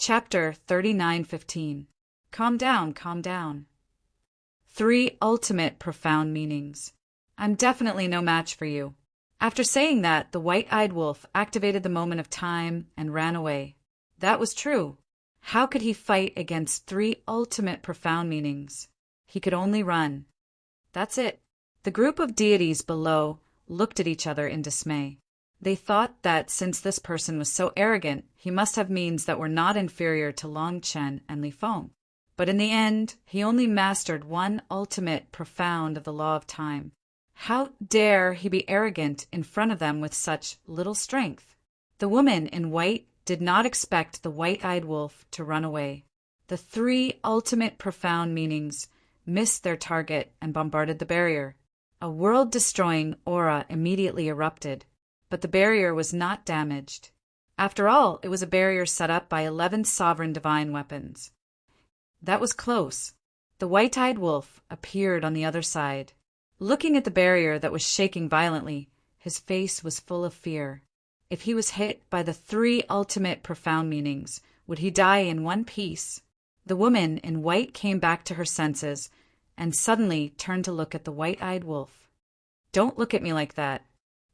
Chapter 39:15. Calm down, calm down. 3 ultimate profound meanings. I'm definitely no match for you. After saying that, the white-eyed wolf activated the moment of time and ran away. That was true. How could he fight against 3 ultimate profound meanings? He could only run. That's it. The group of deities below looked at each other in dismay. They thought that since this person was so arrogant, he must have means that were not inferior to Long Chen and Li Feng. But in the end, he only mastered 1 ultimate profound of the law of time. How dare he be arrogant in front of them with such little strength? The woman in white did not expect the white-eyed wolf to run away. The 3 ultimate profound meanings missed their target and bombarded the barrier. A world-destroying aura immediately erupted, but the barrier was not damaged. After all, it was a barrier set up by 11 sovereign divine weapons. That was close. The white-eyed wolf appeared on the other side. Looking at the barrier that was shaking violently, his face was full of fear. If he was hit by the 3 ultimate profound meanings, would he die in one piece? The woman in white came back to her senses and suddenly turned to look at the white-eyed wolf. Don't look at me like that.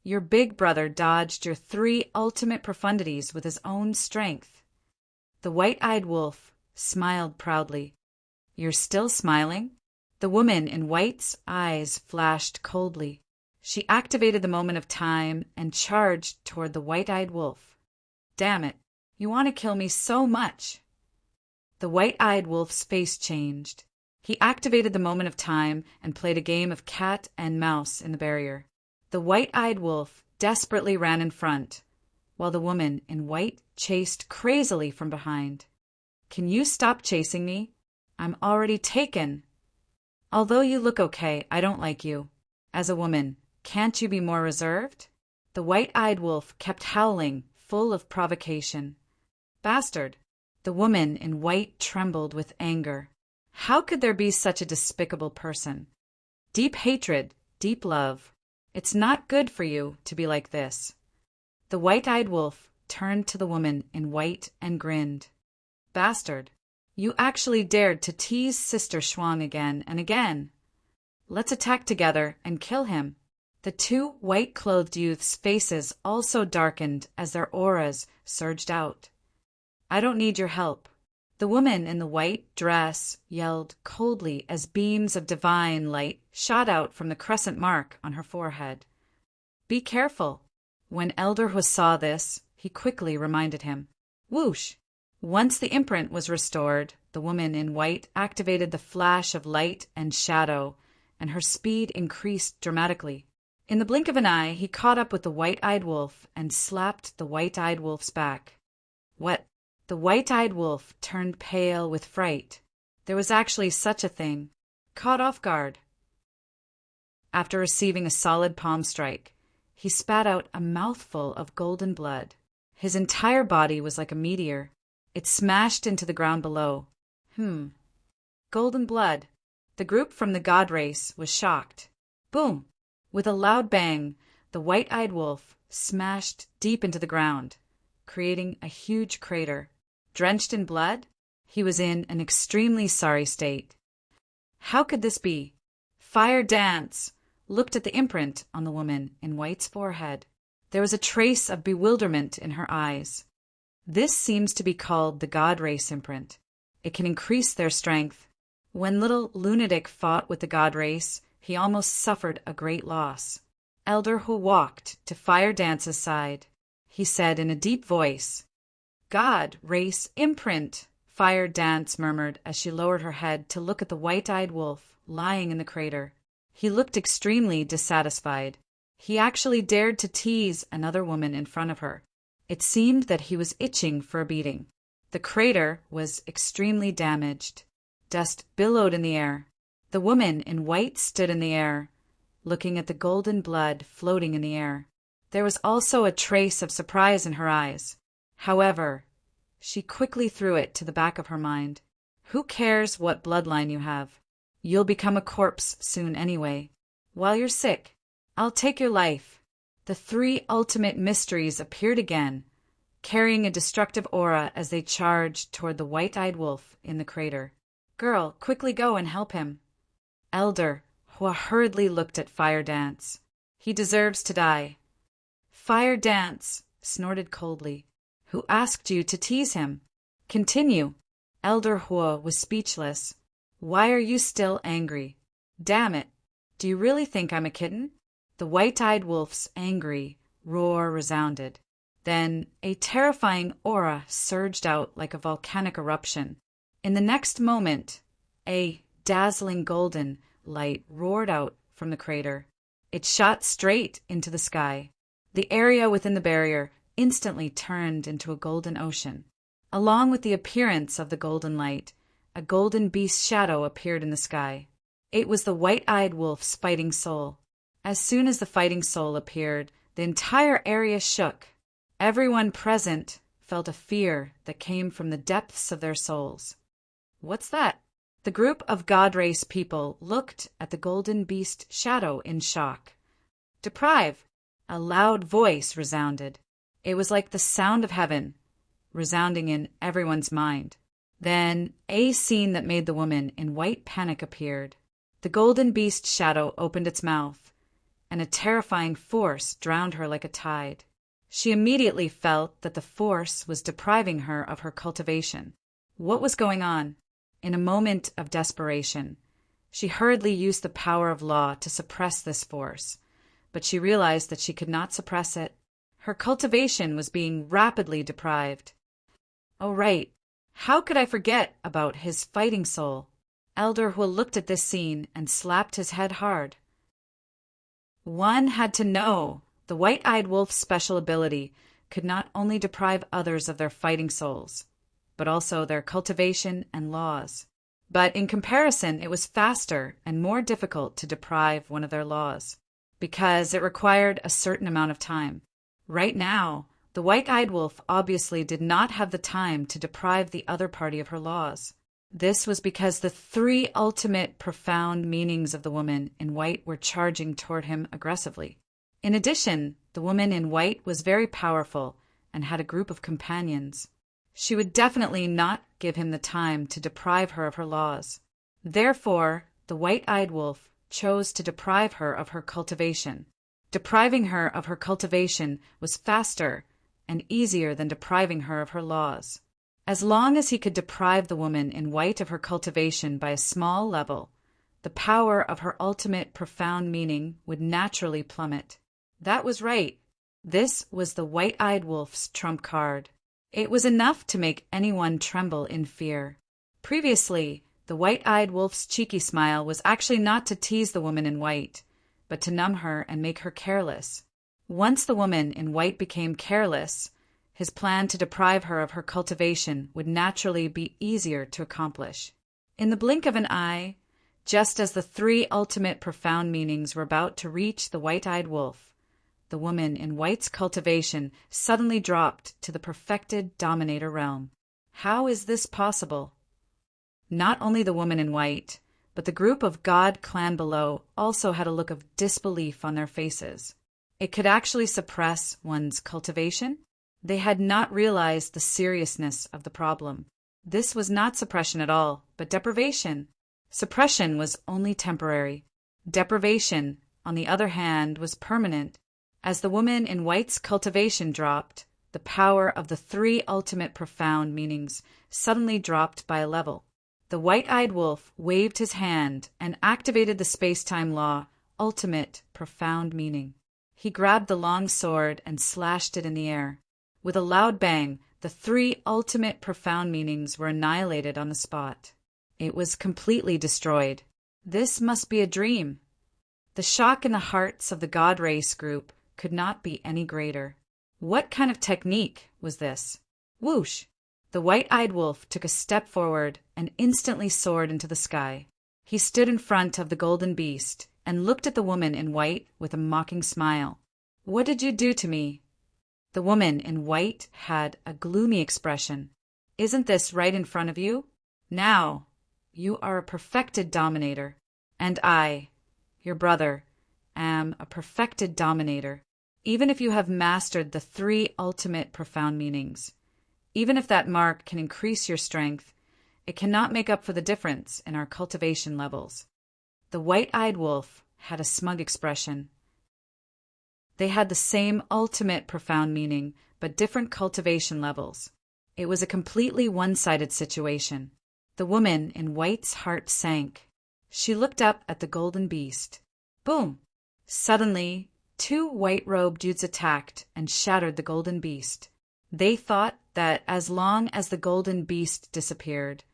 Your big brother dodged your 3 ultimate profundities with his own strength. The white-eyed wolf smiled proudly. You're still smiling? The woman in white's eyes flashed coldly. She activated the moment of time and charged toward the white-eyed wolf. Damn it, you want to kill me so much. The white-eyed wolf's face changed. He activated the moment of time and played a game of cat and mouse in the barrier. The white-eyed wolf desperately ran in front, while the woman in white chased crazily from behind. Can you stop chasing me? I'm already taken. Although you look okay, I don't like you. As a woman, can't you be more reserved? The white-eyed wolf kept howling, full of provocation. Bastard! The woman in white trembled with anger. How could there be such a despicable person? Deep hatred, deep love. It's not good for you to be like this. The white-eyed wolf turned to the woman in white and grinned. Bastard! You actually dared to tease Sister Shuang again and again. Let's attack together and kill him. The 2 white-clothed youths' faces also darkened as their auras surged out. I don't need your help. The woman in the white dress yelled coldly as beams of divine light shot out from the crescent mark on her forehead. Be careful. When Elder Hu saw this, he quickly reminded him. Whoosh! Once the imprint was restored, the woman in white activated the flash of light and shadow, and her speed increased dramatically. In the blink of an eye, he caught up with the white-eyed wolf and slapped the white-eyed wolf's back. What? The white-eyed wolf turned pale with fright. There was actually such a thing. Caught off guard. After receiving a solid palm strike, he spat out a mouthful of golden blood. His entire body was like a meteor. It smashed into the ground below. Golden blood. The group from the god race was shocked. Boom! With a loud bang, the white-eyed wolf smashed deep into the ground, creating a huge crater. Drenched in blood, he was in an extremely sorry state. How could this be? Fire Dance looked at the imprint on the woman in white's forehead. There was a trace of bewilderment in her eyes. This seems to be called the God Race imprint. It can increase their strength. When little lunatic fought with the God Race, he almost suffered a great loss. Elder Hu walked to Fire Dance's side. He said in a deep voice, God Race imprint, Fire Dance murmured as she lowered her head to look at the white-eyed wolf lying in the crater. He looked extremely dissatisfied. He actually dared to tease another woman in front of her. It seemed that he was itching for a beating. The crater was extremely damaged. Dust billowed in the air. The woman in white stood in the air, looking at the golden blood floating in the air. There was also a trace of surprise in her eyes. However, she quickly threw it to the back of her mind. Who cares what bloodline you have? You'll become a corpse soon anyway. While you're sick, I'll take your life. The 3 ultimate mysteries appeared again. carrying a destructive aura as they charged toward the white-eyed wolf in the crater. Girl, quickly go and help him. Elder Hua hurriedly looked at Fire Dance. He deserves to die. Fire Dance snorted coldly. Who asked you to tease him? Continue. Elder Hua was speechless. Why are you still angry? Damn it. Do you really think I'm a kitten? The white-eyed wolf's angry roar resounded. Then a terrifying aura surged out like a volcanic eruption. In the next moment, a dazzling golden light roared out from the crater. It shot straight into the sky. The area within the barrier instantly turned into a golden ocean. Along with the appearance of the golden light, a golden beast shadow appeared in the sky. It was the white-eyed wolf's fighting soul. As soon as the fighting soul appeared, the entire area shook. Everyone present felt a fear that came from the depths of their souls. What's that? The group of God Race people looked at the golden beast shadow in shock. Deprive! A loud voice resounded. It was like the sound of heaven, resounding in everyone's mind. Then a scene that made the woman in white panic appeared. The golden beast shadow opened its mouth, and a terrifying force drowned her like a tide. She immediately felt that the force was depriving her of her cultivation. What was going on? In a moment of desperation, she hurriedly used the power of law to suppress this force, but she realized that she could not suppress it. Her cultivation was being rapidly deprived. Oh, right. How could I forget about his fighting soul? Elder Hua looked at this scene and slapped his head hard. One had to know the white-eyed wolf's special ability could not only deprive others of their fighting souls, but also their cultivation and laws. But in comparison, it was faster and more difficult to deprive one of their laws, because it required a certain amount of time. Right now, the white-eyed wolf obviously did not have the time to deprive the other party of her laws. This was because the three ultimate profound meanings of the woman in white were charging toward him aggressively. In addition, the woman in white was very powerful and had a group of companions. She would definitely not give him the time to deprive her of her laws. Therefore, the white-eyed wolf chose to deprive her of her cultivation. Depriving her of her cultivation was faster and easier than depriving her of her laws. As long as he could deprive the woman in white of her cultivation by a small level, the power of her ultimate profound meaning would naturally plummet. That was right. This was the white-eyed wolf's trump card. It was enough to make anyone tremble in fear. Previously, the white-eyed wolf's cheeky smile was actually not to tease the woman in white, but to numb her and make her careless. Once the woman in white became careless, his plan to deprive her of her cultivation would naturally be easier to accomplish. In the blink of an eye, just as the three ultimate profound meanings were about to reach the white-eyed wolf, the woman in white's cultivation suddenly dropped to the perfected dominator realm. How is this possible? Not only the woman in white, but the group of God clan below also had a look of disbelief on their faces. It could actually suppress one's cultivation? They had not realized the seriousness of the problem. This was not suppression at all, but deprivation. Suppression was only temporary. Deprivation, on the other hand, was permanent. As the woman in white's cultivation dropped, the power of the three ultimate profound meanings suddenly dropped by a level. The white-eyed wolf waved his hand and activated the space-time law, ultimate profound meaning. He grabbed the long sword and slashed it in the air. With a loud bang, the three ultimate profound meanings were annihilated on the spot. It was completely destroyed. This must be a dream. The shock in the hearts of the God Race group could not be any greater. What kind of technique was this? Whoosh! The white-eyed wolf took a step forward and instantly soared into the sky. He stood in front of the golden beast and looked at the woman in white with a mocking smile. What did you do to me? The woman in white had a gloomy expression. Isn't this right in front of you? Now, you are a perfected dominator, and I, your brother, am a perfected dominator. Even if you have mastered the 3 ultimate profound meanings, even if that mark can increase your strength, it cannot make up for the difference in our cultivation levels. The white-eyed wolf had a smug expression. They had the same ultimate profound meaning, but different cultivation levels. It was a completely one-sided situation. The woman in white's heart sank. She looked up at the golden beast. Boom! Suddenly, 2 white-robed youths attacked and shattered the golden beast. They thought that as long as the golden beast disappeared,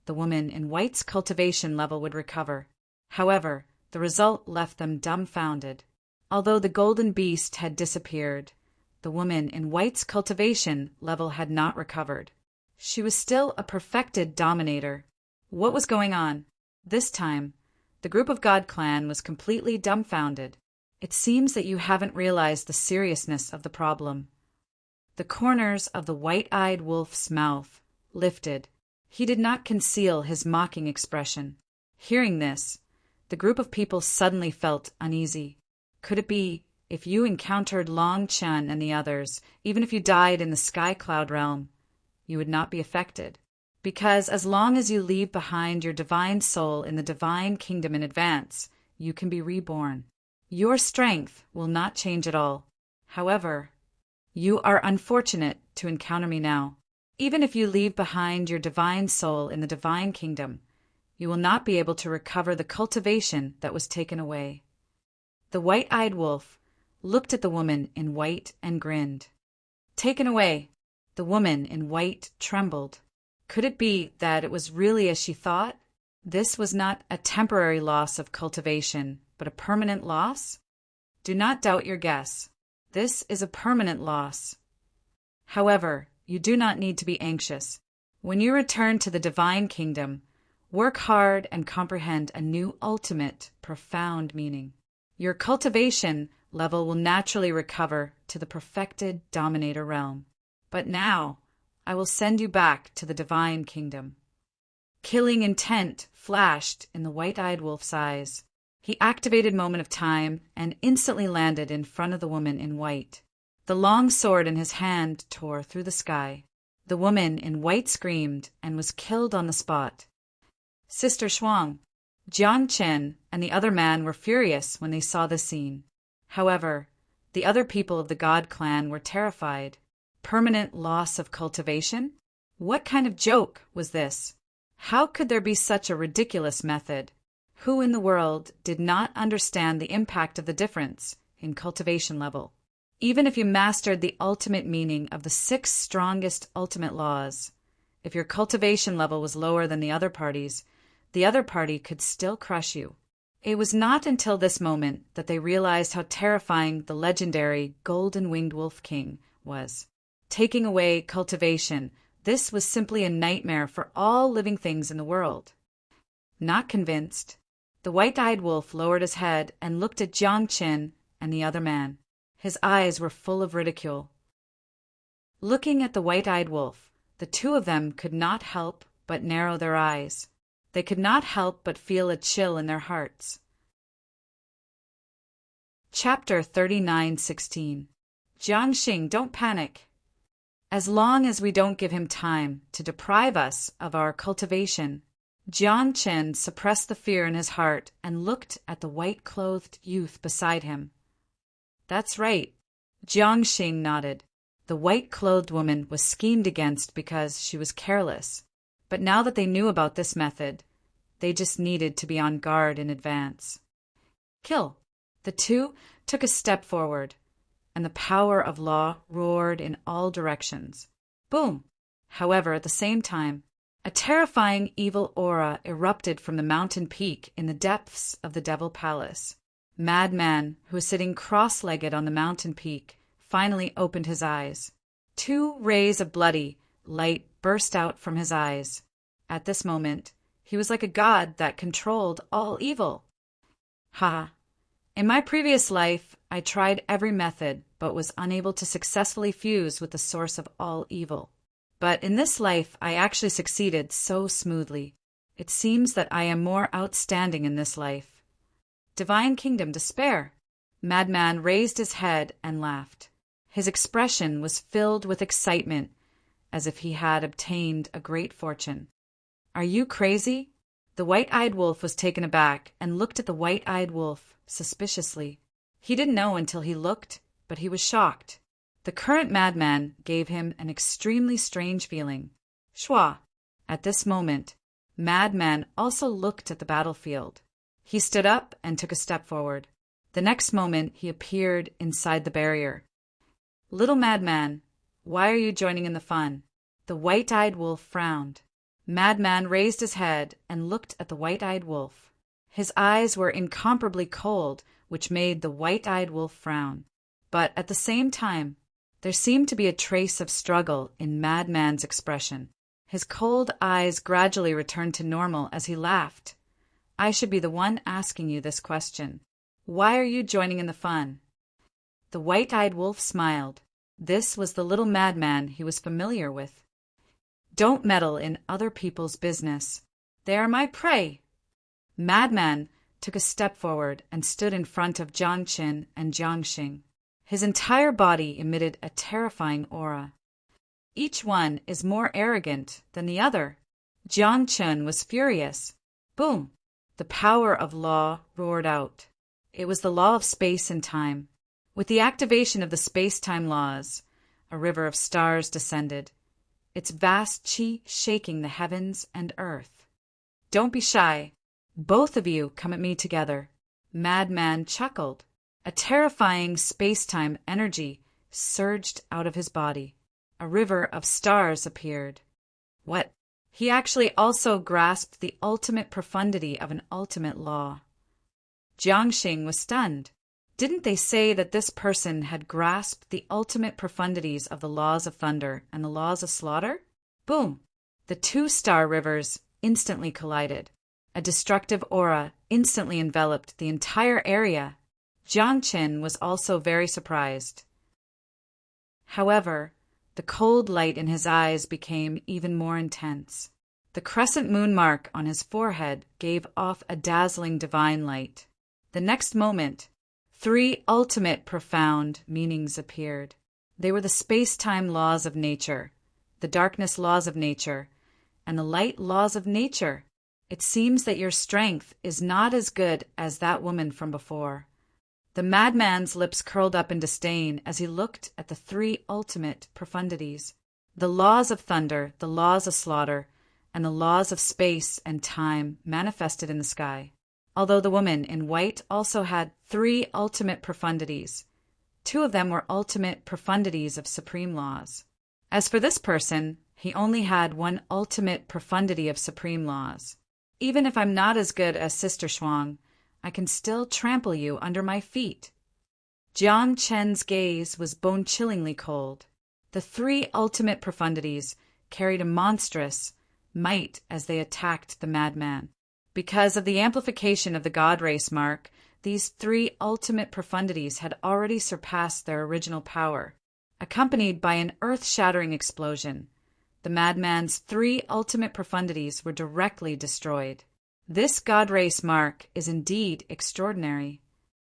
the woman in white's cultivation level would recover. However, the result left them dumbfounded. Although the golden beast had disappeared, the woman in white's cultivation level had not recovered. She was still a perfected dominator. What was going on? This time, the group of God clan was completely dumbfounded. It seems that you haven't realized the seriousness of the problem. The corners of the white-eyed wolf's mouth lifted. He did not conceal his mocking expression. Hearing this, the group of people suddenly felt uneasy. Could it be, if you encountered Long Chen and the others, even if you died in the Sky Cloud realm, you would not be affected? Because as long as you leave behind your divine soul in the divine kingdom in advance, you can be reborn. Your strength will not change at all. However, you are unfortunate to encounter me now. Even if you leave behind your divine soul in the divine kingdom, you will not be able to recover the cultivation that was taken away. The white-eyed wolf looked at the woman in white and grinned. Taken away. The woman in white trembled. Could it be that it was really as she thought? This was not a temporary loss of cultivation, but a permanent loss? Do not doubt your guess. This is a permanent loss. However, you do not need to be anxious. When you return to the divine kingdom, work hard and comprehend a new ultimate, profound meaning. Your cultivation level will naturally recover to the perfected dominator realm. But now, I will send you back to the divine kingdom. Killing intent flashed in the white-eyed wolf's eyes. He activated Moment of Time and instantly landed in front of the woman in white. The long sword in his hand tore through the sky. The woman in white screamed and was killed on the spot. Sister Shuang, Jiang Chen, and the other man were furious when they saw the scene. However, the other people of the God clan were terrified. Permanent loss of cultivation? What kind of joke was this? How could there be such a ridiculous method? Who in the world did not understand the impact of the difference in cultivation level? Even if you mastered the ultimate meaning of the 6 strongest ultimate laws, if your cultivation level was lower than the other party's, the other party could still crush you. It was not until this moment that they realized how terrifying the legendary Golden-Winged Wolf King was. Taking away cultivation, this was simply a nightmare for all living things in the world. Not convinced, the white-eyed wolf lowered his head and looked at Jiang Chen and the other man. His eyes were full of ridicule. Looking at the white-eyed wolf, the 2 of them could not help but narrow their eyes. They could not help but feel a chill in their hearts. Chapter 39:16. Jiang Xing, don't panic. As long as we don't give him time to deprive us of our cultivation, Jiang Chen suppressed the fear in his heart and looked at the white-clothed youth beside him. That's right. Jiang Xing nodded. The white-clothed woman was schemed against because she was careless. But now that they knew about this method, they just needed to be on guard in advance. Kill. The 2 took a step forward, and the power of law roared in all directions. Boom! However, at the same time, a terrifying evil aura erupted from the mountain peak in the depths of the Devil Palace. Madman, who was sitting cross-legged on the mountain peak, finally opened his eyes. 2 rays of bloody light burst out from his eyes. At this moment, he was like a god that controlled all evil. Ha! In my previous life, I tried every method, but was unable to successfully fuse with the source of all evil. But in this life, I actually succeeded so smoothly. It seems that I am more outstanding in this life. Divine Kingdom, despair. Madman raised his head and laughed. His expression was filled with excitement, as if he had obtained a great fortune. "Are you crazy?" The white-eyed wolf was taken aback and looked at the white-eyed wolf suspiciously. He didn't know until he looked, but he was shocked. The current madman gave him an extremely strange feeling. Schwa! At this moment, Madman also looked at the battlefield. He stood up and took a step forward. The next moment, he appeared inside the barrier. "Little Madman, why are you joining in the fun?" The white-eyed wolf frowned. Madman raised his head and looked at the white-eyed wolf. His eyes were incomparably cold, which made the white-eyed wolf frown. But at the same time, there seemed to be a trace of struggle in Madman's expression. His cold eyes gradually returned to normal as he laughed. "I should be the one asking you this question. Why are you joining in the fun?" The white-eyed wolf smiled. This was the little madman he was familiar with. "Don't meddle in other people's business. They are my prey." Madman took a step forward and stood in front of Jiangqin and Jiangxing. His entire body emitted a terrifying aura. Each one is more arrogant than the other. Jiangqin was furious. Boom! The power of law roared out. It was the law of space and time. With the activation of the space-time laws, a river of stars descended, its vast chi shaking the heavens and earth. "Don't be shy. Both of you come at me together." Madman chuckled. A terrifying space-time energy surged out of his body. A river of stars appeared. What? He actually also grasped the ultimate profundity of an ultimate law. Jiangxing was stunned. Didn't they say that this person had grasped the ultimate profundities of the laws of thunder and the laws of slaughter? Boom! The two star rivers instantly collided. A destructive aura instantly enveloped the entire area. Jiangqin was also very surprised. However, the cold light in his eyes became even more intense. The crescent moon mark on his forehead gave off a dazzling divine light. The next moment, 3 ultimate profound meanings appeared. They were the space-time laws of nature, the darkness laws of nature, and the light laws of nature. It seems that your strength is not as good as that woman from before. The madman's lips curled up in disdain as he looked at the 3 ultimate profundities, the laws of thunder, the laws of slaughter, and the laws of space and time manifested in the sky. Although the woman in white also had 3 ultimate profundities, 2 of them were ultimate profundities of supreme laws. As for this person, he only had 1 ultimate profundity of supreme laws. Even if I'm not as good as Sister Shuang, I can still trample you under my feet. Jiang Chen's gaze was bone-chillingly cold. The 3 ultimate profundities carried a monstrous might as they attacked the madman. Because of the amplification of the God race mark, these 3 ultimate profundities had already surpassed their original power. Accompanied by an earth-shattering explosion, the madman's 3 ultimate profundities were directly destroyed. This God race mark is indeed extraordinary.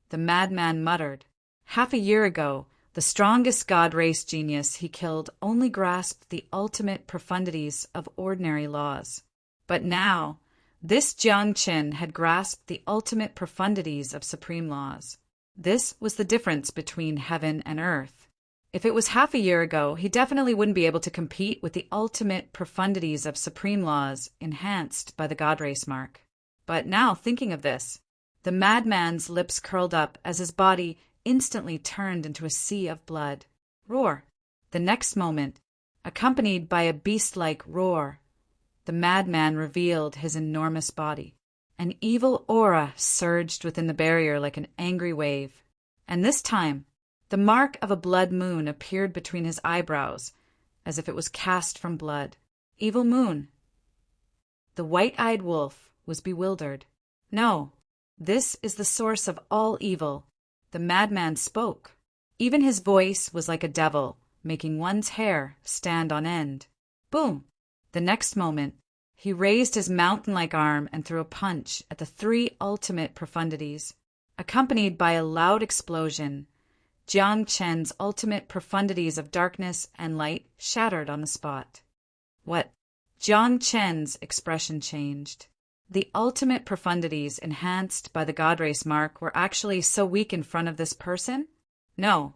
The madman muttered. Half a year ago, the strongest God race genius he killed only grasped the ultimate profundities of ordinary laws. But now, this Jiang Qin had grasped the ultimate profundities of supreme laws. This was the difference between heaven and earth. If it was half a year ago, he definitely wouldn't be able to compete with the ultimate profundities of supreme laws enhanced by the God race mark. But now, thinking of this, the madman's lips curled up as his body instantly turned into a sea of blood. Roar! The next moment, accompanied by a beast-like roar, the madman revealed his enormous body. An evil aura surged within the barrier like an angry wave. And this time, the mark of a blood moon appeared between his eyebrows, as if it was cast from blood. Evil moon. The white-eyed wolf was bewildered. No, this is the source of all evil. The madman spoke. Even his voice was like a devil, making one's hair stand on end. Boom! The next moment, he raised his mountain-like arm and threw a punch at the 3 ultimate profundities. accompanied by a loud explosion. Jiang Chen's ultimate profundities of darkness and light shattered on the spot. What? Jiang Chen's expression changed. The ultimate profundities enhanced by the God Race mark were actually so weak in front of this person? No,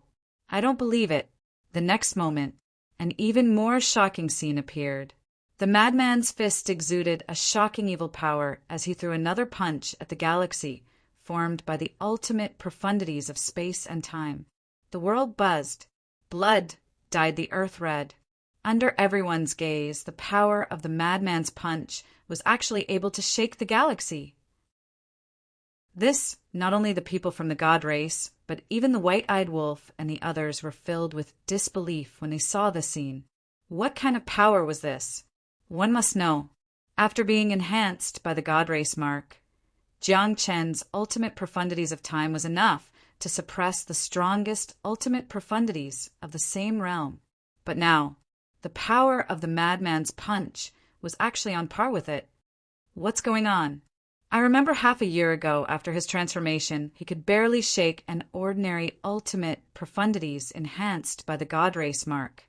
I don't believe it. The next moment, an even more shocking scene appeared. The madman's fist exuded a shocking evil power as he threw another punch at the galaxy formed by the ultimate profundities of space and time. The world buzzed. Blood dyed the earth red. Under everyone's gaze, the power of the madman's punch was actually able to shake the galaxy. This, not only the people from the God Race, but even the white-eyed wolf and the others were filled with disbelief when they saw the scene. What kind of power was this? One must know. After being enhanced by the God Race mark, Jiang Chen's ultimate profundities of time was enough to suppress the strongest ultimate profundities of the same realm. But now, the power of the madman's punch was actually on par with it. What's going on? I remember half a year ago, after his transformation, he could barely shake an ordinary ultimate profundities enhanced by the God Race mark.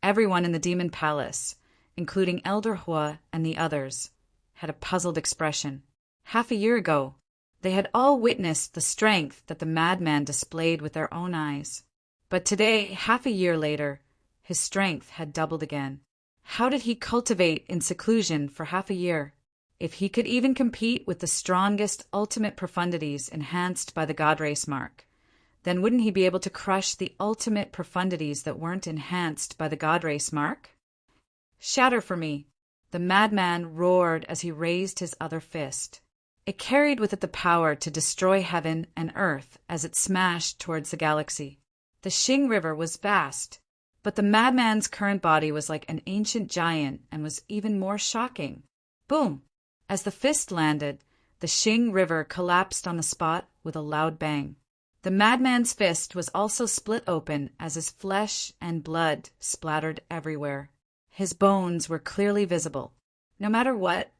Everyone in the Demon Palace, including Elder Hua and the others, had a puzzled expression. Half a year ago, they had all witnessed the strength that the madman displayed with their own eyes. But today, half a year later, his strength had doubled again. How did he cultivate in seclusion for half a year? If he could even compete with the strongest ultimate profundities enhanced by the God Race mark, then wouldn't he be able to crush the ultimate profundities that weren't enhanced by the God Race mark? Shatter for me, the madman roared as he raised his other fist. It carried with it the power to destroy heaven and earth as it smashed towards the galaxy. The Xing River was vast, but the madman's current body was like an ancient giant and was even more shocking. Boom! As the fist landed, the Xing River collapsed on the spot with a loud bang. The madman's fist was also split open as his flesh and blood splattered everywhere. His bones were clearly visible. No matter what,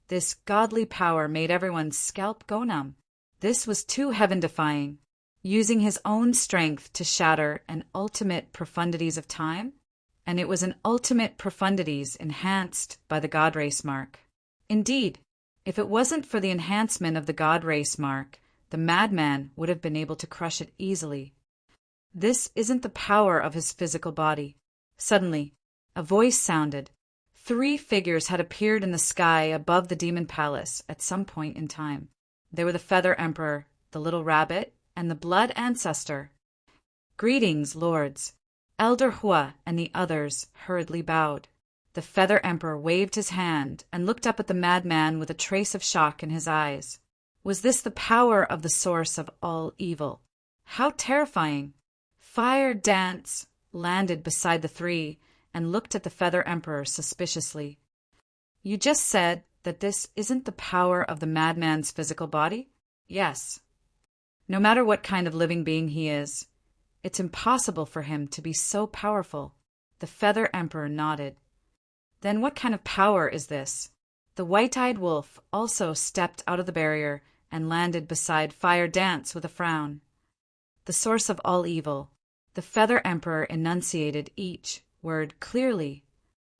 this godly power made everyone's scalp go numb. This was too heaven-defying. Using his own strength to shatter an ultimate profundities of time, and it was an ultimate profundities enhanced by the God Race mark. Indeed, if it wasn't for the enhancement of the God Race mark, the madman would have been able to crush it easily. This isn't the power of his physical body. Suddenly, a voice sounded. 3 figures had appeared in the sky above the Demon Palace at some point in time. They were the Feather Emperor, the Little Rabbit, and the Blood Ancestor. Greetings, lords. Elder Hua and the others hurriedly bowed. The Feather Emperor waved his hand and looked up at the madman with a trace of shock in his eyes. Was this the power of the source of all evil? How terrifying! Fire Dance landed beside the 3 and looked at the Feather Emperor suspiciously. You just said that this isn't the power of the madman's physical body? Yes. No matter what kind of living being he is, it's impossible for him to be so powerful. The Feather Emperor nodded. Then what kind of power is this? The white-eyed wolf also stepped out of the barrier and landed beside Fire Dance with a frown. The source of all evil. The Feather Emperor enunciated each word clearly.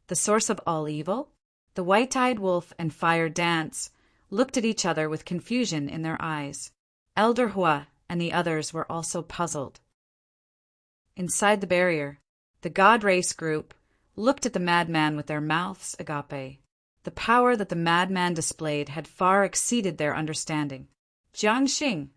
The source of all evil? The white-eyed wolf and Fire Dance looked at each other with confusion in their eyes. Elder Hua and the others were also puzzled. Inside the barrier, the God Race group looked at the madman with their mouths agape. The power that the madman displayed had far exceeded their understanding. Jiang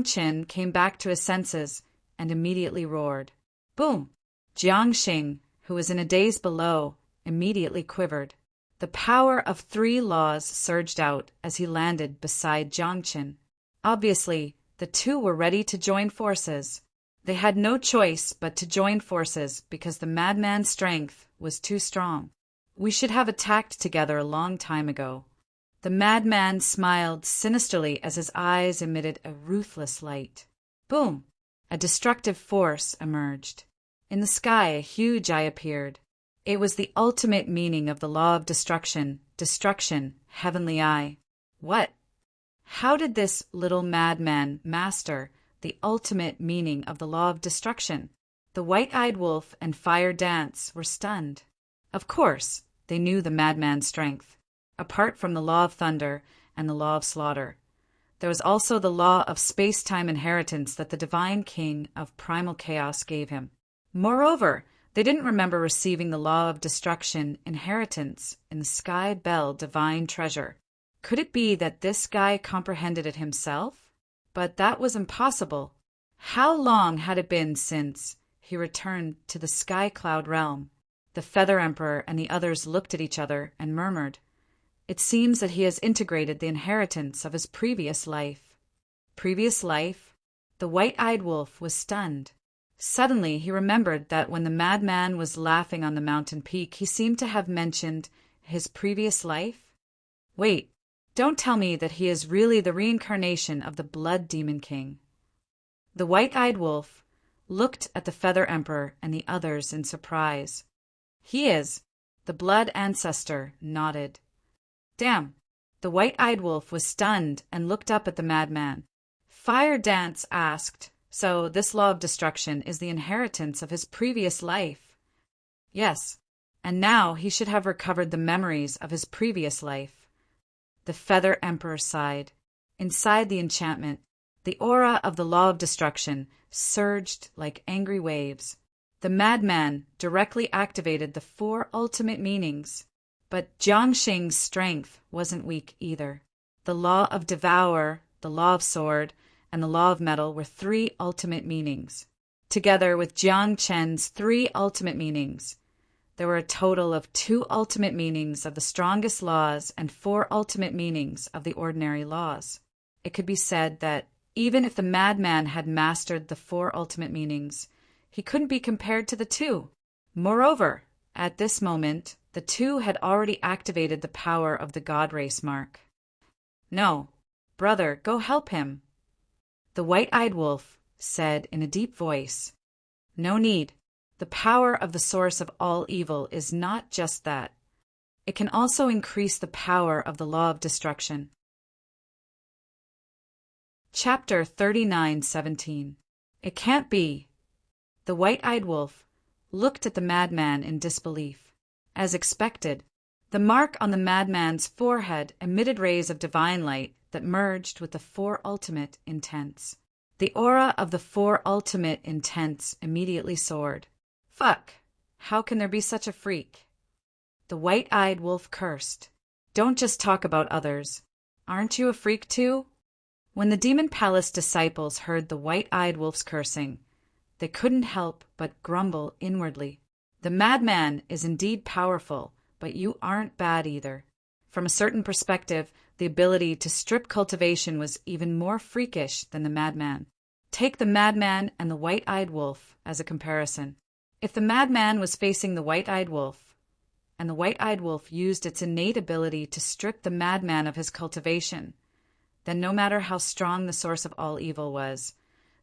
Chen came back to his senses and immediately roared. Boom! Jiang, who was in a daze below, immediately quivered. The power of 3 laws surged out as he landed beside Jiang Chen. Obviously, the 2 were ready to join forces. They had no choice but to join forces because the madman's strength was too strong. We should have attacked together a long time ago. The madman smiled sinisterly as his eyes emitted a ruthless light. Boom! A destructive force emerged. In the sky, a huge eye appeared. It was the ultimate meaning of the law of destruction, heavenly eye. What? How did this little madman master the ultimate meaning of the law of destruction? The white-eyed wolf and Fire Dance were stunned. Of course, they knew the madman's strength. Apart from the law of thunder and the law of slaughter, there was also the law of space-time inheritance that the divine king of primal chaos gave him. Moreover, they didn't remember receiving the law of destruction inheritance in the Sky Bell divine treasure. Could it be that this guy comprehended it himself? But that was impossible. How long had it been since he returned to the Sky Cloud realm? The Feather Emperor and the others looked at each other and murmured, "It seems that he has integrated the inheritance of his previous life." Previous life? The white-eyed wolf was stunned. Suddenly he remembered that when the madman was laughing on the mountain peak, he seemed to have mentioned his previous life. Wait, don't tell me that he is really the reincarnation of the Blood Demon King. The white-eyed wolf looked at the Feather Emperor and the others in surprise. He is. The Blood Ancestor nodded. Damn. The white-eyed wolf was stunned and looked up at the madman. Fire Dance asked, "So this law of destruction is the inheritance of his previous life?" Yes, and now he should have recovered the memories of his previous life. The Feather Emperor sighed. Inside the enchantment, the aura of the law of destruction surged like angry waves. The madman directly activated the 4 ultimate meanings. But Jiangxing's strength wasn't weak either. The law of devour, the law of sword, and the law of metal were 3 ultimate meanings. Together with Jiang Chen's 3 ultimate meanings, there were a total of 2 ultimate meanings of the strongest laws and 4 ultimate meanings of the ordinary laws. It could be said that even if the madman had mastered the 4 ultimate meanings, he couldn't be compared to the 2. Moreover, at this moment, the 2 had already activated the power of the God Race mark. No, brother, go help him. The white-eyed wolf said in a deep voice, "No need. The power of the source of all evil is not just that. It can also increase the power of the law of destruction." Chapter 39:17. It can't be. The white-eyed wolf looked at the madman in disbelief. As expected, the mark on the madman's forehead emitted rays of divine light that merged with the 4 ultimate intents. The aura of the 4 ultimate intents immediately soared. Fuck! How can there be such a freak? The white-eyed wolf cursed. Don't just talk about others. Aren't you a freak too? When the Demon Palace disciples heard the white-eyed wolf's cursing, they couldn't help but grumble inwardly. The madman is indeed powerful, but you aren't bad either. From a certain perspective, the ability to strip cultivation was even more freakish than the madman. Take the madman and the white-eyed wolf as a comparison. If the madman was facing the white-eyed wolf, and the white-eyed wolf used its innate ability to strip the madman of his cultivation, then no matter how strong the source of all evil was,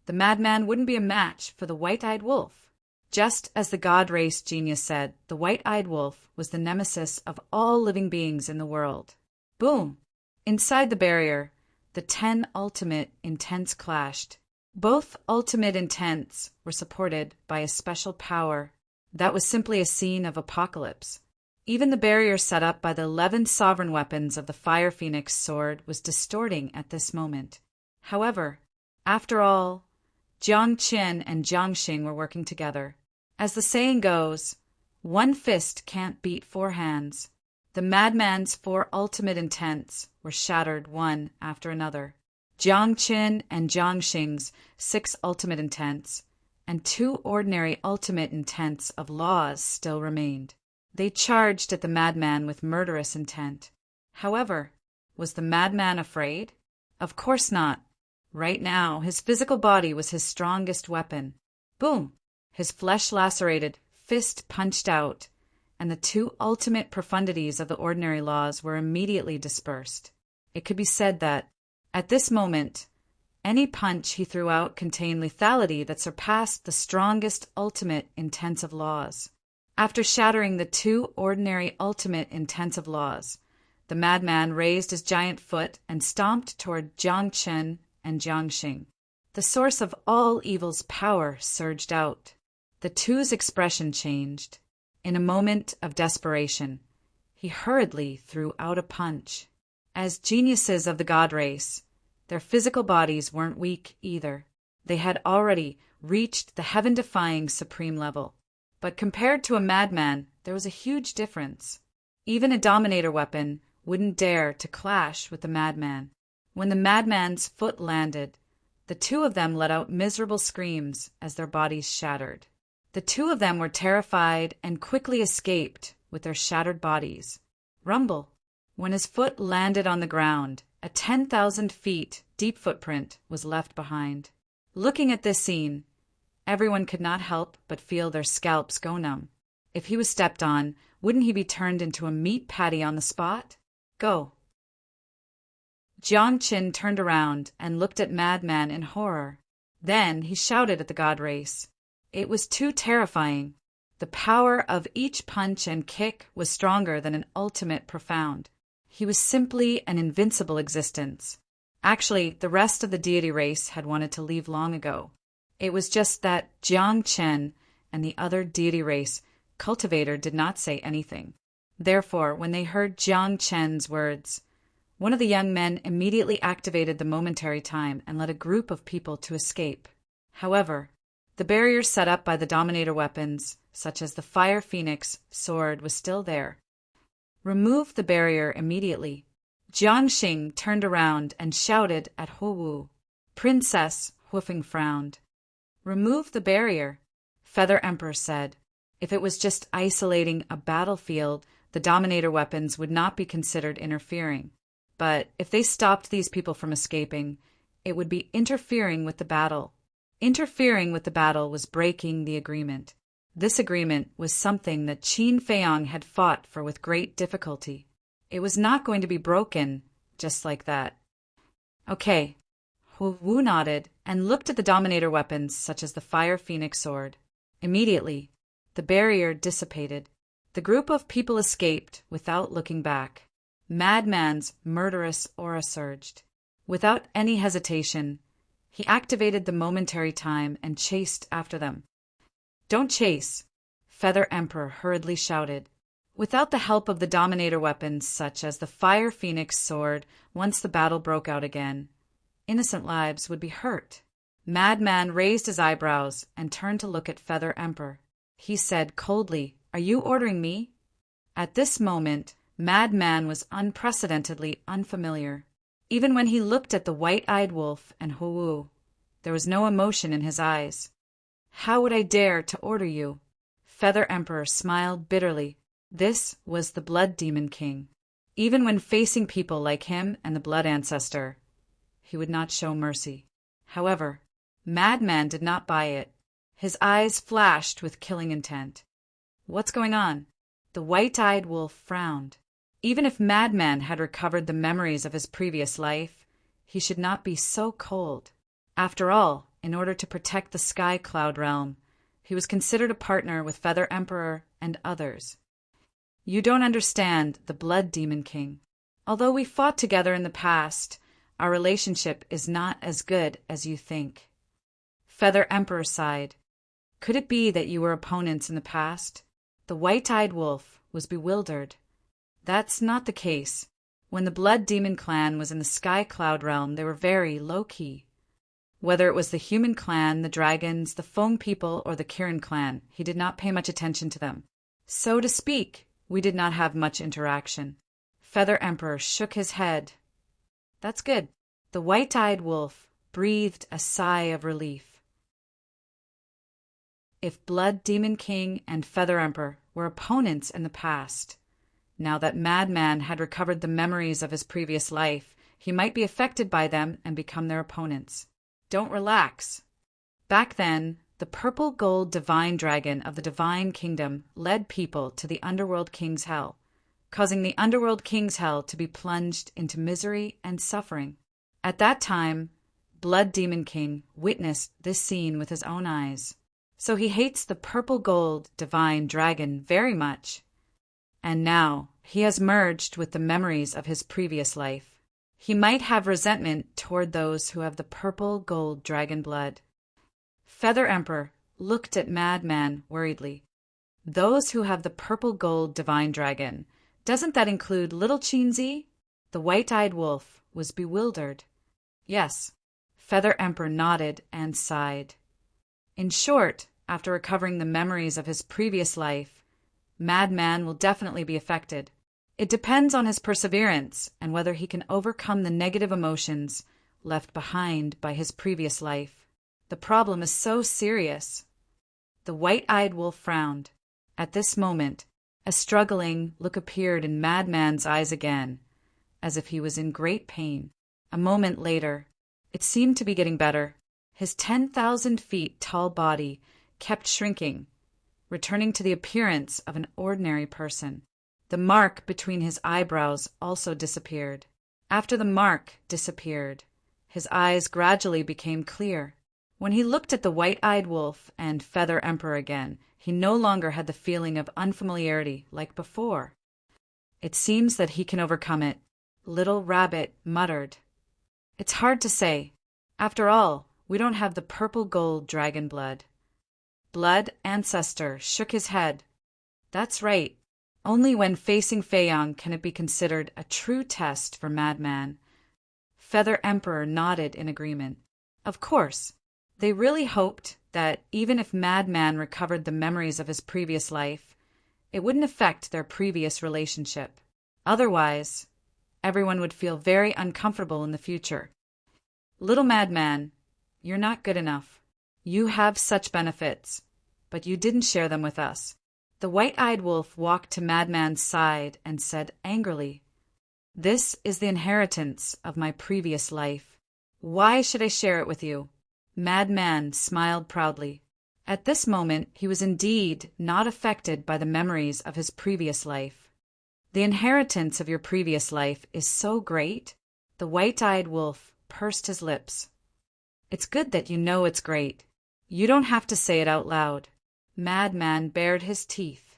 the madman wouldn't be a match for the white-eyed wolf. Just as the God Race genius said, the white-eyed wolf was the nemesis of all living beings in the world. Boom! Inside the barrier, the 10 ultimate intents clashed. Both ultimate intents were supported by a special power that was simply a scene of apocalypse. Even the barrier set up by the 11 sovereign weapons of the Fire Phoenix sword was distorting at this moment. However, after all, Jiang Qin and Jiangxing were working together. As the saying goes, 1 fist can't beat 4 hands. The madman's 4 ultimate intents were shattered one after another. Jiang Qin and Jiangxing's 6 ultimate intents and 2 ordinary ultimate intents of laws still remained. They charged at the madman with murderous intent. However, was the madman afraid? Of course not. Right now, his physical body was his strongest weapon. Boom! His flesh lacerated, fist punched out, and the 2 ultimate profundities of the ordinary laws were immediately dispersed. It could be said that, at this moment, any punch he threw out contained lethality that surpassed the strongest ultimate intensive laws. After shattering the 2 ordinary ultimate intensive laws, The madman raised his giant foot and stomped toward Jiang Chen and Jiang Xing. The source of all evil's power surged out. The two's expression changed. In a moment of desperation, he hurriedly threw out a punch. As geniuses of the god race, their physical bodies weren't weak either. They had already reached the heaven-defying supreme level. But compared to a madman, there was a huge difference. Even a dominator weapon wouldn't dare to clash with the madman. When the madman's foot landed, the two of them let out miserable screams as their bodies shattered. The two of them were terrified and quickly escaped with their shattered bodies. Rumble. When his foot landed on the ground, a 10,000 feet deep footprint was left behind. Looking at this scene, everyone could not help but feel their scalps go numb. If he was stepped on, wouldn't he be turned into a meat patty on the spot? Go. Jiang Qin turned around and looked at Madman in horror. Then he shouted at the god race. It was too terrifying. The power of each punch and kick was stronger than an ultimate profound. He was simply an invincible existence. Actually, the rest of the deity race had wanted to leave long ago. It was just that Jiang Chen and the other deity race cultivator did not say anything. Therefore, when they heard Jiang Chen's words, one of the young men immediately activated the momentary time and led a group of people to escape. However, the barrier set up by the dominator weapons, such as the Fire Phoenix sword, was still there. Remove the barrier immediately. Jiang Xing turned around and shouted at Huwu. Princess Huifeng frowned. Remove the barrier, Feather Emperor said. If it was just isolating a battlefield, the dominator weapons would not be considered interfering. But if they stopped these people from escaping, it would be interfering with the battle. Interfering with the battle was breaking the agreement. This agreement was something that Qin Feiyong had fought for with great difficulty. It was not going to be broken just like that. Okay. Wu nodded and looked at the dominator weapons such as the Fire Phoenix sword. Immediately, the barrier dissipated. The group of people escaped without looking back. Madman's murderous aura surged. Without any hesitation, he activated the momentary time and chased after them. Don't chase, Feather Emperor hurriedly shouted. Without the help of the dominator weapons such as the Fire Phoenix sword, once the battle broke out again, innocent lives would be hurt. Madman raised his eyebrows and turned to look at Feather Emperor. He said coldly, "Are you ordering me?" At this moment, Madman was unprecedentedly unfamiliar. Even when he looked at the white-eyed wolf and Huwu, there was no emotion in his eyes. How would I dare to order you? Feather Emperor smiled bitterly. This was the Blood Demon King. Even when facing people like him and the Blood Ancestor, he would not show mercy. However, Madman did not buy it. His eyes flashed with killing intent. What's going on? The white-eyed wolf frowned. Even if Madman had recovered the memories of his previous life, he should not be so cold. After all, in order to protect the Sky Cloud realm, he was considered a partner with Feather Emperor and others. You don't understand the Blood Demon King. Although we fought together in the past, our relationship is not as good as you think. Feather Emperor sighed. Could it be that you were opponents in the past? The white-eyed wolf was bewildered. That's not the case. When the Blood Demon clan was in the Sky Cloud realm, they were very low-key. Whether it was the human clan, the dragons, the Feng people, or the Kirin clan, he did not pay much attention to them. So to speak, we did not have much interaction. Feather Emperor shook his head. That's good. The white-eyed wolf breathed a sigh of relief. If Blood Demon King and Feather Emperor were opponents in the past, now that Madman had recovered the memories of his previous life, he might be affected by them and become their opponents. Don't relax. Back then, the purple gold divine dragon of the Divine Kingdom led people to the Underworld King's Hell, causing the Underworld King's Hell to be plunged into misery and suffering. At that time, Blood Demon King witnessed this scene with his own eyes. So he hates the purple gold divine dragon very much. And now, he has merged with the memories of his previous life. He might have resentment toward those who have the purple gold dragon blood. Feather Emperor looked at Madman worriedly. Those who have the purple gold divine dragon, doesn't that include little Chinzi? The white-eyed wolf was bewildered. Yes. Feather Emperor nodded and sighed. In short, after recovering the memories of his previous life, Madman will definitely be affected. It depends on his perseverance and whether he can overcome the negative emotions left behind by his previous life. The problem is so serious. The white-eyed wolf frowned. At this moment, a struggling look appeared in Madman's eyes again, as if he was in great pain. A moment later, it seemed to be getting better. His 10,000 feet tall body kept shrinking, returning to the appearance of an ordinary person. The mark between his eyebrows also disappeared. After the mark disappeared, his eyes gradually became clear. When he looked at the white-eyed wolf and Feather Emperor again, he no longer had the feeling of unfamiliarity like before. It seems that he can overcome it, Little Rabbit muttered. It's hard to say. After all, we don't have the purple gold dragon blood. Blood Ancestor shook his head. That's right. Only when facing Feiyang can it be considered a true test for Madman. Feather Emperor nodded in agreement. Of course. They really hoped that even if Madman recovered the memories of his previous life, it wouldn't affect their previous relationship. Otherwise, everyone would feel very uncomfortable in the future. Little Madman, you're not good enough. You have such benefits, but you didn't share them with us. The white-eyed wolf walked to Madman's side and said angrily, This is the inheritance of my previous life. Why should I share it with you? Madman smiled proudly. At this moment, he was indeed not affected by the memories of his previous life. The inheritance of your previous life is so great. The white-eyed wolf pursed his lips. It's good that you know it's great. You don't have to say it out loud. Madman bared his teeth.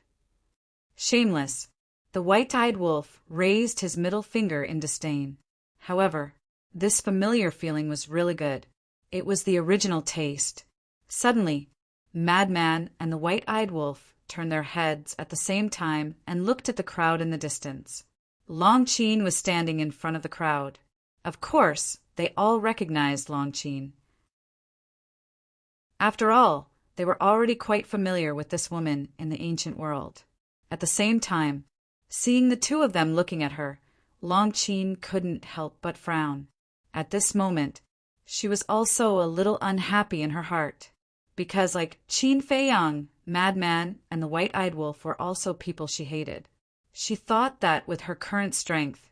Shameless. The white-eyed wolf raised his middle finger in disdain. However, this familiar feeling was really good. It was the original taste. Suddenly, Madman and the white-eyed wolf turned their heads at the same time and looked at the crowd in the distance. Long Qin was standing in front of the crowd. Of course, they all recognized Long Qin. After all, they were already quite familiar with this woman in the ancient world. At the same time, seeing the two of them looking at her, Long Qin couldn't help but frown. At this moment, she was also a little unhappy in her heart, because like Qin Feiyang, Madman, and the white-eyed wolf were also people she hated. She thought that with her current strength,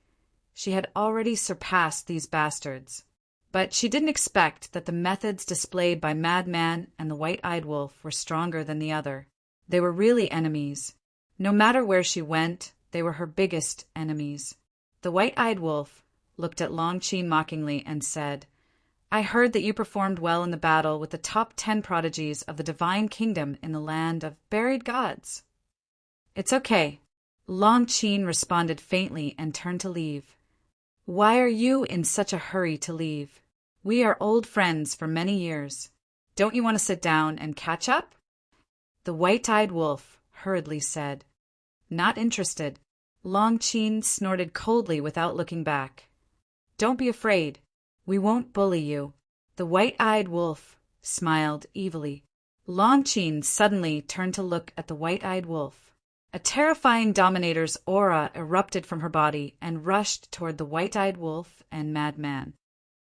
she had already surpassed these bastards. But she didn't expect that the methods displayed by Madman and the white-eyed wolf were stronger than the other. They were really enemies. No matter where she went, they were her biggest enemies. The white-eyed wolf looked at Long Qin mockingly and said, I heard that you performed well in the battle with the top 10 prodigies of the divine kingdom in the land of buried gods. It's okay. Long Qin responded faintly and turned to leave. Why are you in such a hurry to leave? We are old friends for many years. Don't you want to sit down and catch up? The white-eyed wolf hurriedly said. Not interested. Long Qin snorted coldly without looking back. Don't be afraid. We won't bully you. The white-eyed wolf smiled evilly. Long Qin suddenly turned to look at the white-eyed wolf. A terrifying dominator's aura erupted from her body and rushed toward the white-eyed wolf and Madman.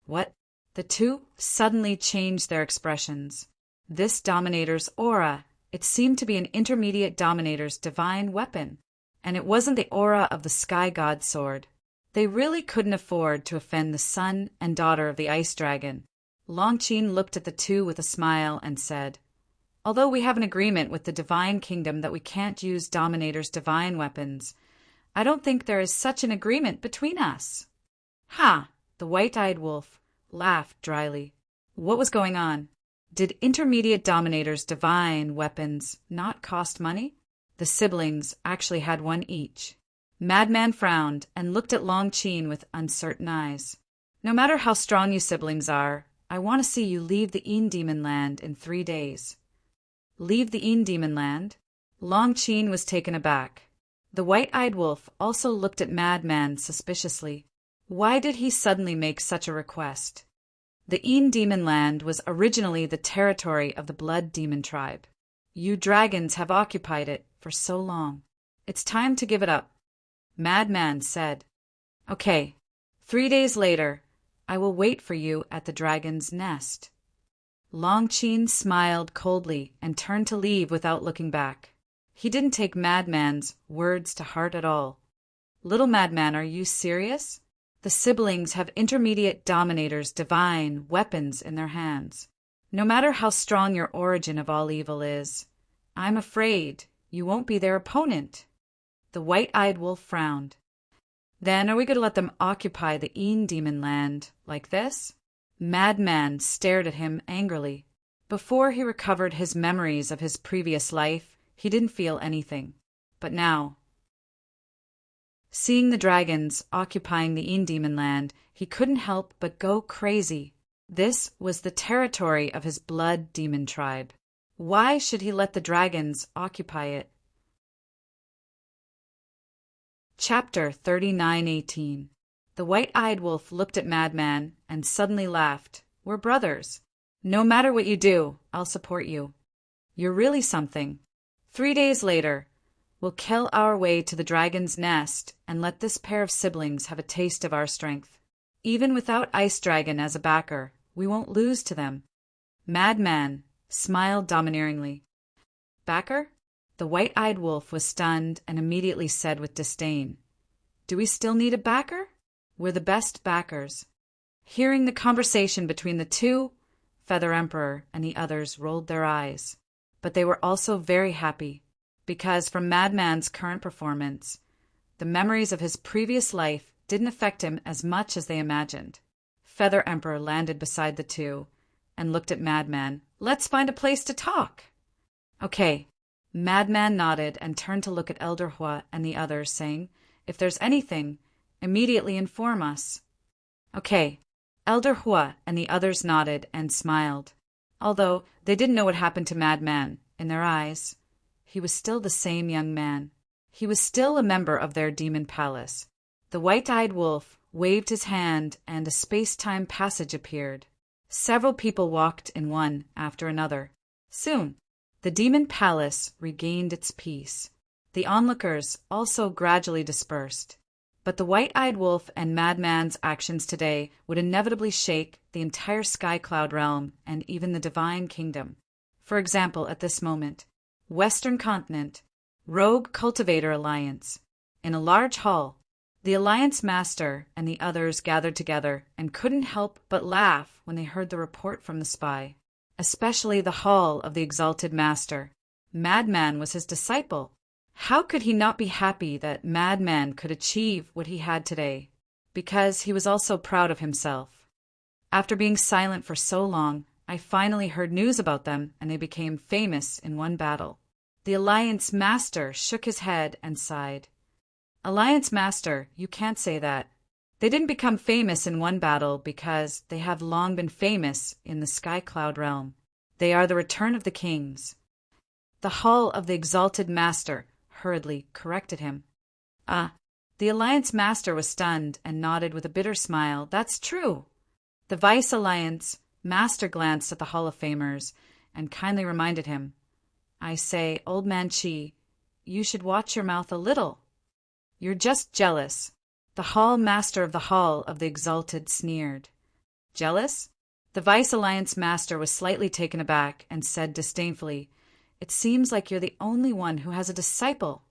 What? The two suddenly changed their expressions. This dominator's aura, it seemed to be an intermediate dominator's divine weapon, and it wasn't the aura of the sky god sword. They really couldn't afford to offend the son and daughter of the ice dragon. Long Qin looked at the two with a smile and said, Although we have an agreement with the divine kingdom that we can't use Dominator's divine weapons, I don't think there is such an agreement between us. Ha! The white-eyed wolf laughed dryly. What was going on? Did intermediate Dominator's divine weapons not cost money? The siblings actually had one each. Madman frowned and looked at Long Qin with uncertain eyes. No matter how strong you siblings are, I want to see you leave the Demon Land in 3 days. Leave the Demon Land? Long Qin was taken aback. The white-eyed wolf also looked at Madman suspiciously. Why did he suddenly make such a request? The Demon Land was originally the territory of the Blood Demon tribe. You dragons have occupied it for so long. It's time to give it up, Madman said. Okay, 3 days later, I will wait for you at the dragon's nest. Long Qin smiled coldly and turned to leave without looking back. He didn't take Madman's words to heart at all. Little Madman, are you serious? The siblings have intermediate dominators' divine weapons in their hands. No matter how strong your origin of all evil is, I'm afraid you won't be their opponent. The white-eyed wolf frowned. Then are we going to let them occupy the Demon Land like this? Madman stared at him angrily. Before he recovered his memories of his previous life, he didn't feel anything. But now, seeing the dragons occupying the Demon Land, he couldn't help but go crazy. This was the territory of his Blood Demon tribe. Why should he let the dragons occupy it? Chapter 39:18. The white-eyed wolf looked at Madman and suddenly laughed. We're brothers. No matter what you do, I'll support you. You're really something. 3 days later, we'll kill our way to the dragon's nest and let this pair of siblings have a taste of our strength. Even without Ice Dragon as a backer, we won't lose to them. Madman smiled domineeringly. Backer? The white-eyed wolf was stunned and immediately said with disdain, Do we still need a backer? We're the best backers. Hearing the conversation between the two, Feather Emperor and the others rolled their eyes. But they were also very happy, because from Madman's current performance, the memories of his previous life didn't affect him as much as they imagined. Feather Emperor landed beside the two and looked at Madman. Let's find a place to talk. Okay. Madman nodded and turned to look at Elder Hua and the others, saying, If there's anything, immediately inform us. Okay. Elder Hua and the others nodded and smiled. Although they didn't know what happened to Madman, in their eyes, he was still the same young man. He was still a member of their demon palace. The white-eyed wolf waved his hand and a space-time passage appeared. Several people walked in one after another. Soon, the demon palace regained its peace. The onlookers also gradually dispersed. But the white-eyed wolf and Madman's actions today would inevitably shake the entire Sky Cloud realm and even the Divine Kingdom. For example, at this moment, Western Continent, Rogue Cultivator Alliance. In a large hall, the Alliance Master and the others gathered together and couldn't help but laugh when they heard the report from the spy. Especially the hall of the Exalted Master. Madman was his disciple. How could he not be happy that Madman could achieve what he had today? Because he was also proud of himself. After being silent for so long, I finally heard news about them and they became famous in one battle. The Alliance Master shook his head and sighed. Alliance Master, you can't say that. They didn't become famous in one battle because they have long been famous in the Sky Cloud realm. They are the return of the kings. The Hall of the Exalted Master hurriedly corrected him. The Alliance Master was stunned and nodded with a bitter smile. That's true. The Vice Alliance Master glanced at the Hall of Famers and kindly reminded him, I say, Old Man Chi, you should watch your mouth a little. You're just jealous. The Hall Master of the Hall of the Exalted sneered. Jealous? The Vice Alliance Master was slightly taken aback and said disdainfully, It seems like you're the only one who has a disciple.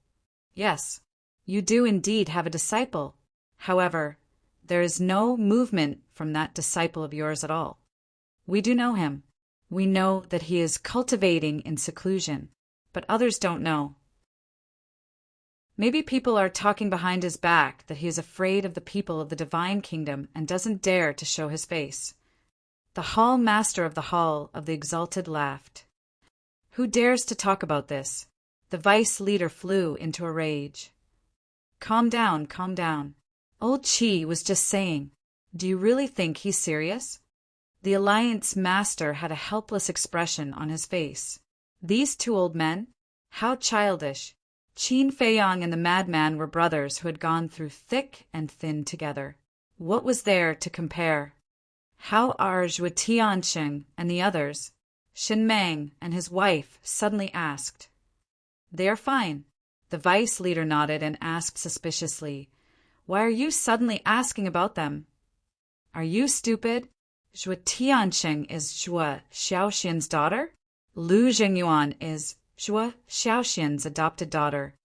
Yes, you do indeed have a disciple. However, there is no movement from that disciple of yours at all. We do know him. We know that he is cultivating in seclusion, but others don't know. Maybe people are talking behind his back that he is afraid of the people of the Divine Kingdom and doesn't dare to show his face. The Hall Master of the Hall of the Exalted laughed. Who dares to talk about this? The Vice Leader flew into a rage. Calm down, calm down. Old Chi was just saying. Do you really think he's serious? The Alliance Master had a helpless expression on his face. These two old men? How childish. Qin Feiyang and the madman were brothers who had gone through thick and thin together. What was there to compare? How are Zhuo Tianxing and the others? Xin Mang and his wife suddenly asked. They are fine. The vice leader nodded and asked suspiciously, Why are you suddenly asking about them? Are you stupid? Zhuo Tianxing is Zhuo Xiaoxian's daughter? Lu Jingyuan is Zhuo Xiaoxian's adopted daughter.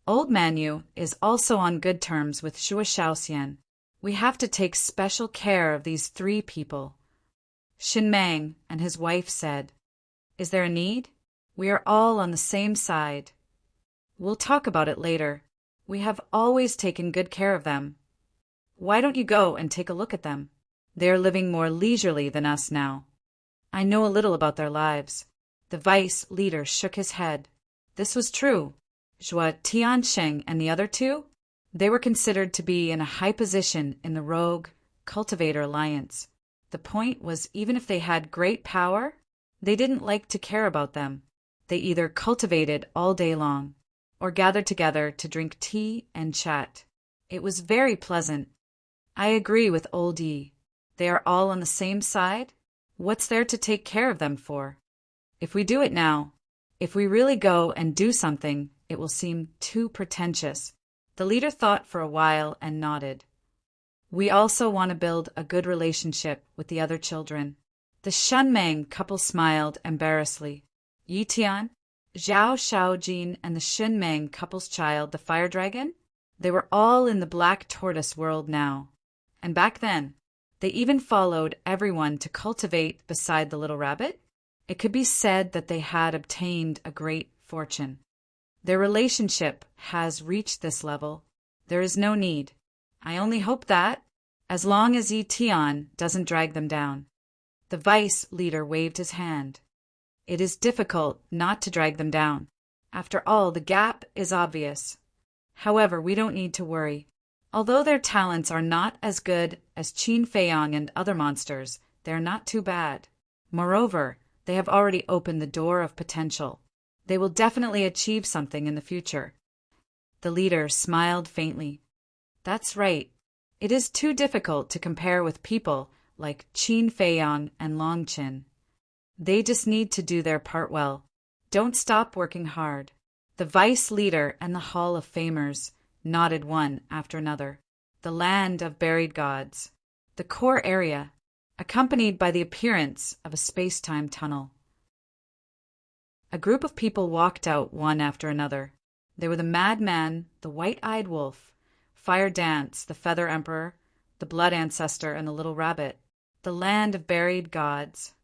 Old Manu is also on good terms with Zhuo Xiaoxian. We have to take special care of these three people. Xin Mang and his wife said, Is there a need? We are all on the same side. We'll talk about it later. We have always taken good care of them. Why don't you go and take a look at them? They are living more leisurely than us now. I know a little about their lives. The vice leader shook his head. This was true. Zhuo Tianxing and the other two? They were considered to be in a high position in the Rogue Cultivator Alliance. The point was, even if they had great power, they didn't like to care about them. They either cultivated all day long, or gathered together to drink tea and chat. It was very pleasant. I agree with Old Yi. They are all on the same side? What's there to take care of them for? If we do it now, if we really go and do something, it will seem too pretentious. The leader thought for a while and nodded. We also want to build a good relationship with the other children. The Shunmang couple smiled embarrassedly. Yitian, Zhao Xiaojin, and the Shunmang couple's child, the fire dragon? They were all in the black tortoise world now. And back then, they even followed everyone to cultivate beside the little rabbit. It could be said that they had obtained a great fortune. Their relationship has reached this level. There is no need. I only hope that, as long as Yi Tian doesn't drag them down. The vice leader waved his hand. It is difficult not to drag them down. After all, the gap is obvious. However, we don't need to worry. Although their talents are not as good as Qin Feiyang and other monsters, they are not too bad. Moreover, they have already opened the door of potential. They will definitely achieve something in the future. The leader smiled faintly. That's right. It is too difficult to compare with people like Qin Feiyang and Long Qin. They just need to do their part well. Don't stop working hard. The vice leader and the Hall of Famers nodded one after another. The land of buried gods. The core area, accompanied by the appearance of a space-time tunnel. A group of people walked out one after another. They were the Madman, the White-Eyed Wolf, Fire Dance, the Feather Emperor, the Blood Ancestor, and the Little Rabbit. The land of buried gods.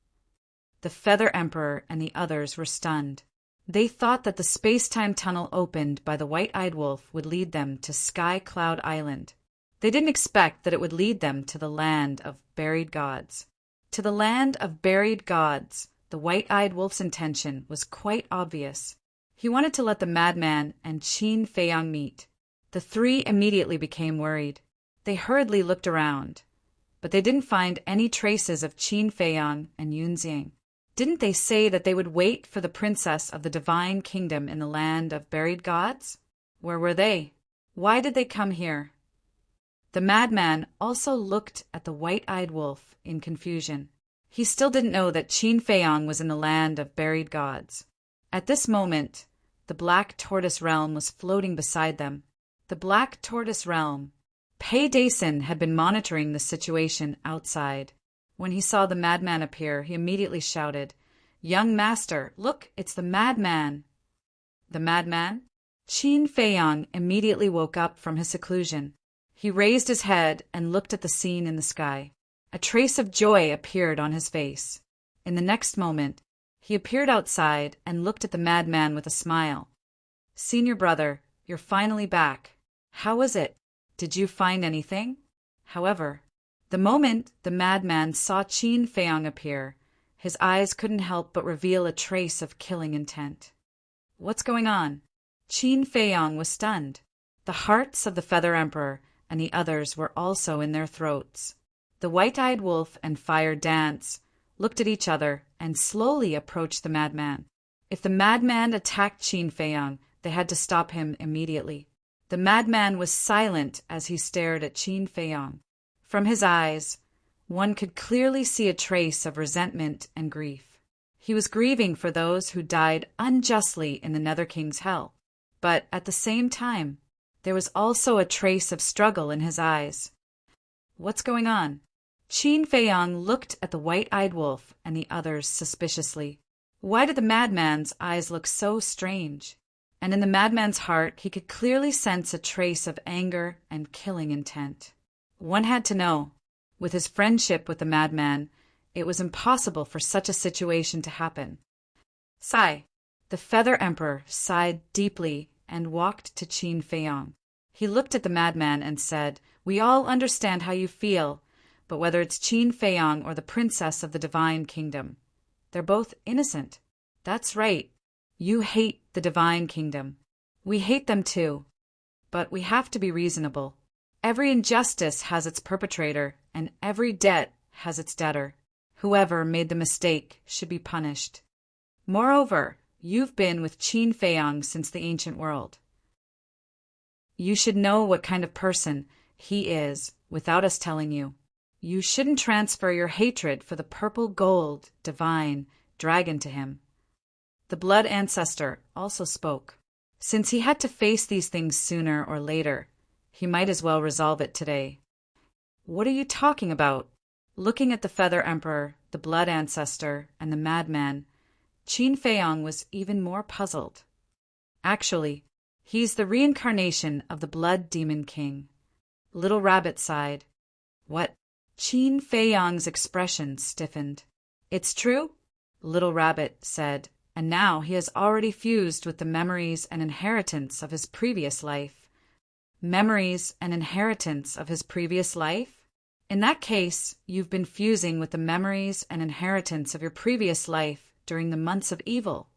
The Feather Emperor and the others were stunned. They thought that the space-time tunnel opened by the White-Eyed Wolf would lead them to Sky Cloud Island. They didn't expect that it would lead them to the land of buried gods. To the land of buried gods, the White-Eyed Wolf's intention was quite obvious. He wanted to let the madman and Qin Feiyang meet. The three immediately became worried. They hurriedly looked around, but they didn't find any traces of Qin Feiyang and Yunxiang. Didn't they say that they would wait for the princess of the divine kingdom in the land of buried gods? Where were they? Why did they come here? The madman also looked at the White-Eyed Wolf in confusion. He still didn't know that Qin Feiyang was in the land of buried gods. At this moment, the Black Tortoise Realm was floating beside them. The Black Tortoise Realm. Pei Dason had been monitoring the situation outside. When he saw the madman appear, he immediately shouted, "Young master, look, it's the madman!" The madman? Qin Feiyang immediately woke up from his seclusion. He raised his head and looked at the scene in the sky. A trace of joy appeared on his face. In the next moment, he appeared outside and looked at the madman with a smile. "Senior brother, you're finally back. How was it? Did you find anything?" However, the moment the madman saw Qin Feiyang appear, his eyes couldn't help but reveal a trace of killing intent. "What's going on?" Qin Feiyang was stunned. The hearts of the Feather Emperor and the others were also in their throats. The White-Eyed Wolf and Fire Dance looked at each other and slowly approached the madman. If the madman attacked Qin Feiyang, they had to stop him immediately. The madman was silent as he stared at Qin Feiyang. From his eyes, one could clearly see a trace of resentment and grief. He was grieving for those who died unjustly in the Nether King's hell. But at the same time, there was also a trace of struggle in his eyes. What's going on? Qin Feiyang looked at the White-Eyed Wolf and the others suspiciously. Why did the madman's eyes look so strange? And in the madman's heart, he could clearly sense a trace of anger and killing intent. One had to know. With his friendship with the madman, it was impossible for such a situation to happen. Sigh. The Feather Emperor sighed deeply and walked to Qin Feiyang. He looked at the madman and said, "We all understand how you feel, but whether it's Qin Feiyang or the princess of the Divine Kingdom, they're both innocent." "That's right. You hate the Divine Kingdom. We hate them too. But we have to be reasonable. Every injustice has its perpetrator, and every debt has its debtor. Whoever made the mistake should be punished. Moreover, you've been with Qin Feiyang since the ancient world. You should know what kind of person he is without us telling you. You shouldn't transfer your hatred for the purple gold, divine, dragon to him." The Blood Ancestor also spoke. Since he had to face these things sooner or later, he might as well resolve it today. "What are you talking about?" Looking at the Feather Emperor, the Blood Ancestor, and the madman, Qin Feiyang was even more puzzled. Actually, he's the reincarnation of the Blood Demon King. Little Rabbit sighed. "What?" Qin Feiyang's expression stiffened. "It's true?" Little Rabbit said, "and now he has already fused with the memories and inheritance of his previous life." Memories and inheritance of his previous life? In that case, you've been fusing with the memories and inheritance of your previous life during the months of evil.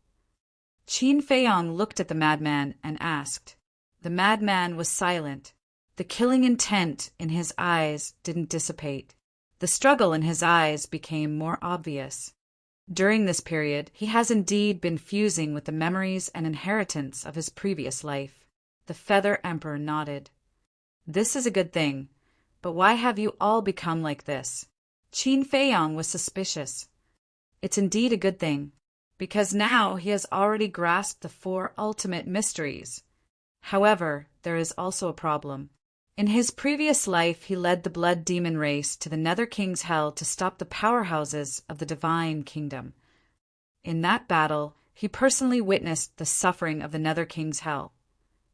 Qin Feiyang looked at the madman and asked. The madman was silent. The killing intent in his eyes didn't dissipate. The struggle in his eyes became more obvious. During this period, he has indeed been fusing with the memories and inheritance of his previous life. The Feather Emperor nodded. "This is a good thing, but why have you all become like this?" Qin Feiyang was suspicious. "It's indeed a good thing, because now he has already grasped the 4 ultimate mysteries. However, there is also a problem. In his previous life, he led the Blood Demon race to the Nether King's Hell to stop the powerhouses of the Divine Kingdom. In that battle, he personally witnessed the suffering of the Nether King's Hell.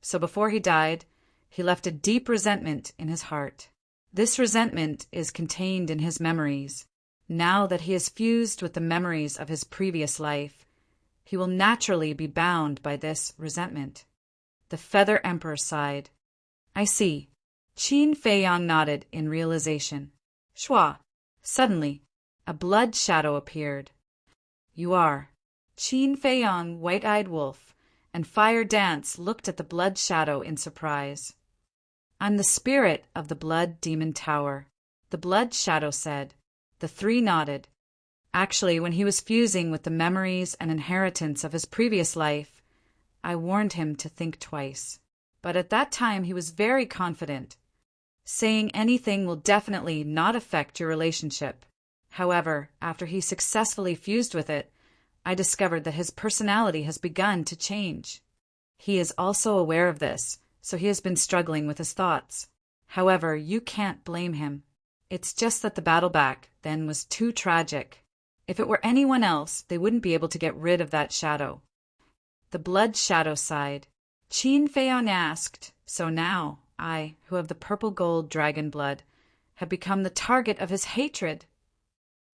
So before he died, he left a deep resentment in his heart. This resentment is contained in his memories. Now that he is fused with the memories of his previous life, he will naturally be bound by this resentment." The Feather Emperor sighed. "I see." Qin Feiyang nodded in realization. Shua! Suddenly, a blood shadow appeared. "You are." Qin Feiyang, White-Eyed Wolf, and Fire Dance looked at the blood shadow in surprise. "I'm the spirit of the Blood Demon Tower," the blood shadow said. The 3 nodded. Actually, when he was fusing with the memories and inheritance of his previous life, I warned him to think twice. But at that time he was very confident. Saying anything will definitely not affect your relationship. However, after he successfully fused with it, I discovered that his personality has begun to change. He is also aware of this, so he has been struggling with his thoughts. However, you can't blame him. It's just that the battle back then was too tragic. If it were anyone else, they wouldn't be able to get rid of that shadow." The blood shadow sighed. Qin Feiyang asked, "So now, I, who have the purple gold dragon blood, have become the target of his hatred?"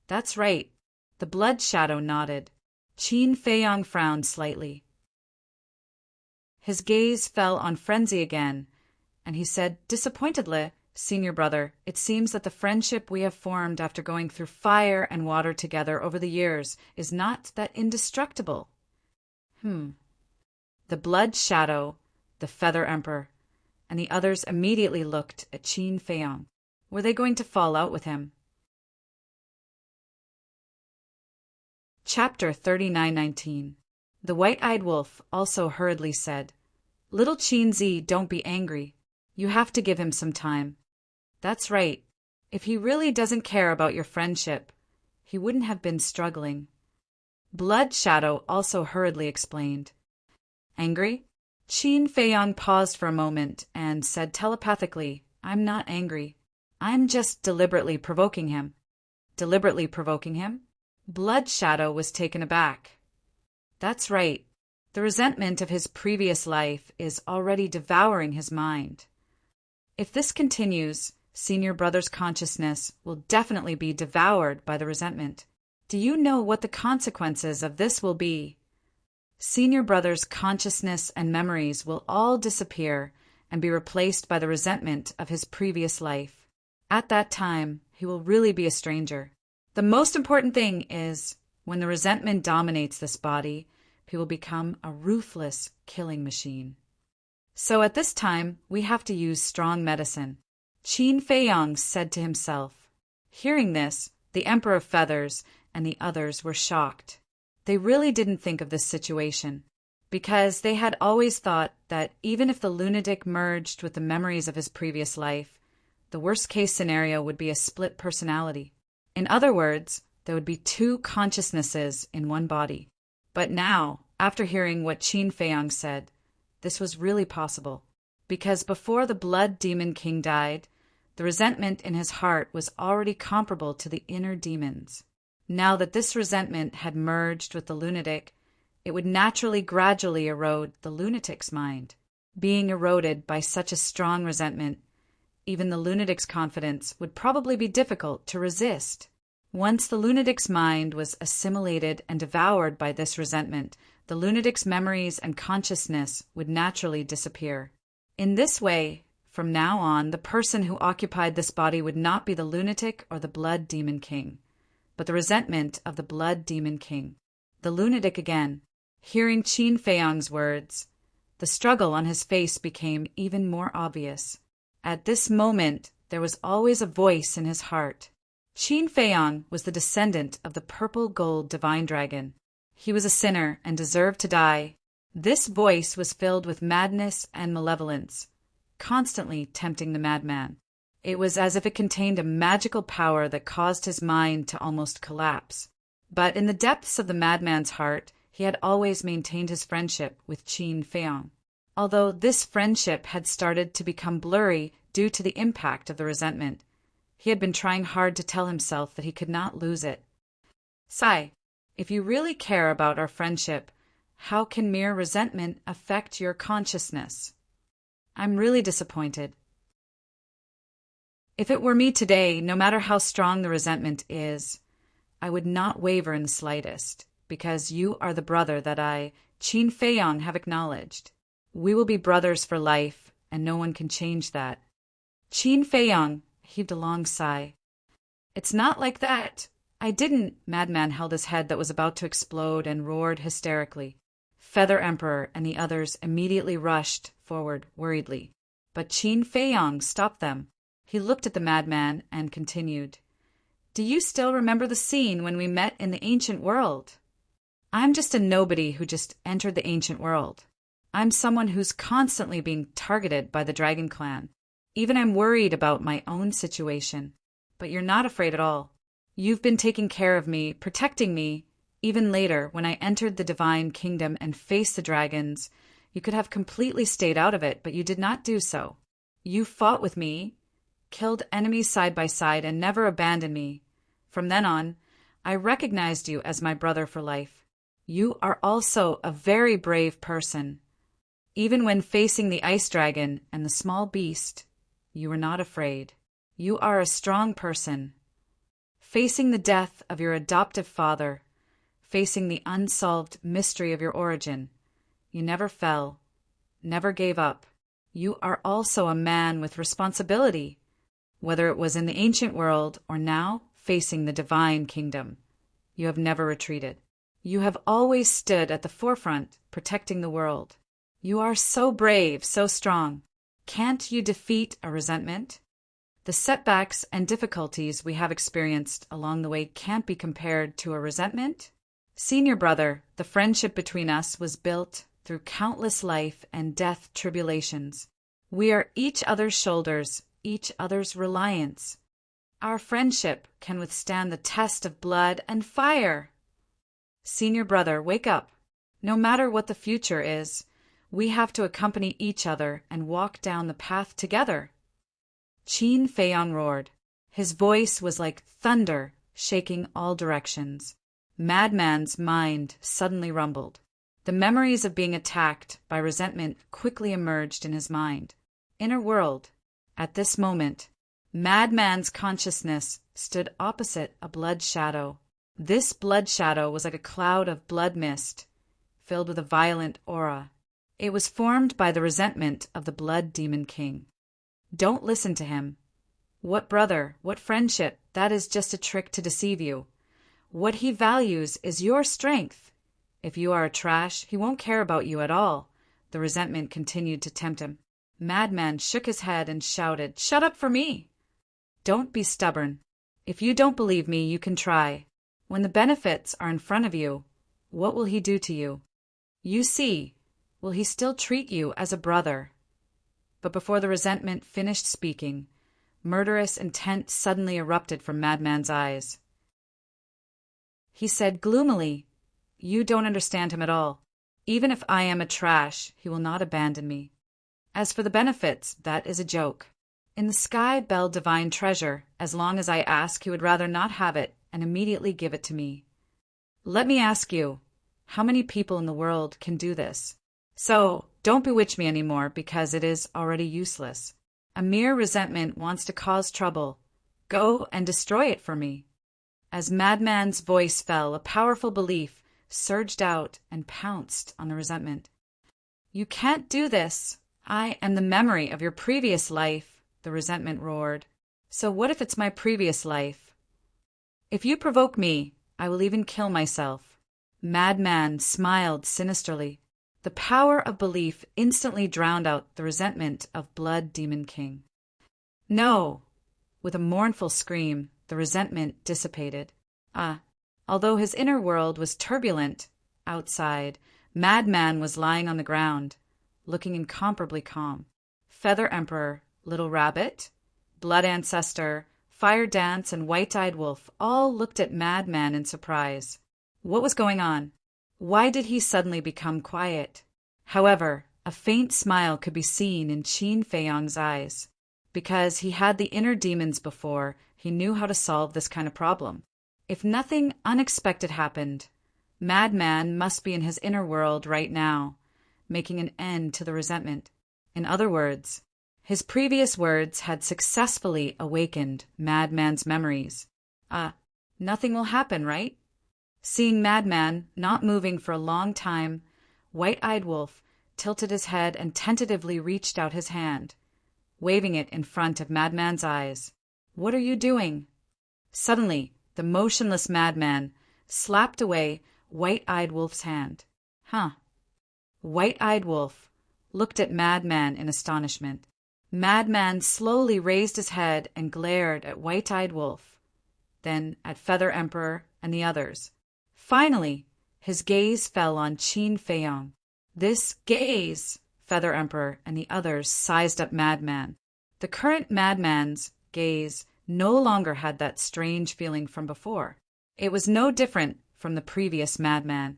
"That's right." The blood shadow nodded. Qin Feiyang frowned slightly. His gaze fell on Frenzy again, and he said disappointedly, "Senior brother, it seems that the friendship we have formed after going through fire and water together over the years is not that indestructible." The blood shadow, the Feather Emperor, and the others immediately looked at Qin Feiyang. Were they going to fall out with him? Chapter 39:19. The white-eyed wolf also hurriedly said, "Little Qin, don't be angry. You have to give him some time. That's right. If he really doesn't care about your friendship, he wouldn't have been struggling." Blood Shadow also hurriedly explained. Angry? Qin Feiyang paused for a moment and said telepathically, "I'm not angry. I'm just deliberately provoking him." Deliberately provoking him? Blood Shadow was taken aback. That's right. The resentment of his previous life is already devouring his mind. If this continues, Senior Brother's consciousness will definitely be devoured by the resentment. Do you know what the consequences of this will be? Senior Brother's consciousness and memories will all disappear and be replaced by the resentment of his previous life. At that time, he will really be a stranger. The most important thing is, when the resentment dominates this body, he will become a ruthless killing machine. So at this time, we have to use strong medicine. Qin Feiyang said to himself. Hearing this, the Emperor of Feathers and the others were shocked. They really didn't think of this situation, because they had always thought that even if the lunatic merged with the memories of his previous life, the worst-case scenario would be a split personality. In other words, there would be two consciousnesses in one body. But now, after hearing what Qin Feiyang said, this was really possible, because before the Blood Demon King died, the resentment in his heart was already comparable to the inner demons. Now that this resentment had merged with the lunatic, it would naturally gradually erode the lunatic's mind. Being eroded by such a strong resentment, even the lunatic's confidence would probably be difficult to resist. Once the lunatic's mind was assimilated and devoured by this resentment, the lunatic's memories and consciousness would naturally disappear. In this way, from now on, the person who occupied this body would not be the lunatic or the Blood Demon King, but the resentment of the Blood Demon King. The lunatic again, hearing Qin Feiyang's words, the struggle on his face became even more obvious. At this moment, there was always a voice in his heart. Qin Feiyang was the descendant of the purple-gold divine dragon. He was a sinner and deserved to die. This voice was filled with madness and malevolence, constantly tempting the madman. It was as if it contained a magical power that caused his mind to almost collapse. But in the depths of the madman's heart, he had always maintained his friendship with Qin Feiyang, although this friendship had started to become blurry due to the impact of the resentment. He had been trying hard to tell himself that he could not lose it. Sai, if you really care about our friendship, how can mere resentment affect your consciousness? I'm really disappointed. If it were me today, no matter how strong the resentment is, I would not waver in the slightest, because you are the brother that I, Qin Feiyang, have acknowledged. We will be brothers for life, and no one can change that. Qin Feiyang heaved a long sigh. It's not like that. I didn't. Madman held his head that was about to explode and roared hysterically. Feather Emperor and the others immediately rushed forward worriedly, but Qin Feiyang stopped them. He looked at the madman and continued, Do you still remember the scene when we met in the ancient world? I'm just a nobody who just entered the ancient world. I'm someone who's constantly being targeted by the Dragon Clan. Even I'm worried about my own situation. But you're not afraid at all. You've been taking care of me, protecting me. Even later, when I entered the Divine Kingdom and faced the dragons, you could have completely stayed out of it, but you did not do so. You fought with me, killed enemies side by side, and never abandoned me. From then on, I recognized you as my brother for life. You are also a very brave person. Even when facing the ice dragon and the small beast, you were not afraid. You are a strong person. Facing the death of your adoptive father, facing the unsolved mystery of your origin, you never fell, never gave up. You are also a man with responsibility, whether it was in the ancient world or now facing the divine kingdom. You have never retreated. You have always stood at the forefront, protecting the world. You are so brave, so strong. Can't you defeat a resentment? The setbacks and difficulties we have experienced along the way can't be compared to a resentment. Senior brother, the friendship between us was built through countless life and death tribulations. We are each other's shoulders, each other's reliance. Our friendship can withstand the test of blood and fire. Senior brother, wake up. No matter what the future is, we have to accompany each other and walk down the path together. Qin Feiyang roared. His voice was like thunder, shaking all directions. Madman's mind suddenly rumbled. The memories of being attacked by resentment quickly emerged in his mind. Inner world. At this moment, Madman's consciousness stood opposite a blood shadow. This blood shadow was like a cloud of blood mist, filled with a violent aura. It was formed by the resentment of the Blood Demon King. Don't listen to him. What brother, what friendship, that is just a trick to deceive you. What he values is your strength. If you are a trash, he won't care about you at all. The resentment continued to tempt him. Madman shook his head and shouted, "Shut up for me!" Don't be stubborn. If you don't believe me, you can try. When the benefits are in front of you, what will he do to you? You see, will he still treat you as a brother? But before the resentment finished speaking, murderous intent suddenly erupted from Madman's eyes. He said gloomily, "You don't understand him at all. Even if I am a trash, he will not abandon me. As for the benefits, that is a joke. In the sky belled divine treasure, as long as I ask, he would rather not have it and immediately give it to me. Let me ask you, how many people in the world can do this? So, don't bewitch me anymore, because it is already useless. A mere resentment wants to cause trouble. Go and destroy it for me." As Madman's voice fell, a powerful belief surged out and pounced on the resentment. "You can't do this. I am the memory of your previous life," the resentment roared. "So what if it's my previous life? If you provoke me, I will even kill myself." Madman smiled sinisterly. The power of belief instantly drowned out the resentment of Blood Demon King. "No!" With a mournful scream, the resentment dissipated. Although his inner world was turbulent, outside, Madman was lying on the ground, looking incomparably calm. Feather Emperor, Little Rabbit, Blood Ancestor, Fire Dance, and White-Eyed Wolf all looked at Madman in surprise. What was going on? Why did he suddenly become quiet? However, a faint smile could be seen in Qin Feiyang's eyes. Because he had the inner demons before, he knew how to solve this kind of problem. If nothing unexpected happened, Madman must be in his inner world right now, making an end to the resentment. In other words, his previous words had successfully awakened Madman's memories. Nothing will happen, right? Seeing Madman not moving for a long time, White-Eyed Wolf tilted his head and tentatively reached out his hand, waving it in front of Madman's eyes. "What are you doing?" Suddenly, the motionless Madman slapped away White-Eyed Wolf's hand. White-Eyed Wolf looked at Madman in astonishment. Madman slowly raised his head and glared at White-Eyed Wolf, then at Feather Emperor and the others. Finally, his gaze fell on Qin Feiyang. This gaze, Feather Emperor and the others sized up Madman. The current Madman's gaze no longer had that strange feeling from before. It was no different from the previous Madman.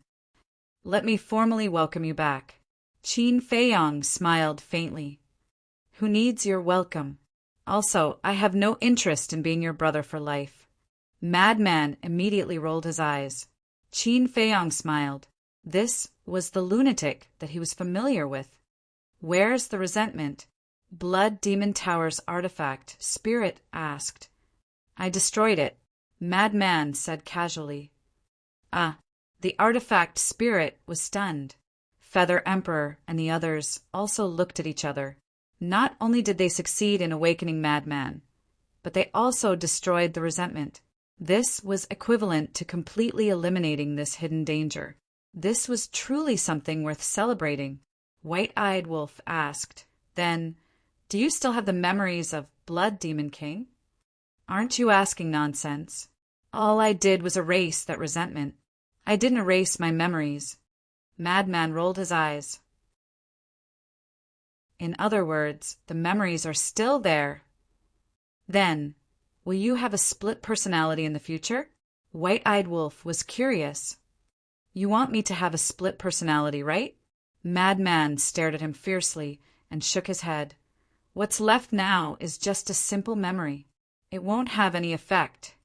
"Let me formally welcome you back." Qin Feiyang smiled faintly. "Who needs your welcome? Also, I have no interest in being your brother for life." Madman immediately rolled his eyes. Qin Feiyang smiled. This was the lunatic that he was familiar with. "Where's the resentment?" Blood Demon Tower's artifact, Spirit asked. "I destroyed it," Madman said casually. The artifact Spirit was stunned. Feather Emperor and the others also looked at each other. Not only did they succeed in awakening Madman, but they also destroyed the resentment. This was equivalent to completely eliminating this hidden danger. This was truly something worth celebrating. White-Eyed Wolf asked, "Then, Do you still have the memories of Blood Demon King? Aren't you asking nonsense? All I did was erase that resentment. I didn't erase my memories. Madman rolled his eyes. In other words, the memories are still there. Then, will you have a split personality in the future? White-Eyed Wolf was curious. You want me to have a split personality, right? Madman stared at him fiercely and shook his head. What's left now is just a simple memory. It won't have any effect.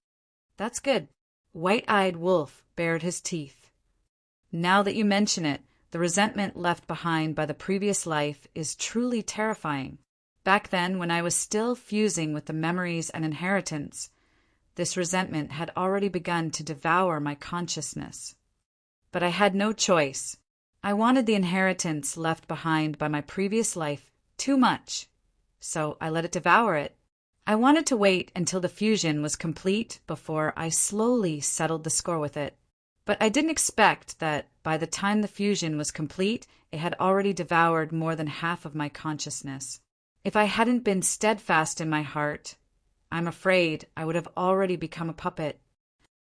That's good. White-Eyed Wolf bared his teeth. Now that you mention it, the resentment left behind by the previous life is truly terrifying. Back then, when I was still fusing with the memories and inheritance, this resentment had already begun to devour my consciousness. But I had no choice. I wanted the inheritance left behind by my previous life too much, so I let it devour it. I wanted to wait until the fusion was complete before I slowly settled the score with it. But I didn't expect that by the time the fusion was complete, it had already devoured more than half of my consciousness. If I hadn't been steadfast in my heart, I'm afraid I would have already become a puppet.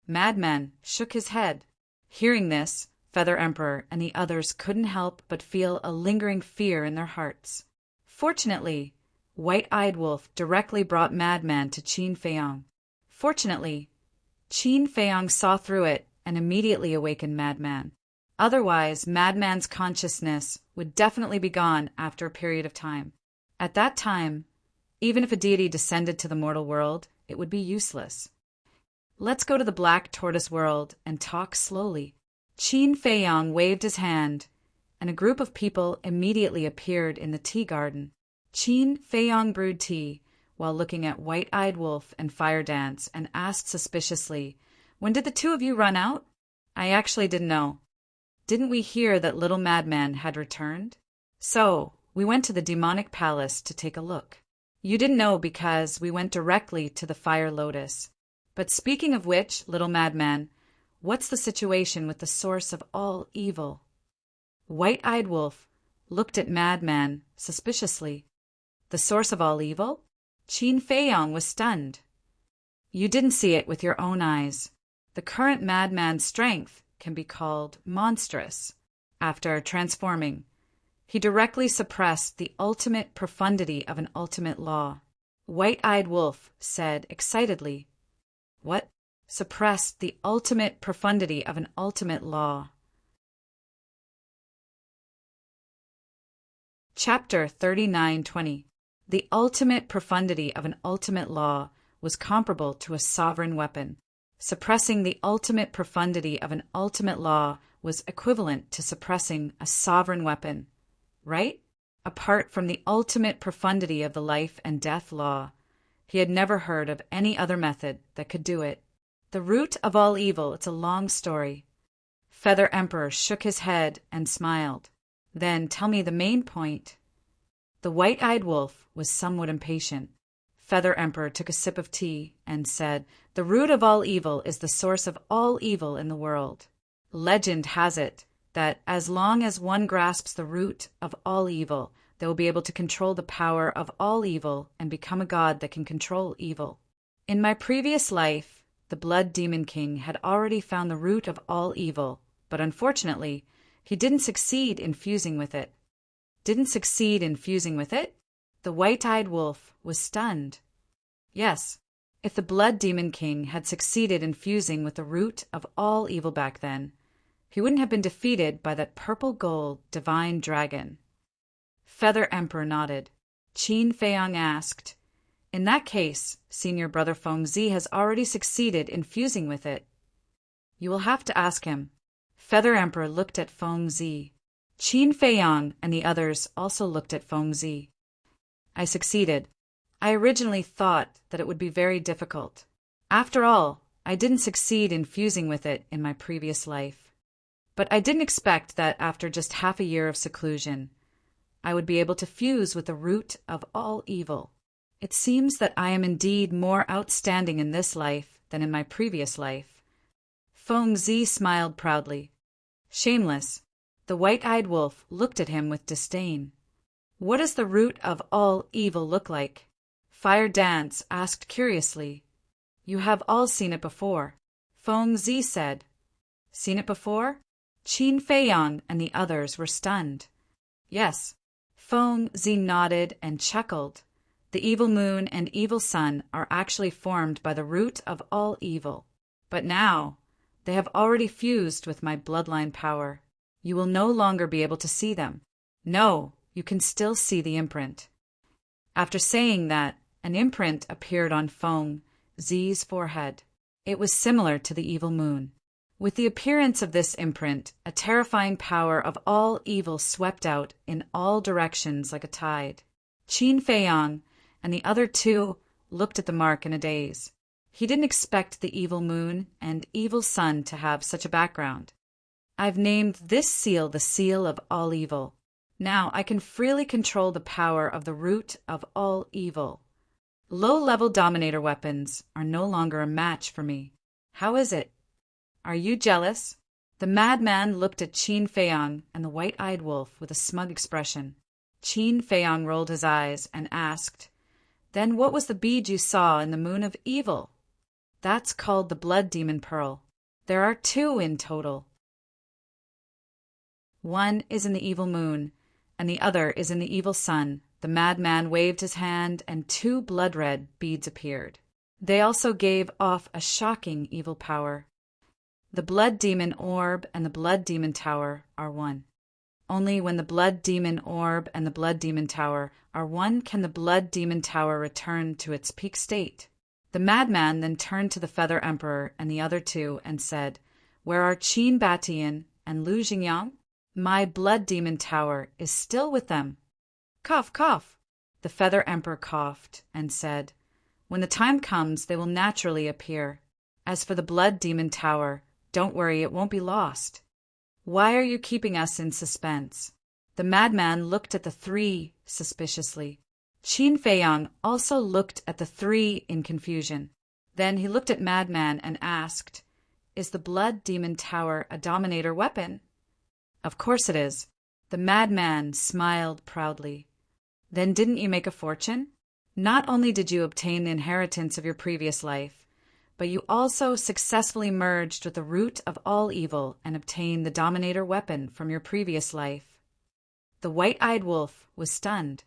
Madman shook his head. Hearing this, Feather Emperor and the others couldn't help but feel a lingering fear in their hearts. Fortunately, White-Eyed Wolf directly brought Madman to Qin Feiyong. Fortunately, Qin Feiyong saw through it and immediately awakened Madman. Otherwise, Madman's consciousness would definitely be gone after a period of time. At that time, even if a deity descended to the mortal world, it would be useless. Let's go to the Black Tortoise world and talk slowly. Qin Feiyong waved his hand, and a group of people immediately appeared in the tea garden. Qin Feiyong brewed tea while looking at White-Eyed Wolf and Fire Dance and asked suspiciously, "When did the two of you run out?" I actually didn't know. Didn't we hear that little Madman had returned? So, we went to the demonic palace to take a look. You didn't know because we went directly to the Fire Lotus. But speaking of which, little Madman, what's the situation with the source of all evil? White-Eyed Wolf looked at Madman suspiciously. The source of all evil? Qin Feiyong was stunned. You didn't see it with your own eyes. The current Madman's strength can be called monstrous. After transforming, he directly suppressed the ultimate profundity of an ultimate law. White-Eyed Wolf said excitedly, "What? Suppressed the ultimate profundity of an ultimate law?" Chapter 39:20. The ultimate profundity of an ultimate law was comparable to a sovereign weapon. Suppressing the ultimate profundity of an ultimate law was equivalent to suppressing a sovereign weapon, right? Apart from the ultimate profundity of the life and death law, he had never heard of any other method that could do it. The root of all evil, it's a long story. Feather Emperor shook his head and smiled. Then tell me the main point. The White-Eyed Wolf was somewhat impatient. Feather Emperor took a sip of tea and said, "The root of all evil is the source of all evil in the world. Legend has it that as long as one grasps the root of all evil, they will be able to control the power of all evil and become a god that can control evil. In my previous life, the Blood Demon King had already found the root of all evil, but unfortunately, he didn't succeed in fusing with it." Didn't succeed in fusing with it? The White-Eyed Wolf was stunned. Yes, if the Blood Demon King had succeeded in fusing with the root of all evil back then, he wouldn't have been defeated by that purple gold divine dragon. Feather Emperor nodded. Qin Feiyong asked, "In that case, Senior Brother Fengzi has already succeeded in fusing with it." "You will have to ask him." Feather Emperor looked at Fengzi. Qin Feiyong and the others also looked at Fengzi. "I succeeded. I originally thought that it would be very difficult. After all, I didn't succeed in fusing with it in my previous life. But I didn't expect that after just half a year of seclusion, I would be able to fuse with the root of all evil. It seems that I am indeed more outstanding in this life than in my previous life." Fengzi smiled proudly. Shameless. The White-Eyed Wolf looked at him with disdain. What does the root of all evil look like? Fire Dance asked curiously. You have all seen it before, Feng Zi said. Seen it before? Qin Feiyang and the others were stunned. Yes. Feng Zi nodded and chuckled. The evil moon and evil sun are actually formed by the root of all evil. But now, they have already fused with my bloodline power. You will no longer be able to see them. No, you can still see the imprint. After saying that, an imprint appeared on Feng Zi's forehead. It was similar to the evil moon. With the appearance of this imprint, a terrifying power of all evil swept out in all directions like a tide. Qin Feiyang and the other two looked at the mark in a daze. He didn't expect the evil moon and evil sun to have such a background. I've named this seal the seal of all evil. Now I can freely control the power of the root of all evil. Low-level dominator weapons are no longer a match for me. How is it? Are you jealous? The madman looked at Qin Feiyang and the white-eyed wolf with a smug expression. Qin Feiyang rolled his eyes and asked, Then what was the bead you saw in the moon of evil? That's called the blood demon pearl. There are 2 in total. One is in the evil moon, and the other is in the evil sun. The madman waved his hand, and 2 blood-red beads appeared. They also gave off a shocking evil power. The blood demon orb and the blood demon tower are one. Only when the blood demon orb and the blood demon tower are one can the blood demon tower return to its peak state. The madman then turned to the Feather Emperor and the other 2 and said, Where are Qin Batian and Lu Jingyang? My blood demon tower is still with them. Cough, cough. The Feather Emperor coughed and said, When the time comes, they will naturally appear. As for the blood demon tower, don't worry, it won't be lost. Why are you keeping us in suspense? The madman looked at the 3 suspiciously. Qin Feiyang also looked at the 3 in confusion. Then he looked at Madman and asked, Is the blood demon tower a dominator weapon? Of course it is. The madman smiled proudly. Then didn't you make a fortune? Not only did you obtain the inheritance of your previous life, but you also successfully merged with the root of all evil and obtained the dominator weapon from your previous life. The white-eyed wolf was stunned.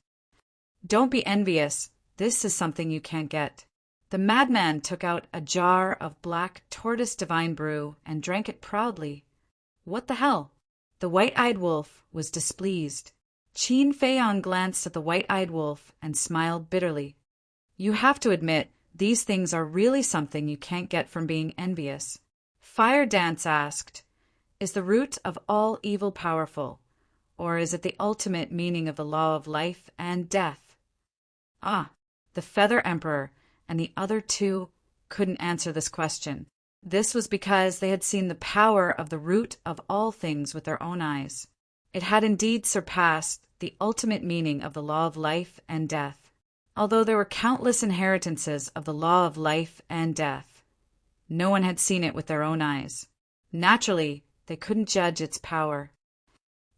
Don't be envious. This is something you can't get. The madman took out a jar of black tortoise divine brew and drank it proudly. What the hell? The white-eyed wolf was displeased. Qin Feiyang glanced at the white-eyed wolf and smiled bitterly. You have to admit, these things are really something you can't get from being envious. Fire Dance asked, Is the root of all evil powerful, or is it the ultimate meaning of the law of life and death? The Feather Emperor and the other 2 couldn't answer this question. This was because they had seen the power of the root of all things with their own eyes. It had indeed surpassed the ultimate meaning of the law of life and death. Although there were countless inheritances of the law of life and death, no one had seen it with their own eyes. Naturally, they couldn't judge its power.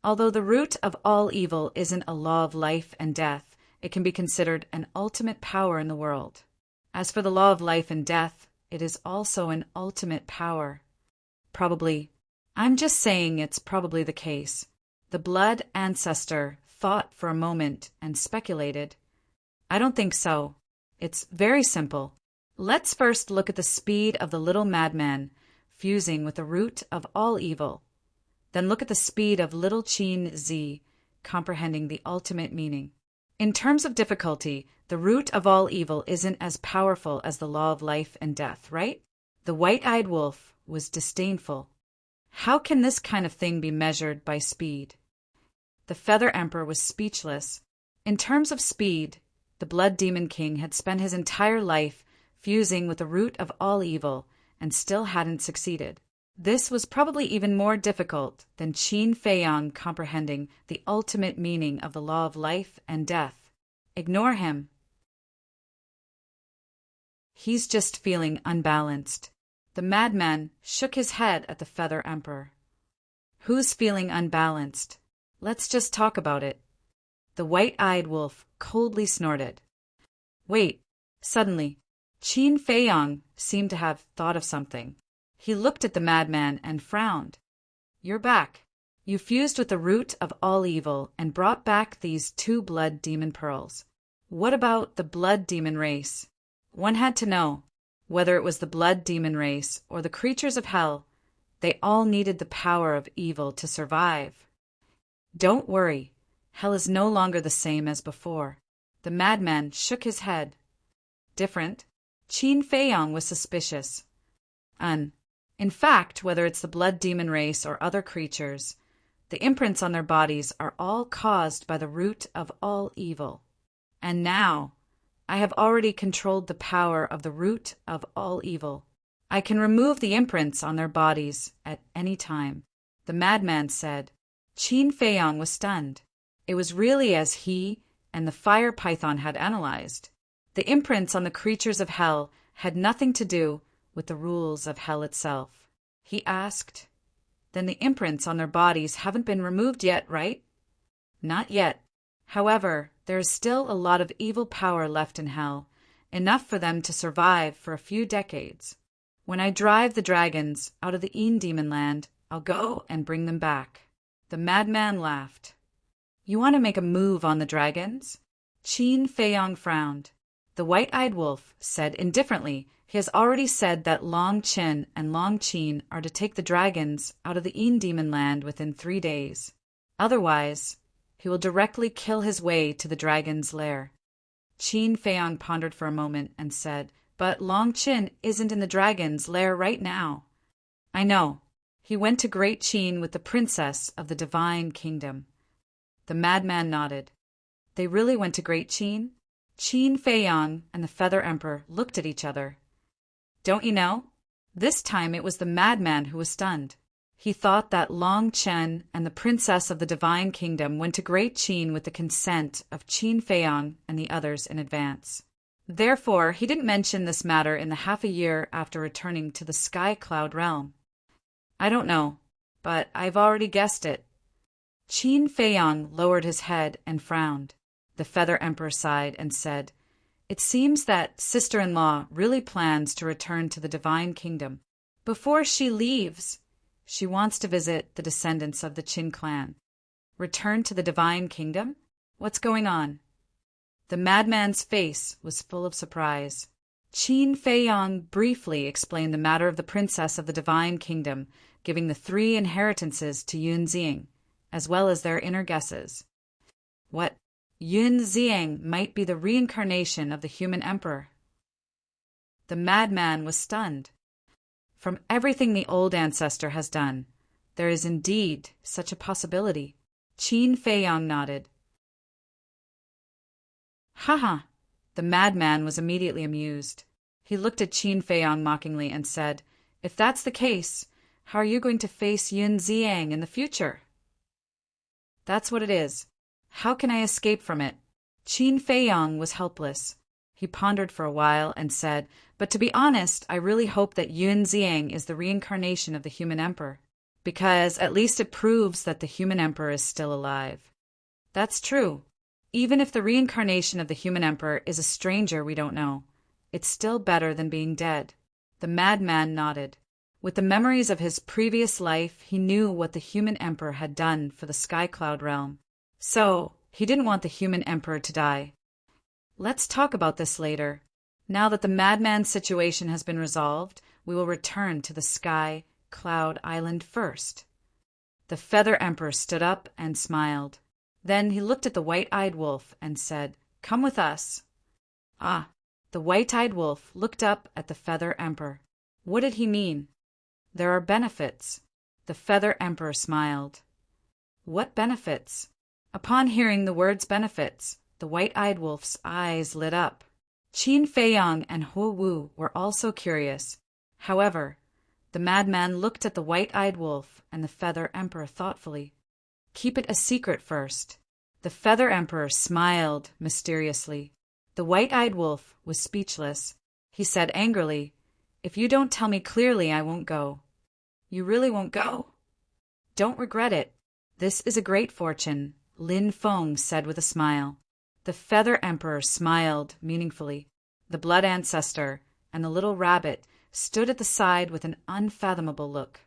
Although the root of all evil isn't a law of life and death, it can be considered an ultimate power in the world. As for the law of life and death, it is also an ultimate power. Probably. I'm just saying it's probably the case. The blood ancestor thought for a moment and speculated. I don't think so. It's very simple. Let's first look at the speed of the little madman fusing with the root of all evil. Then look at the speed of little Qin Zi comprehending the ultimate meaning. In terms of difficulty, the root of all evil isn't as powerful as the law of life and death, right? The white-eyed wolf was disdainful. How can this kind of thing be measured by speed? The Feather Emperor was speechless. In terms of speed, the Blood Demon King had spent his entire life fusing with the root of all evil and still hadn't succeeded. This was probably even more difficult than Qin Feiyang comprehending the ultimate meaning of the law of life and death. Ignore him. He's just feeling unbalanced. The madman shook his head at the Feather Emperor. Who's feeling unbalanced? Let's just talk about it. The white-eyed wolf coldly snorted. Wait, suddenly, Qin Feiyang seemed to have thought of something. He looked at the madman and frowned. You're back. You fused with the root of all evil and brought back these 2 blood demon pearls. What about the blood demon race? One had to know. Whether it was the blood demon race or the creatures of hell, they all needed the power of evil to survive. Don't worry. Hell is no longer the same as before. The madman shook his head. Different? Qin Feiyang was suspicious. In fact, whether it's the blood demon race or other creatures, the imprints on their bodies are all caused by the root of all evil. And now, I have already controlled the power of the root of all evil. I can remove the imprints on their bodies at any time. The madman said. Qin Feiyang was stunned. It was really as he and the fire python had analyzed. The imprints on the creatures of hell had nothing to do with the rules of hell itself. He asked, Then the imprints on their bodies haven't been removed yet, right? Not yet. However, there is still a lot of evil power left in hell, enough for them to survive for a few decades. When I drive the dragons out of the Demon Land, I'll go and bring them back. The madman laughed. You want to make a move on the dragons? Qin Feiyang frowned. The white-eyed wolf said indifferently, he has already said that Long Qin and Long Qin are to take the dragons out of the Demon Land within 3 days. Otherwise, he will directly kill his way to the dragon's lair. Qin Feiyang pondered for a moment and said, But Long Qin isn't in the dragon's lair right now. I know. He went to Great Qin with the princess of the Divine Kingdom. The madman nodded. They really went to Great Qin? Qin Feiyang and the Feather Emperor looked at each other. Don't you know? This time it was the madman who was stunned. He thought that Long Chen and the princess of the Divine Kingdom went to Great Qin with the consent of Qin Feiyang and the others in advance. Therefore, he didn't mention this matter in the half a year after returning to the Sky Cloud realm. I don't know, but I've already guessed it. Qin Feiyang lowered his head and frowned. The Feather Emperor sighed and said, It seems that sister-in-law really plans to return to the Divine Kingdom. Before she leaves, she wants to visit the descendants of the Qin clan. Return to the Divine Kingdom? What's going on? The madman's face was full of surprise. Qin Feiyang briefly explained the matter of the princess of the Divine Kingdom, giving the 3 inheritances to Yun Ziang, as well as their inner guesses. What? Yun Ziang might be the reincarnation of the human emperor. The madman was stunned. From everything the old ancestor has done, there is indeed such a possibility. Qin Feiyang nodded. Ha! The madman was immediately amused. He looked at Qin Feiyang mockingly and said, If that's the case, how are you going to face Yun Ziang in the future? That's what it is. How can I escape from it? Qin Feiyang was helpless. He pondered for a while and said, But to be honest, I really hope that Yun Ziang is the reincarnation of the human emperor, because at least it proves that the human emperor is still alive. That's true. Even if the reincarnation of the human emperor is a stranger we don't know, it's still better than being dead. The madman nodded. With the memories of his previous life, he knew what the human emperor had done for the Sky Cloud realm. So, he didn't want the human emperor to die. Let's talk about this later. Now that the madman's situation has been resolved, we will return to the Sky Cloud Island first. The Feather Emperor stood up and smiled. Then he looked at the white-eyed wolf and said, Come with us. Ah, the white-eyed wolf looked up at the Feather Emperor. What did he mean? There are benefits. The Feather Emperor smiled. What benefits? Upon hearing the words benefits, the white-eyed wolf's eyes lit up. Qin Feiyang and Huo Wu were also curious. However, the madman looked at the white-eyed wolf and the Feather Emperor thoughtfully. Keep it a secret first. The Feather Emperor smiled mysteriously. The white-eyed wolf was speechless. He said angrily, If you don't tell me clearly, I won't go. You really won't go? Don't regret it. This is a great fortune, Lin Feng said with a smile. The Feather Emperor smiled meaningfully. The Blood Ancestor and the little rabbit stood at the side with an unfathomable look.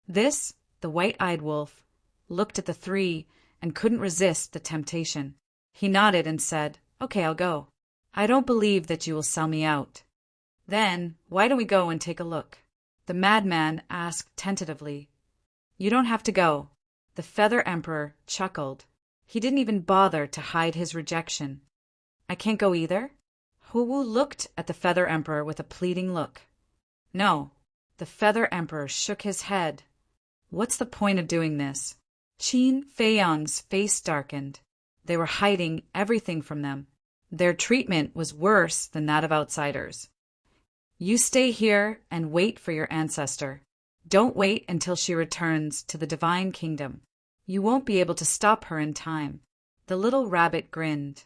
This, the white-eyed wolf, looked at the three and couldn't resist the temptation. He nodded and said, "Okay, I'll go. I don't believe that you will sell me out." "Then, why don't we go and take a look?" the madman asked tentatively. "You don't have to go." The Feather Emperor chuckled. He didn't even bother to hide his rejection. "I can't go either?" Huwu looked at the Feather Emperor with a pleading look. "No." The Feather Emperor shook his head. "What's the point of doing this?" Qin Feiyang's face darkened. They were hiding everything from them. Their treatment was worse than that of outsiders. "You stay here and wait for your ancestor. Don't wait until she returns to the divine kingdom. You won't be able to stop her in time." The little rabbit grinned.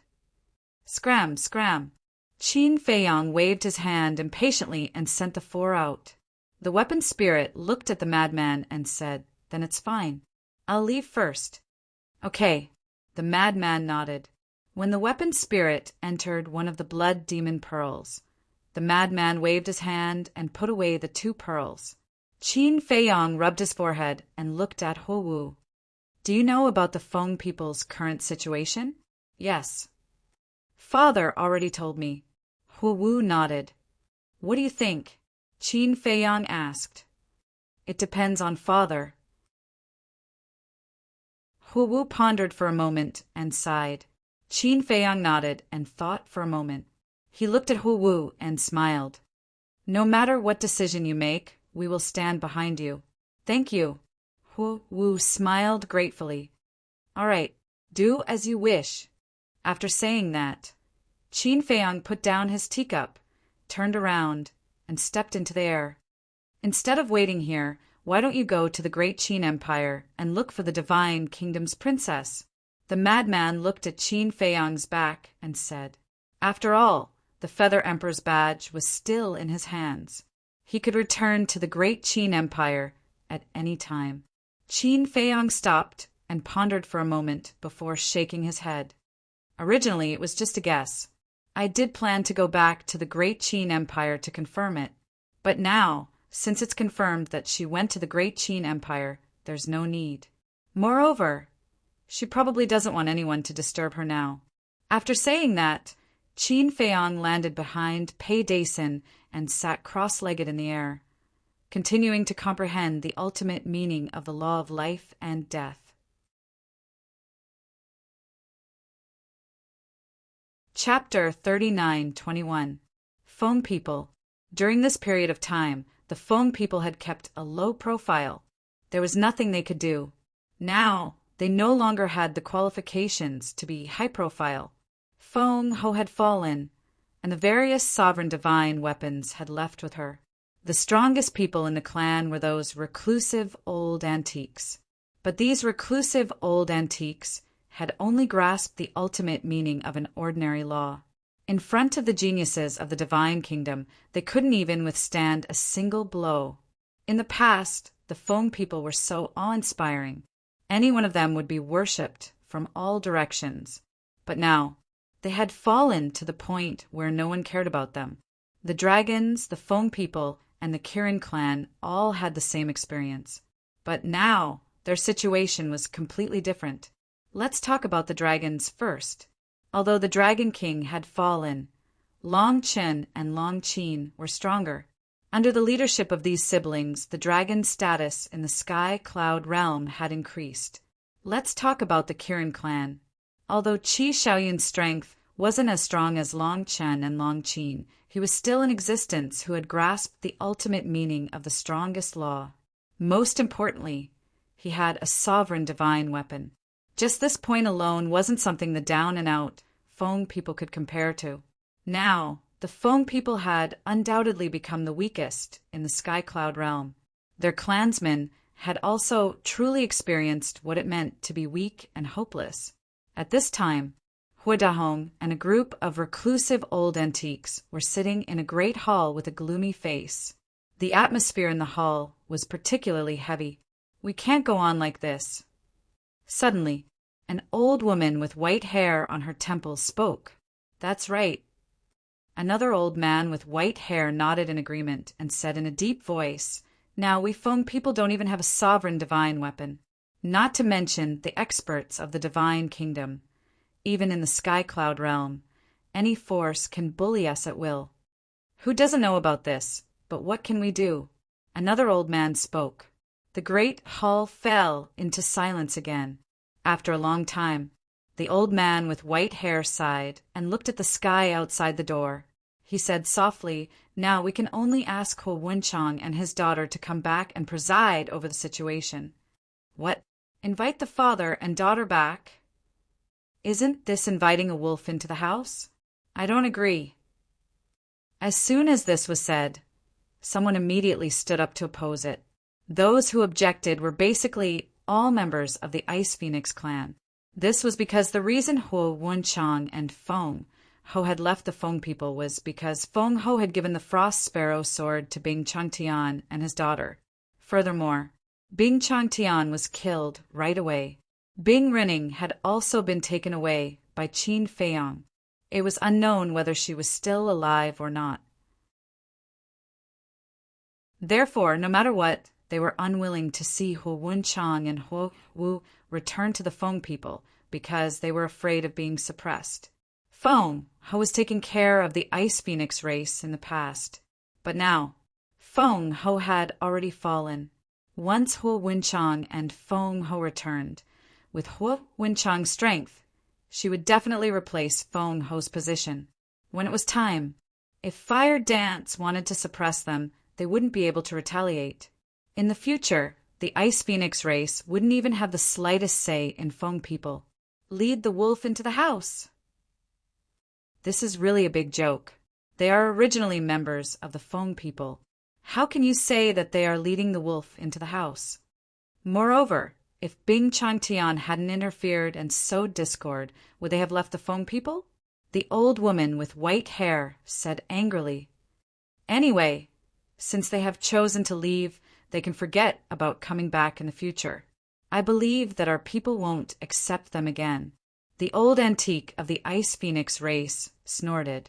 "Scram, scram." Qin Feiyang waved his hand impatiently and sent the four out. The weapon spirit looked at the madman and said, "Then it's fine. I'll leave first." "Okay." The madman nodded. When the weapon spirit entered one of the blood demon pearls, the madman waved his hand and put away the 2 pearls. Qin Feiyang rubbed his forehead and looked at Huwu. "Do you know about the Feng people's current situation?" "Yes." "Father already told me." Huwu nodded. "What do you think?" Qin Feiyang asked. "It depends on father." Huwu pondered for a moment and sighed. Qin Feiyang nodded and thought for a moment. He looked at Huwu and smiled. "No matter what decision you make, we will stand behind you." "Thank you." Huwu smiled gratefully. "All right, do as you wish." After saying that, Qin Feiyang put down his teacup, turned around, and stepped into the air. "Instead of waiting here, why don't you go to the great Qin Empire and look for the divine kingdom's princess?" The madman looked at Qin Feiyang's back and said, "After all, the Feather Emperor's badge was still in his hands. He could return to the great Qin Empire at any time." Qin Feiyang stopped and pondered for a moment before shaking his head. "Originally, it was just a guess. I did plan to go back to the great Qin Empire to confirm it. But now, since it's confirmed that she went to the great Qin Empire, there's no need. Moreover, she probably doesn't want anyone to disturb her now." After saying that, Qin Feiyang landed behind Pei Dason and sat cross-legged in the air, continuing to comprehend the ultimate meaning of the law of life and death. Chapter 39:21. Feng People. During this period of time, the Feng people had kept a low profile. There was nothing they could do. Now, they no longer had the qualifications to be high profile. Feng Ho had fallen, and the various sovereign divine weapons had left with her. The strongest people in the clan were those reclusive old antiques. But these reclusive old antiques had only grasped the ultimate meaning of an ordinary law. In front of the geniuses of the divine kingdom, they couldn't even withstand a single blow. In the past, the Feng people were so awe-inspiring. Any one of them would be worshipped from all directions. But now, they had fallen to the point where no one cared about them. The dragons, the Feng people, and the Kirin clan all had the same experience. But now, their situation was completely different. Let's talk about the dragons first. Although the Dragon King had fallen, Long Chen and Long Qin were stronger. Under the leadership of these siblings, the dragon's status in the sky cloud realm had increased. Let's talk about the Kirin clan. Although Qi Xiaoyun's strength wasn't as strong as Long Chen and Long Qin, he was still in existence who had grasped the ultimate meaning of the strongest law. Most importantly, he had a sovereign divine weapon. Just this point alone wasn't something the down-and-out Feng people could compare to. Now, the Feng people had undoubtedly become the weakest in the Sky Cloud realm. Their clansmen had also truly experienced what it meant to be weak and hopeless. At this time, Huidahong and a group of reclusive old antiques were sitting in a great hall with a gloomy face. The atmosphere in the hall was particularly heavy. "We can't go on like this." Suddenly, An old woman with white hair on her temples spoke. That's right. Another old man with white hair nodded in agreement and said in a deep voice, Now we Feng people don't even have a sovereign divine weapon, not to mention the experts of the divine kingdom. Even in the sky cloud realm, any force can bully us at will. Who doesn't know about this? But what can we do? Another old man spoke. The great hall fell into silence again. After a long time, the old man with white hair sighed and looked at the sky outside the door. He said softly, Now we can only ask Ho Wunchang and his daughter to come back and preside over the situation. What? Invite the father and daughter back? Isn't this inviting a wolf into the house? I don't agree. As soon as this was said, someone immediately stood up to oppose it. Those who objected were basically all members of the Ice Phoenix clan. This was because the reason Ho Wunchang and Feng Ho had left the Feng people was because Feng Ho had given the Frost Sparrow sword to Bing Changtian and his daughter. Furthermore, Bing Changtian was killed right away. Bing Rinning had also been taken away by Qin Feiyang. It was unknown whether she was still alive or not. Therefore, no matter what, they were unwilling to see Ho Wunchang and Ho Wu return to the Feng people because they were afraid of being suppressed. Feng Ho was taking care of the Ice Phoenix race in the past, but now Feng Ho had already fallen. Once Ho Wunchang and Feng Ho returned, with Ho Wunchang's strength, she would definitely replace Feng Ho's position. When it was time, if Fire Dance wanted to suppress them, they wouldn't be able to retaliate. In the future, the Ice Phoenix race wouldn't even have the slightest say in Feng people. Lead the wolf into the house. This is really a big joke. They are originally members of the Feng people. How can you say that they are leading the wolf into the house? Moreover, if Bing Changtian hadn't interfered and sowed discord, would they have left the Feng people? The old woman with white hair said angrily. Anyway, since they have chosen to leave, they can forget about coming back in the future. I believe that our people won't accept them again. The old antique of the Ice Phoenix race snorted.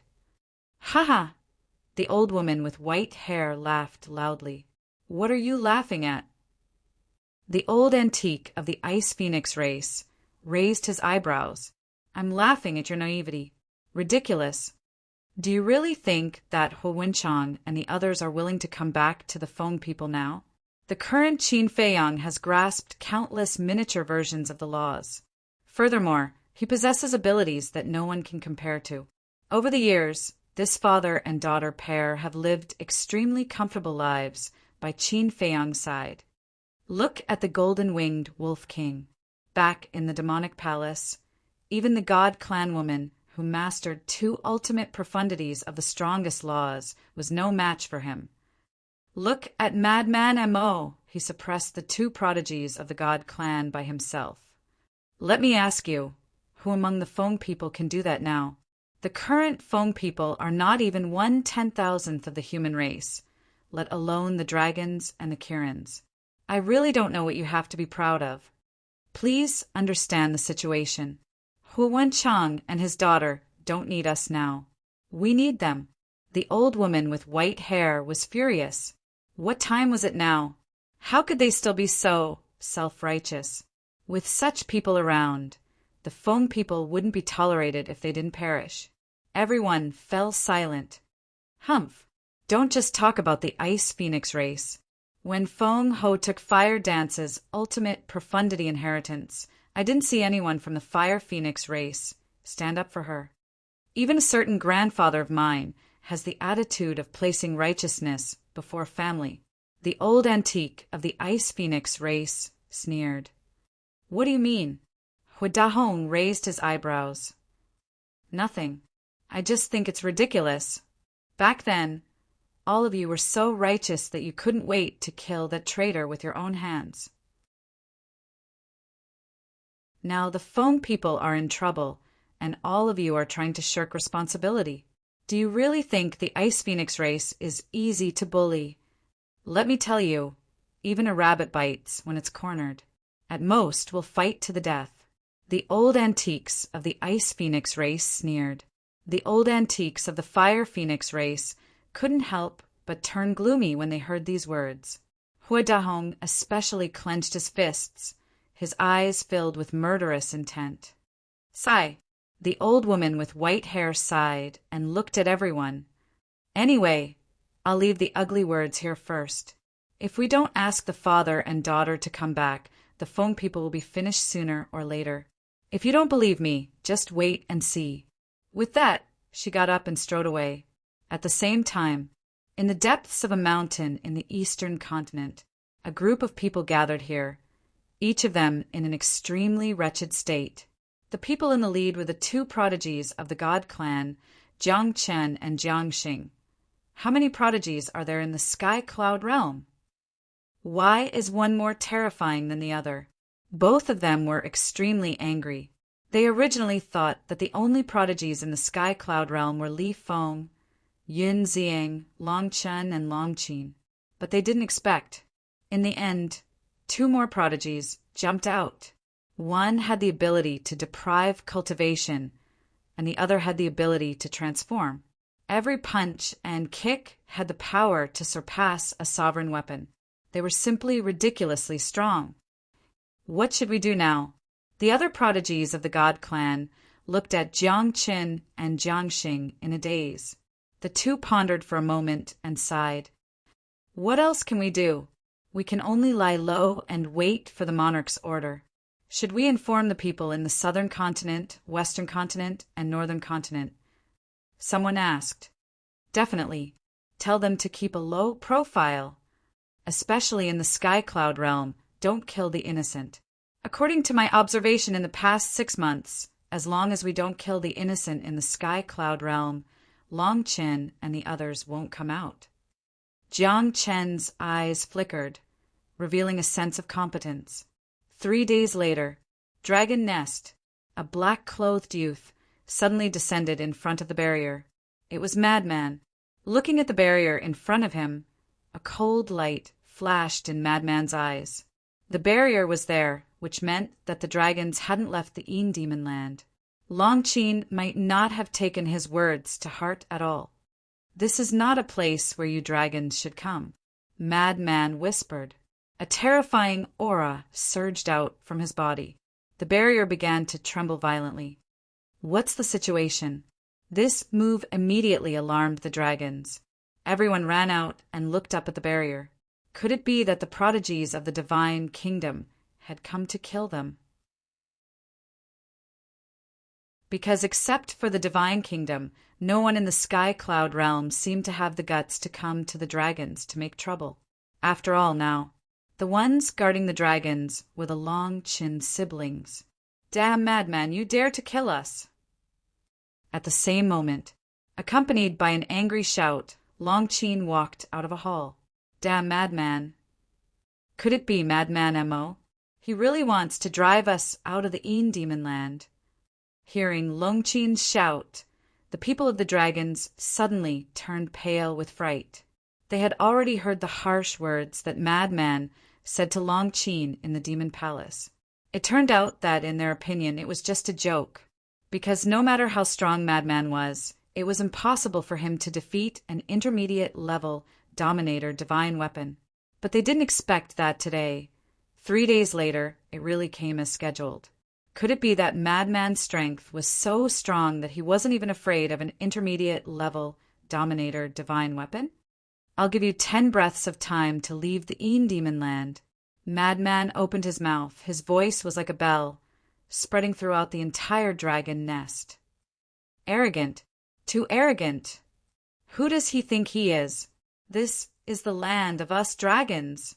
Ha ha! The old woman with white hair laughed loudly. What are you laughing at? The old antique of the Ice Phoenix race raised his eyebrows. I'm laughing at your naivety. Ridiculous. Do you really think that Ho Wunchang and the others are willing to come back to the Feng people now? The current Qin Feiyang has grasped countless miniature versions of the laws. Furthermore, he possesses abilities that no one can compare to. Over the years, this father and daughter pair have lived extremely comfortable lives by Qin Feiyang's side. Look at the golden-winged Wolf King. Back in the demonic palace, even the god clan woman who mastered 2 ultimate profundities of the strongest laws was no match for him. Look at Madman Mo. He suppressed the 2 prodigies of the god clan by himself. Let me ask you, who among the Feng people can do that now? The current Feng people are not even 1/10,000th of the human race, let alone the dragons and the Kirins. I really don't know what you have to be proud of. Please understand the situation. Hu Wenchang and his daughter don't need us now. We need them. The old woman with white hair was furious. What time was it now? How could they still be so self-righteous? With such people around, the Feng people wouldn't be tolerated if they didn't perish. Everyone fell silent. Humph! Don't just talk about the Ice Phoenix race. When Feng Ho took Fire Dance's ultimate profundity inheritance, I didn't see anyone from the Fire Phoenix race stand up for her. Even a certain grandfather of mine has the attitude of placing righteousness before family. The old antique of the Ice Phoenix race sneered. What do you mean? Hu Dahong raised his eyebrows. Nothing. I just think it's ridiculous. Back then, all of you were so righteous that you couldn't wait to kill that traitor with your own hands. Now the Feng people are in trouble, and all of you are trying to shirk responsibility. Do you really think the Ice Phoenix race is easy to bully? Let me tell you, even a rabbit bites when it's cornered. At most, we'll fight to the death. The old antiques of the Ice Phoenix race sneered. The old antiques of the Fire Phoenix race couldn't help but turn gloomy when they heard these words. Huidahong especially clenched his fists, his eyes filled with murderous intent. Sigh. The old woman with white hair sighed and looked at everyone. Anyway, I'll leave the ugly words here first. If we don't ask the father and daughter to come back, the Feng people will be finished sooner or later. If you don't believe me, just wait and see. With that, she got up and strode away. At the same time, in the depths of a mountain in the eastern continent, a group of people gathered here, each of them in an extremely wretched state. The people in the lead were the two prodigies of the god clan, Jiang Chen and Jiang Xing. How many prodigies are there in the Sky Cloud realm? Why is one more terrifying than the other? Both of them were extremely angry. They originally thought that the only prodigies in the Sky Cloud realm were Li Feng, Yun Ziang, Long Chen, and Long Qin. But they didn't expect. In the end, two more prodigies jumped out. One had the ability to deprive cultivation, and the other had the ability to transform. Every punch and kick had the power to surpass a sovereign weapon. They were simply ridiculously strong. What should we do now? The other prodigies of the god clan looked at Jiang Qin and Jiang Xing in a daze. The two pondered for a moment and sighed. What else can we do? We can only lie low and wait for the monarch's order. Should we inform the people in the southern continent, western continent, and northern continent? Someone asked. Definitely. Tell them to keep a low profile. Especially in the Sky Cloud realm, don't kill the innocent. According to my observation in the past 6 months, as long as we don't kill the innocent in the Sky Cloud realm, Long Chen and the others won't come out. Jiang Chen's eyes flickered, revealing a sense of competence. 3 days later, Dragon Nest, a black-clothed youth, suddenly descended in front of the barrier. It was Madman. Looking at the barrier in front of him, a cold light flashed in Madman's eyes. The barrier was there, which meant that the dragons hadn't left the Demon Land. Long Qin might not have taken his words to heart at all. This is not a place where you dragons should come, Madman whispered. A terrifying aura surged out from his body. The barrier began to tremble violently. What's the situation? This move immediately alarmed the dragons. Everyone ran out and looked up at the barrier. Could it be that the prodigies of the divine kingdom had come to kill them? Because except for the divine kingdom, no one in the Sky Cloud realm seemed to have the guts to come to the dragons to make trouble. After all now, the ones guarding the dragons were the Long Qin siblings. Damn Madman, you dare to kill us! At the same moment, accompanied by an angry shout, Long Qin walked out of a hall. Damn Madman. Could it be Madman Mo? He really wants to drive us out of the Demon Land. Hearing Long Qin's shout, the people of the dragons suddenly turned pale with fright. They had already heard the harsh words that Madman said to Long Qin in the Demon Palace. It turned out that, in their opinion, it was just a joke, because no matter how strong Madman was, it was impossible for him to defeat an intermediate-level Dominator divine weapon. But they didn't expect that today. 3 days later, it really came as scheduled. Could it be that Madman's strength was so strong that he wasn't even afraid of an intermediate-level Dominator divine weapon? I'll give you 10 breaths of time to leave the Demon Land. Madman opened his mouth. His voice was like a bell, spreading throughout the entire dragon nest. Arrogant. Too arrogant. Who does he think he is? This is the land of us dragons.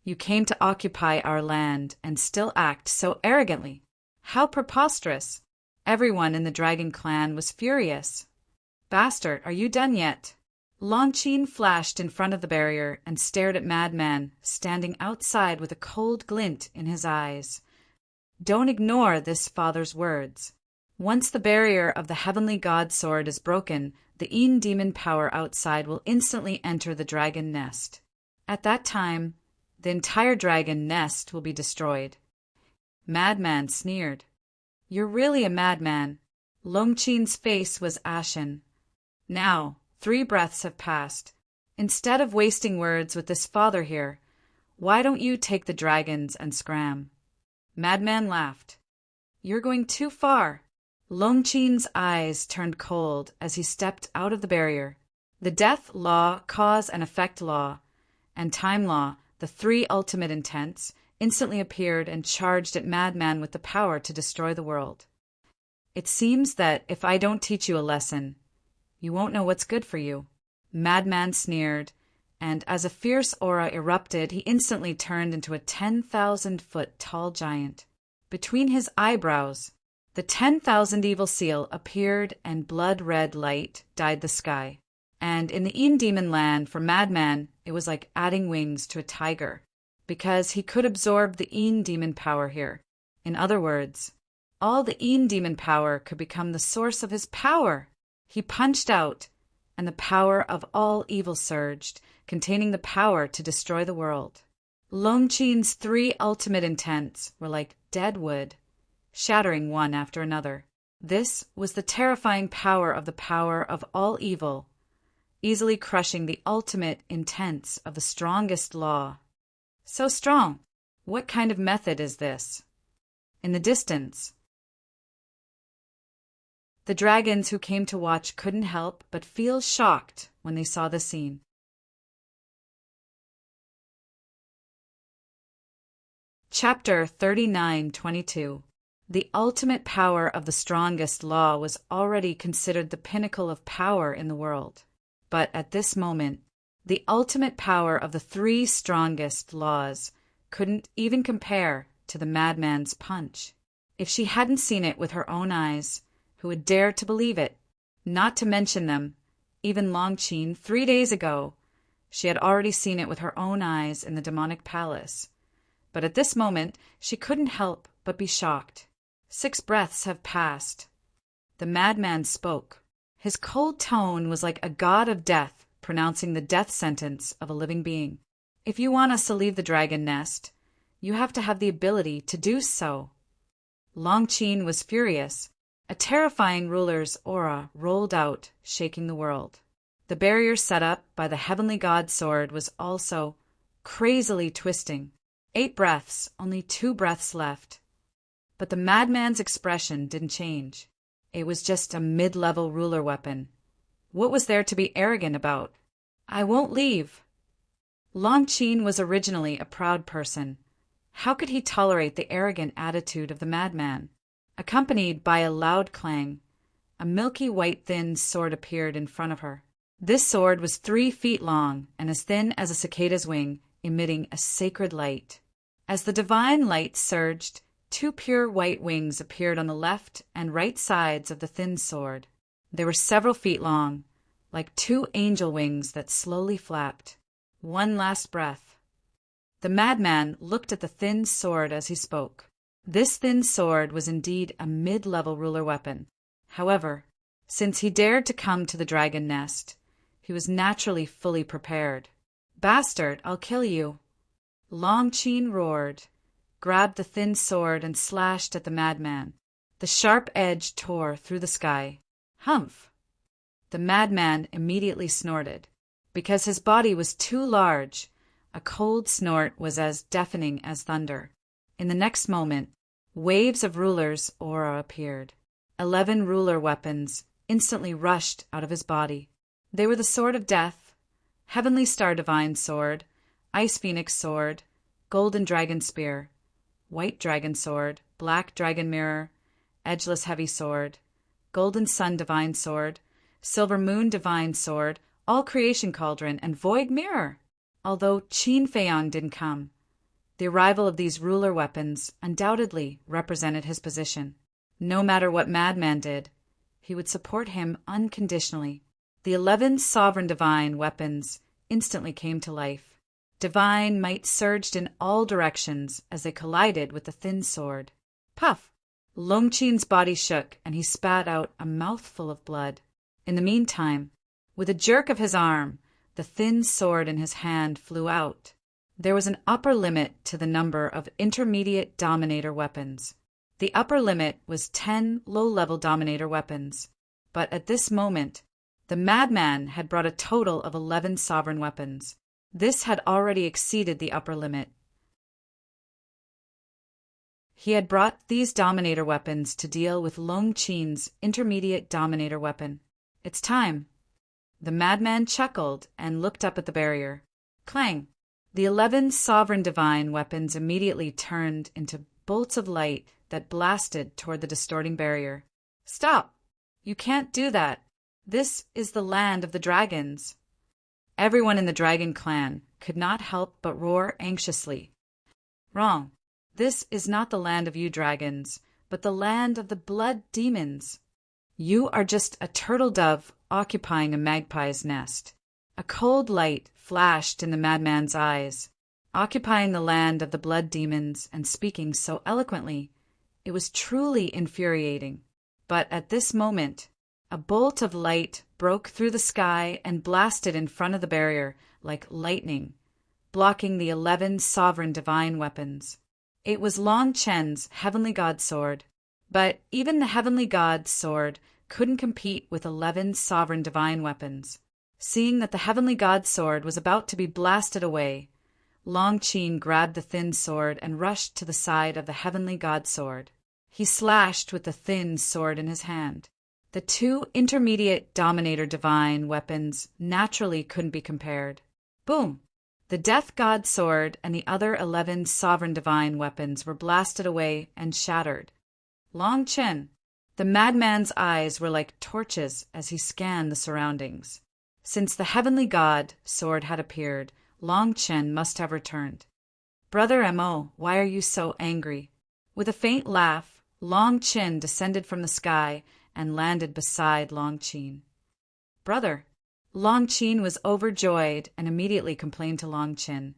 You came to occupy our land and still act so arrogantly. How preposterous. Everyone in the dragon clan was furious. Bastard, are you done yet? Long Qin flashed in front of the barrier and stared at Madman, standing outside with a cold glint in his eyes. Don't ignore this father's words. Once the barrier of the heavenly god sword is broken, the demon power outside will instantly enter the dragon nest. At that time, the entire dragon nest will be destroyed. Madman sneered. You're really a madman. Longqing's face was ashen. Now, 3 breaths have passed. Instead of wasting words with this father here, why don't you take the dragons and scram? Madman laughed. You're going too far. Longqing's eyes turned cold as he stepped out of the barrier. The death law, cause and effect law, and time law, the 3 ultimate intents, instantly appeared and charged at Madman with the power to destroy the world. It seems that if I don't teach you a lesson, you won't know what's good for you. Madman sneered, and as a fierce aura erupted, he instantly turned into a 10,000-foot tall giant. Between his eyebrows, the 10,000 evil seal appeared, and blood-red light dyed the sky. And in the Demon land, for Madman, it was like adding wings to a tiger, because he could absorb the Demon power here. In other words, all the Demon power could become the source of his power. He punched out, and the power of all evil surged, containing the power to destroy the world. Longqing's 3 ultimate intents were like dead wood, shattering one after another. This was the terrifying power of all evil, easily crushing the ultimate intents of the strongest law. So strong! What kind of method is this? In the distance, the dragons who came to watch couldn't help but feel shocked when they saw the scene. Chapter 39:22. The ultimate power of the strongest law was already considered the pinnacle of power in the world. But at this moment, the ultimate power of the 3 strongest laws couldn't even compare to the madman's punch. If she hadn't seen it with her own eyes, who would dare to believe it? Not to mention them, even Longqing 3 days ago, she had already seen it with her own eyes in the demonic palace. But at this moment, she couldn't help but be shocked. 6 breaths have passed. The madman spoke. His cold tone was like a god of death pronouncing the death sentence of a living being. If you want us to leave the dragon nest, you have to have the ability to do so. Longqing was furious. A terrifying ruler's aura rolled out, shaking the world. The barrier set up by the heavenly god sword was also crazily twisting. 8 breaths, only 2 breaths left. But the madman's expression didn't change. It was just a mid-level ruler weapon. What was there to be arrogant about? I won't leave. Longqing was originally a proud person. How could he tolerate the arrogant attitude of the madman? Accompanied by a loud clang, a milky white thin sword appeared in front of her. This sword was 3 feet long and as thin as a cicada's wing, emitting a sacred light. As the divine light surged, 2 pure white wings appeared on the left and right sides of the thin sword. They were several feet long, like 2 angel wings that slowly flapped. One last breath. The madman looked at the thin sword as he spoke. This thin sword was indeed a mid-level ruler weapon. However, since he dared to come to the dragon nest, he was naturally fully prepared. Bastard, I'll kill you. Longqing roared, grabbed the thin sword and slashed at the madman. The sharp edge tore through the sky. Humph! The madman immediately snorted. Because his body was too large, a cold snort was as deafening as thunder. In the next moment, waves of ruler's aura appeared. 11 ruler weapons instantly rushed out of his body. They were the Sword of Death, Heavenly Star Divine Sword, Ice Phoenix Sword, Golden Dragon Spear, White Dragon Sword, Black Dragon Mirror, Edgeless Heavy Sword, Golden Sun Divine Sword, Silver Moon Divine Sword, All Creation Cauldron, and Void Mirror. Although Qin Feiyang didn't come, the arrival of these ruler weapons undoubtedly represented his position. No matter what Madman did, he would support him unconditionally. The 11 sovereign divine weapons instantly came to life. Divine might surged in all directions as they collided with the thin sword. Puff! Longqing's body shook and he spat out a mouthful of blood. In the meantime, with a jerk of his arm, the thin sword in his hand flew out. There was an upper limit to the number of intermediate dominator weapons. The upper limit was 10 low-level Dominator weapons, but at this moment, the madman had brought a total of 11 sovereign weapons. This had already exceeded the upper limit. He had brought these Dominator weapons to deal with Long Qin's intermediate Dominator weapon. It's time. The madman chuckled and looked up at the barrier. Clang! The 11 sovereign divine weapons immediately turned into bolts of light that blasted toward the distorting barrier. Stop! You can't do that. This is the land of the dragons. Everyone in the dragon clan could not help but roar anxiously. Wrong. This is not the land of you dragons, but the land of the blood demons. You are just a turtle dove occupying a magpie's nest. A cold light flashed in the madman's eyes. Occupying the land of the blood demons and speaking so eloquently, it was truly infuriating. But at this moment, a bolt of light broke through the sky and blasted in front of the barrier like lightning, blocking the 11 sovereign divine weapons. It was Long Chen's heavenly god sword, but even the heavenly god's sword couldn't compete with 11 sovereign divine weapons. Seeing that the heavenly god's sword was about to be blasted away, Long Qin grabbed the thin sword and rushed to the side of the heavenly god sword. He slashed with the thin sword in his hand. The 2 intermediate Dominator divine weapons naturally couldn't be compared. Boom! The death god sword and the other 11 sovereign divine weapons were blasted away and shattered. Long Chen, the madman's eyes were like torches as he scanned the surroundings. Since the heavenly god sword had appeared, Long Chen must have returned. Brother Mo, why are you so angry? With a faint laugh, Long Chen descended from the sky and landed beside Long Qin. Brother, Long Qin was overjoyed and immediately complained to Long Chen.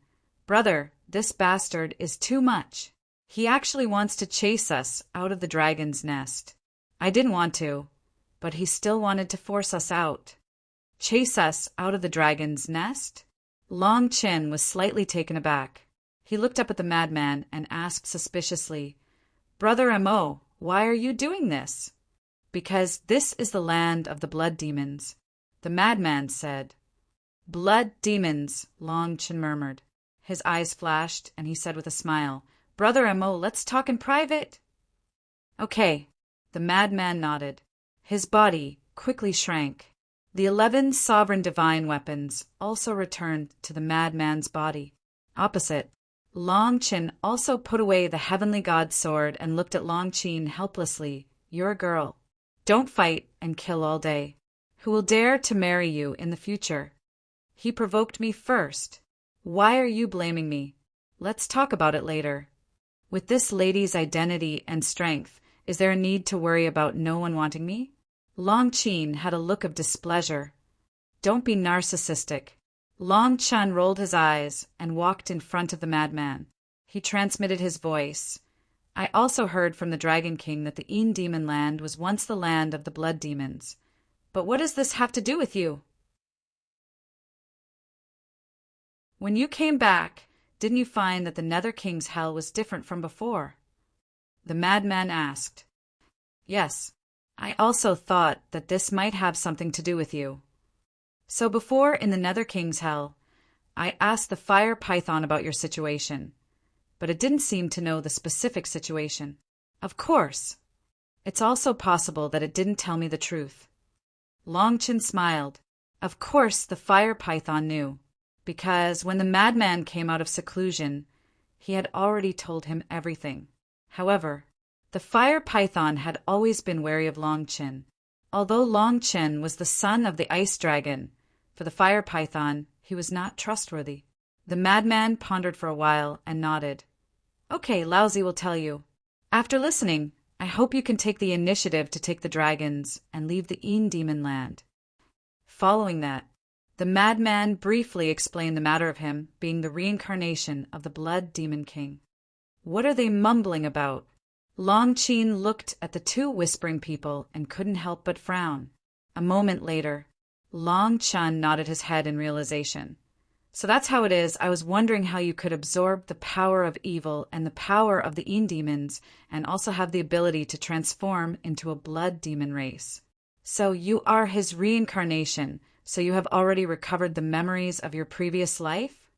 Brother, this bastard is too much. He actually wants to chase us out of the dragon's nest. I didn't want to, but he still wanted to force us out. Chase us out of the dragon's nest? Long Chen was slightly taken aback. He looked up at the madman and asked suspiciously, Brother Mo, why are you doing this? Because this is the land of the blood demons. The madman said. Blood demons, Long Chen murmured. His eyes flashed, and he said with a smile, Brother Mo, let's talk in private. Okay. The madman nodded. His body quickly shrank. The 11 sovereign divine weapons also returned to the madman's body. Opposite, Long Chen also put away the heavenly god sword and looked at Long Qin helplessly. You're a girl. Don't fight and kill all day. Who will dare to marry you in the future? He provoked me first. Why are you blaming me? Let's talk about it later. With this lady's identity and strength, is there a need to worry about no one wanting me? Long Qin had a look of displeasure. Don't be narcissistic. Long Chen rolled his eyes and walked in front of the madman. He transmitted his voice. I also heard from the Dragon King that the Een Demon Land was once the land of the blood demons. But what does this have to do with you? When you came back, didn't you find that the Nether King's hell was different from before? The madman asked. Yes, I also thought that this might have something to do with you. So before in the Nether King's hell, I asked the fire python about your situation, but it didn't seem to know the specific situation. Of course. It's also possible that it didn't tell me the truth. Long Chen smiled. Of course the fire python knew, because when the madman came out of seclusion, he had already told him everything. However, the fire python had always been wary of Long Chen. Although Long Chen was the son of the ice dragon, for the fire python, he was not trustworthy. The madman pondered for a while and nodded. Okay, Lousy will tell you. After listening, I hope you can take the initiative to take the dragons and leave the Een Demon Land. Following that, the madman briefly explained the matter of him being the reincarnation of the Blood Demon King. What are they mumbling about? Long Qin looked at the 2 whispering people and couldn't help but frown. A moment later, Long Chen nodded his head in realization. So that's how it is. I was wondering how you could absorb the power of evil and the power of the Een demons and also have the ability to transform into a blood demon race. So you are his reincarnation, so you have already recovered the memories of your previous life?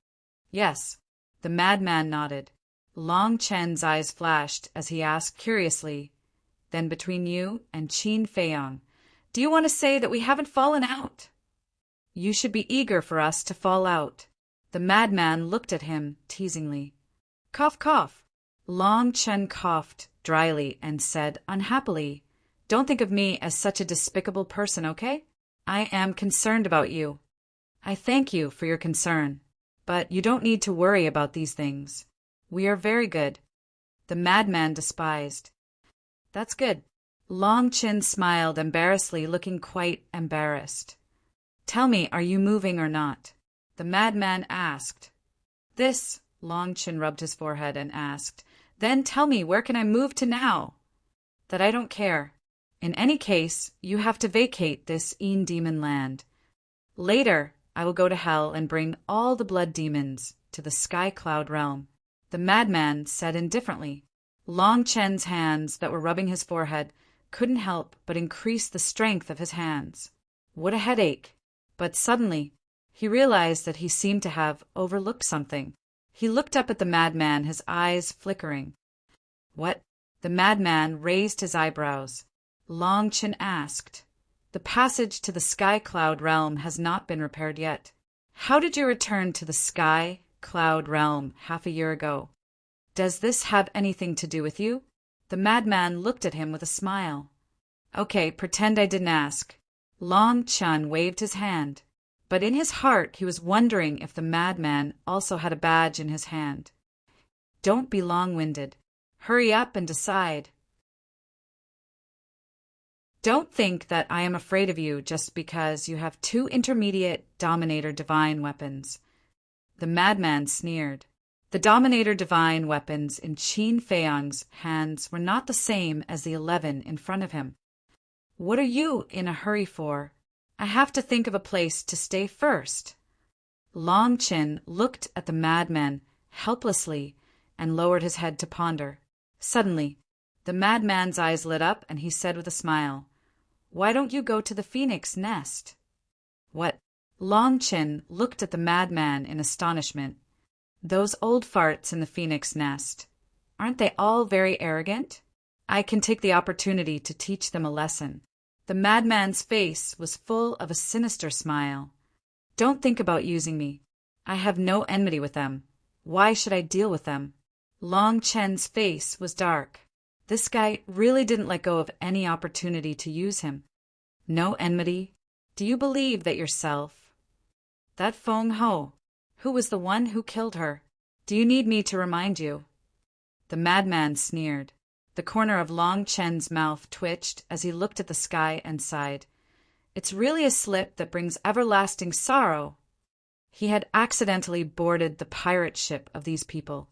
Yes. The madman nodded. Long Chen's eyes flashed as he asked curiously, "Then between you and Qin Feiyang, do you want to say that we haven't fallen out?" "You should be eager for us to fall out." The madman looked at him teasingly. Cough, cough. Long Chen coughed dryly and said unhappily, "Don't think of me as such a despicable person, okay? I am concerned about you." "I thank you for your concern, but you don't need to worry about these things. We are very good." The madman despised. "That's good." Long Chen smiled embarrassedly, looking quite embarrassed. "Tell me, are you moving or not?" The madman asked. "This," Long Chen rubbed his forehead and asked, "Then tell me, where can I move to now?" "That I don't care. In any case, you have to vacate this Een demon land. Later, I will go to hell and bring all the blood demons to the sky cloud realm," the madman said indifferently. Long Chen's hands that were rubbing his forehead couldn't help but increase the strength of his hands. What a headache! But suddenly, he realized that he seemed to have overlooked something. He looked up at the madman, his eyes flickering. "What?" The madman raised his eyebrows. Long Chen asked, "The passage to the sky cloud realm has not been repaired yet. How did you return to the sky cloud realm half a year ago? Does this have anything to do with you?" The madman looked at him with a smile. "Okay, pretend I didn't ask." Long Chen waved his hand, but in his heart he was wondering if the madman also had a badge in his hand. "Don't be long-winded. Hurry up and decide. Don't think that I am afraid of you just because you have 2 intermediate Dominator Divine weapons." The madman sneered. The Dominator Divine weapons in Qin Feiyang's hands were not the same as the 11 in front of him. "What are you in a hurry for? I have to think of a place to stay first." Long Chen looked at the madman helplessly and lowered his head to ponder. Suddenly, the madman's eyes lit up and he said with a smile, "Why don't you go to the phoenix nest?" "What?" Long Chen looked at the madman in astonishment. "Those old farts in the phoenix nest. Aren't they all very arrogant? I can take the opportunity to teach them a lesson." The madman's face was full of a sinister smile. "Don't think about using me. I have no enmity with them. Why should I deal with them?" Long Chen's face was dark. This guy really didn't let go of any opportunity to use him. "No enmity? Do you believe that yourself? That Feng Ho, who was the one who killed her? Do you need me to remind you?" The madman sneered. The corner of Long Chen's mouth twitched as he looked at the sky and sighed. "It's really a slip that brings everlasting sorrow." He had accidentally boarded the pirate ship of these people.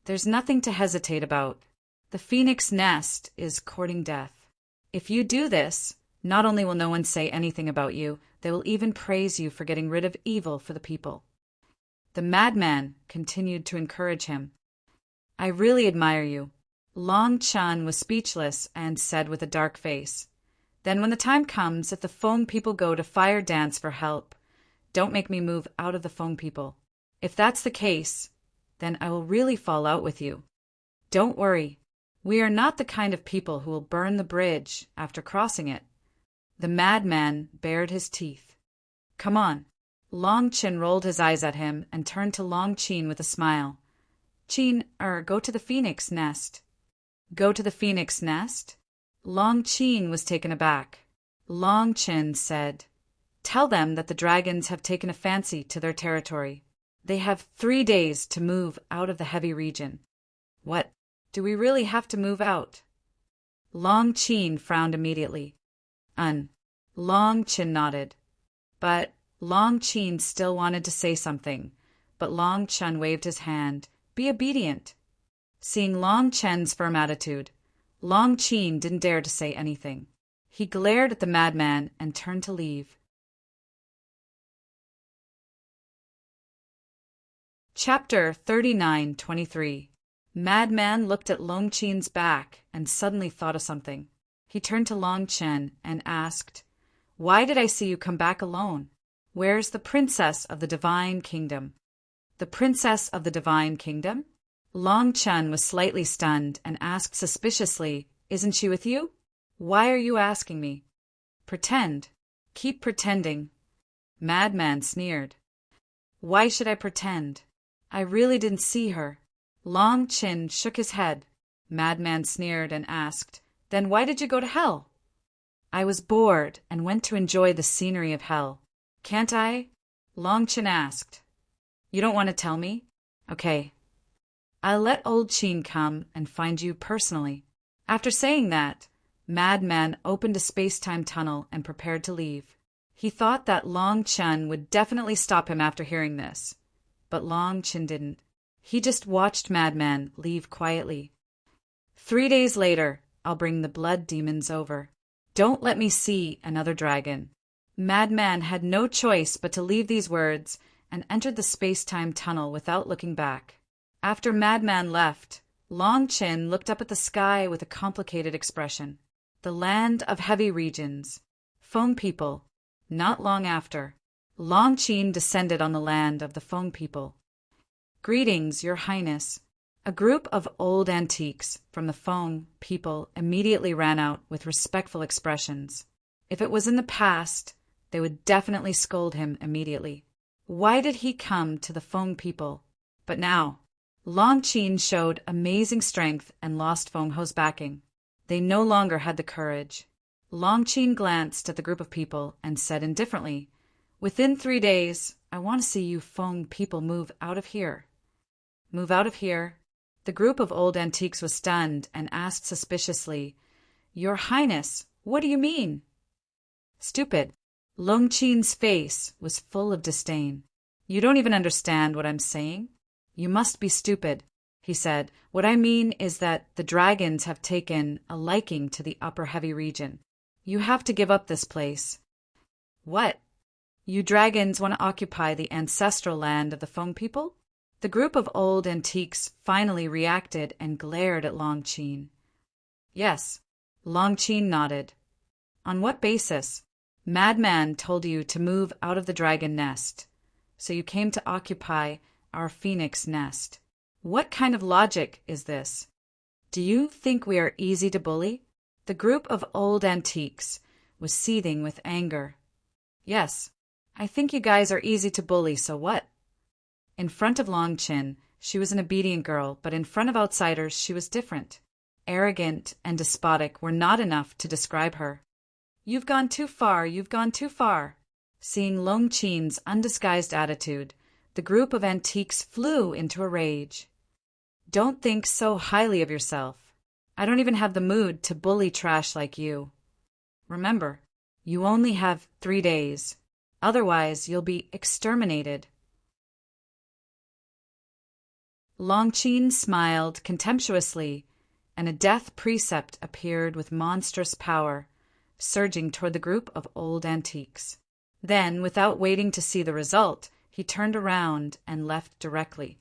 "There's nothing to hesitate about. The phoenix nest is courting death. If you do this, not only will no one say anything about you, they will even praise you for getting rid of evil for the people." The madman continued to encourage him. "I really admire you." Long Chen was speechless and said with a dark face, "Then when the time comes, if the Feng people go to fire dance for help, don't make me move out of the Feng people. If that's the case, then I will really fall out with you. Don't worry. We are not the kind of people who will burn the bridge after crossing it." The madman bared his teeth. "Come on." Long Chen rolled his eyes at him and turned to Long Qin with a smile. Go to the phoenix nest." "Go to the phoenix nest?" Long Qin was taken aback. Long Chen said, "Tell them that the dragons have taken a fancy to their territory. They have 3 days to move out of the heavy region." "What? Do we really have to move out?" Long Qin frowned immediately. Long Chen nodded. But Long Qin still wanted to say something, but Long Chen waved his hand. "Be obedient." Seeing Long Chen's firm attitude, Long Qin didn't dare to say anything. He glared at the madman and turned to leave. Chapter 39:23. Madman looked at Long Chen's back and suddenly thought of something. He turned to Long Chen and asked, "Why did I see you come back alone? Where's the princess of the Divine Kingdom?" The princess of the Divine Kingdom? Long Chen was slightly stunned and asked suspiciously, "Isn't she with you?" "Why are you asking me?" "Pretend. Keep pretending." Madman sneered. "Why should I pretend? I really didn't see her." Long Chen shook his head. Madman sneered and asked, "Then why did you go to hell?" "I was bored and went to enjoy the scenery of hell." "Can't I?" Long Chen asked. "You don't want to tell me? Okay. I'll let old Chen come and find you personally." After saying that, Madman opened a space-time tunnel and prepared to leave. He thought that Long Chen would definitely stop him after hearing this. But Long Chen didn't. He just watched Madman leave quietly. 3 days later, I'll bring the blood demons over. Don't let me see another dragon. Madman had no choice but to leave these words and entered the space-time tunnel without looking back. After Madman left, Long Chen looked up at the sky with a complicated expression. The land of heavy regions. Foam people. Not long after, Long Chen descended on the land of the Foam people. "Greetings, Your Highness." A group of old antiques from the Foam people immediately ran out with respectful expressions. If it was in the past, they would definitely scold him immediately. Why did he come to the Foam people? But now, Long Chen showed amazing strength and lost Foam Ho's backing. They no longer had the courage. Long Chen glanced at the group of people and said indifferently, "Within 3 days, I want to see you Foam people move out of here." Move out of here? The group of old antiques was stunned and asked suspiciously, "Your Highness, what do you mean?" "Stupid." Long Chen's face was full of disdain. "You don't even understand what I'm saying? You must be stupid," he said. "What I mean is that the dragons have taken a liking to the upper heavy region. You have to give up this place." "What? You dragons want to occupy the ancestral land of the Foam people?" The group of old antiques finally reacted and glared at Long Chen. "Yes." Long Chen nodded. "On what basis?" "Madman told you to move out of the dragon nest, so you came to occupy our phoenix nest. What kind of logic is this? Do you think we are easy to bully?" The group of old antiques was seething with anger. "Yes, I think you guys are easy to bully, so what?" In front of Long Chen, she was an obedient girl, but in front of outsiders, she was different. Arrogant and despotic were not enough to describe her. "You've gone too far, you've gone too far." Seeing Long Chen's undisguised attitude, the group of antiques flew into a rage. "Don't think so highly of yourself. I don't even have the mood to bully trash like you. Remember, you only have 3 days. Otherwise, you'll be exterminated." Long Chen smiled contemptuously, and a death precept appeared with monstrous power, surging toward the group of old antiques. Then, without waiting to see the result, he turned around and left directly.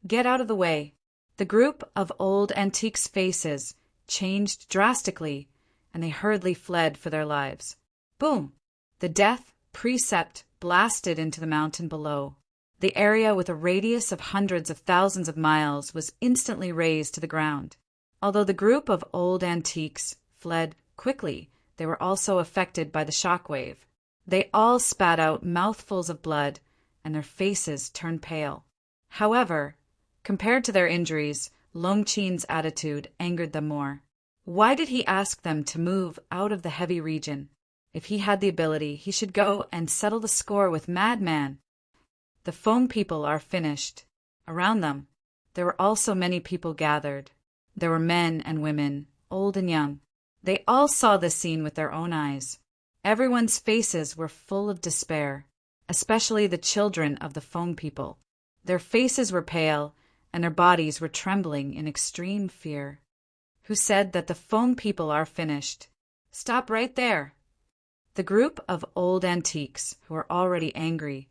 "Get out of the way." The group of old antiques' faces changed drastically, and they hurriedly fled for their lives. Boom! The death precept blasted into the mountain below. The area, with a radius of hundreds of thousands of miles, was instantly razed to the ground. Although the group of old antiques fled quickly, they were also affected by the shockwave. They all spat out mouthfuls of blood, and their faces turned pale. However, compared to their injuries, Long Chen's attitude angered them more. Why did he ask them to move out of the heavy region? If he had the ability, he should go and settle the score with Madman. The Foam people are finished. Around them, there were also many people gathered. There were men and women, old and young. They all saw this scene with their own eyes. Everyone's faces were full of despair, especially the children of the Foam people. Their faces were pale, and their bodies were trembling in extreme fear. "Who said that the Foam people are finished?" "Stop right there." The group of old antiques, who were already angry,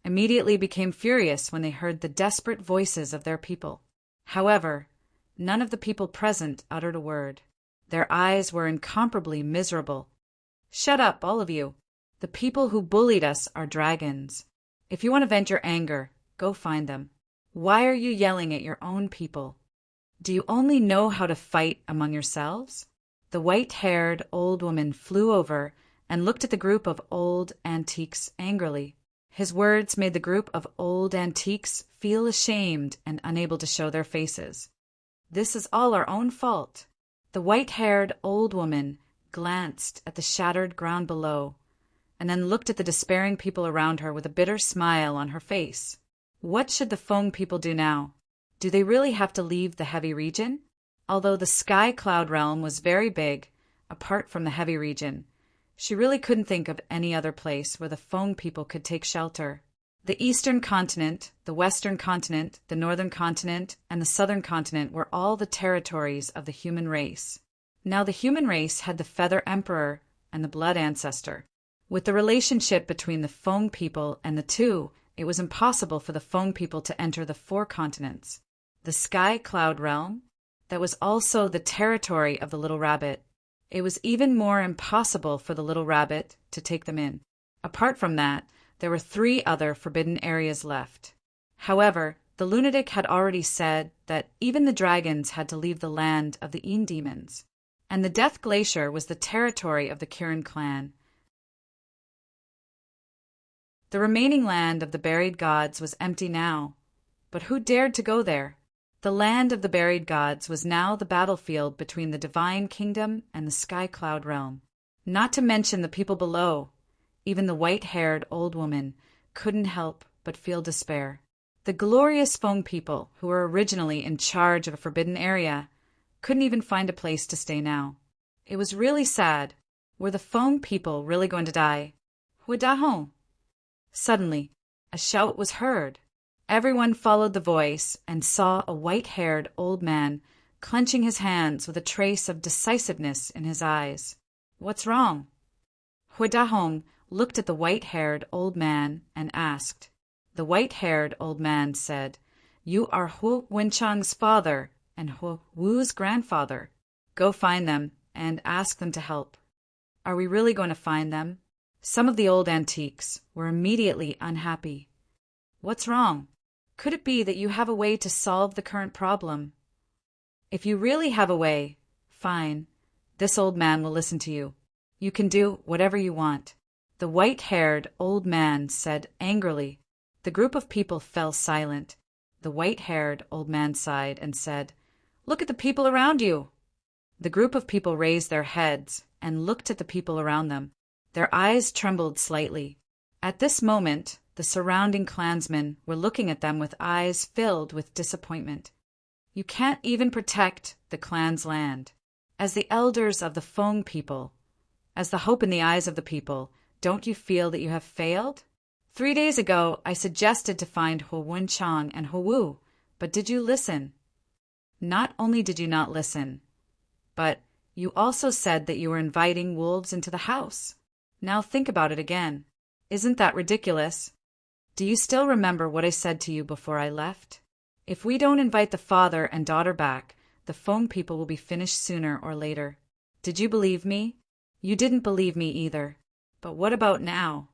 immediately became furious when they heard the desperate voices of their people. However, none of the people present uttered a word. Their eyes were incomparably miserable. "Shut up, all of you. The people who bullied us are dragons. If you want to vent your anger, go find them. Why are you yelling at your own people? Do you only know how to fight among yourselves?" The white-haired old woman flew over and looked at the group of old antiques angrily. His words made the group of old antiques feel ashamed and unable to show their faces. "This is all our own fault." The white-haired old woman glanced at the shattered ground below, and then looked at the despairing people around her with a bitter smile on her face. What should the Feng people do now? Do they really have to leave the heavy region? Although the sky cloud realm was very big, apart from the heavy region, she really couldn't think of any other place where the Feng people could take shelter. The eastern continent, the western continent, the northern continent, and the southern continent were all the territories of the human race. Now the human race had the Feather Emperor and the Blood Ancestor. With the relationship between the Feng people and the two, it was impossible for the Feng people to enter the 4 continents. The Sky Cloud Realm, that was also the territory of the Little Rabbit. It was even more impossible for the Little Rabbit to take them in. Apart from that, there were 3 other forbidden areas left. However, the lunatic had already said that even the dragons had to leave the land of the Een demons, and the Death Glacier was the territory of the Kirin clan. The remaining land of the buried gods was empty now, but who dared to go there? The land of the buried gods was now the battlefield between the Divine Kingdom and the Sky Cloud Realm. Not to mention the people below. Even the white-haired old woman couldn't help but feel despair. The glorious Feng people, who were originally in charge of a forbidden area, couldn't even find a place to stay now. It was really sad. Were the Feng people really going to die? Huidahong! Suddenly, a shout was heard. Everyone followed the voice and saw a white-haired old man clenching his hands with a trace of decisiveness in his eyes. "What's wrong?" Huidahong looked at the white-haired old man and asked. The white-haired old man said, "You are Hu Wenchang's father and Hu Wu's grandfather. Go find them and ask them to help." Are we really going to find them? Some of the old antiques were immediately unhappy. What's wrong? Could it be that you have a way to solve the current problem? If you really have a way, fine. This old man will listen to you. You can do whatever you want. The white-haired old man said angrily. The group of people fell silent. The white-haired old man sighed and said, "Look at the people around you." The group of people raised their heads and looked at the people around them. Their eyes trembled slightly. At this moment, the surrounding clansmen were looking at them with eyes filled with disappointment. You can't even protect the clan's land. As the elders of the Feng people, as the hope in the eyes of the people, don't you feel that you have failed? 3 days ago, I suggested to find Hu Wenchang and Hu Wu, but did you listen? Not only did you not listen, but you also said that you were inviting wolves into the house. Now think about it again. Isn't that ridiculous? Do you still remember what I said to you before I left? If we don't invite the father and daughter back, the Feng people will be finished sooner or later. Did you believe me? You didn't believe me either. But what about now?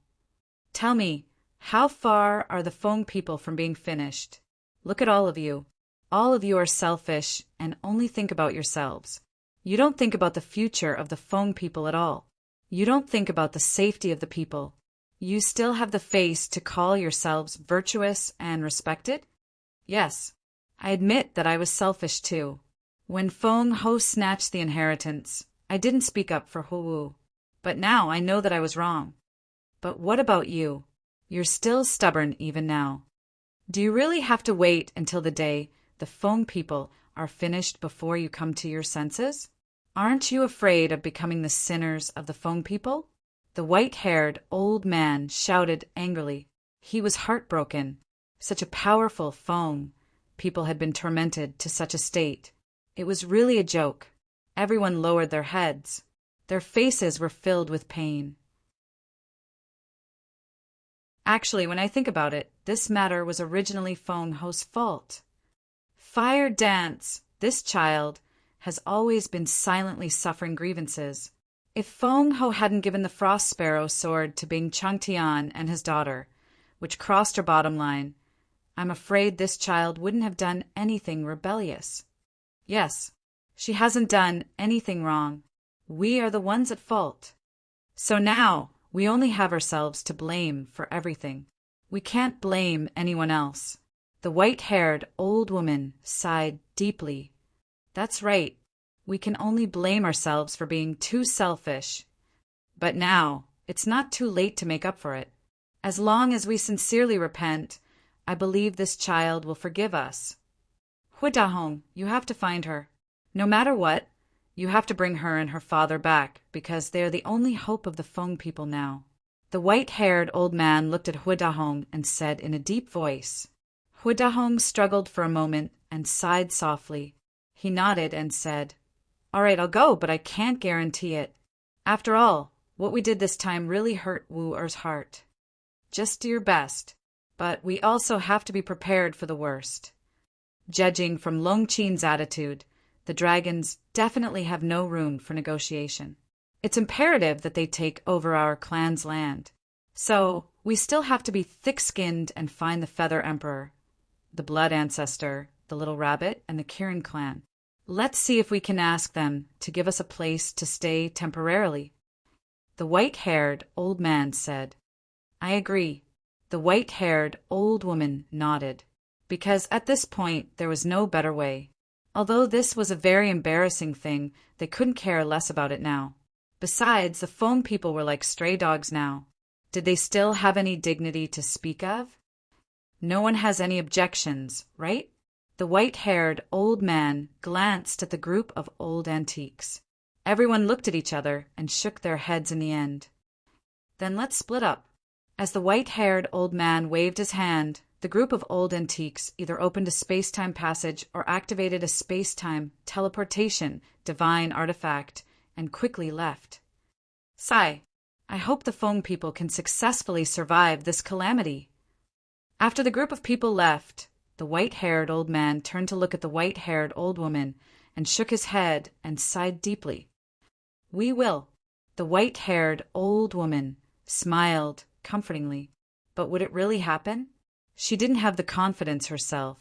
Tell me, how far are the Feng people from being finished? Look at all of you. All of you are selfish and only think about yourselves. You don't think about the future of the Feng people at all. You don't think about the safety of the people. You still have the face to call yourselves virtuous and respected? Yes, I admit that I was selfish too. When Feng Ho snatched the inheritance, I didn't speak up for Hu Wu. But now I know that I was wrong. But what about you? You're still stubborn even now. Do you really have to wait until the day the Feng people are finished before you come to your senses? Aren't you afraid of becoming the sinners of the Feng people? The white-haired old man shouted angrily. He was heartbroken. Such a powerful Feng people had been tormented to such a state. It was really a joke. Everyone lowered their heads. Their faces were filled with pain. Actually, when I think about it, this matter was originally Feng Ho's fault. Fire Dance, this child, has always been silently suffering grievances. If Feng Ho hadn't given the Frost Sparrow sword to Bing Changtian and his daughter, which crossed her bottom line, I'm afraid this child wouldn't have done anything rebellious. Yes, she hasn't done anything wrong. We are the ones at fault. So now, we only have ourselves to blame for everything. We can't blame anyone else. The white-haired old woman sighed deeply. That's right. We can only blame ourselves for being too selfish. But now, it's not too late to make up for it. As long as we sincerely repent, I believe this child will forgive us. Hui Dahong, you have to find her. No matter what, you have to bring her and her father back, because they are the only hope of the Feng people now. The white-haired old man looked at Hui Dahong and said in a deep voice. Hui Dahong struggled for a moment and sighed softly. He nodded and said, All right, I'll go, but I can't guarantee it. After all, what we did this time really hurt Wu Er's heart. Just do your best, but we also have to be prepared for the worst. Judging from Long Qin's attitude, the dragons definitely have no room for negotiation. It's imperative that they take over our clan's land. So, we still have to be thick-skinned and find the Feather Emperor, the Blood Ancestor, the Little Rabbit, and the Kirin clan. Let's see if we can ask them to give us a place to stay temporarily. The white-haired old man said. I agree. The white-haired old woman nodded, because at this point there was no better way. Although this was a very embarrassing thing, they couldn't care less about it now. Besides, the Feng people were like stray dogs now. Did they still have any dignity to speak of? No one has any objections, right? The white-haired old man glanced at the group of old antiques. Everyone looked at each other and shook their heads in the end. Then let's split up. As the white-haired old man waved his hand, the group of old antiques either opened a space-time passage or activated a space-time teleportation divine artifact and quickly left. Sigh, I hope the Feng people can successfully survive this calamity. After the group of people left, the white-haired old man turned to look at the white-haired old woman and shook his head and sighed deeply. We will. The white-haired old woman smiled comfortingly. But would it really happen? She didn't have the confidence herself.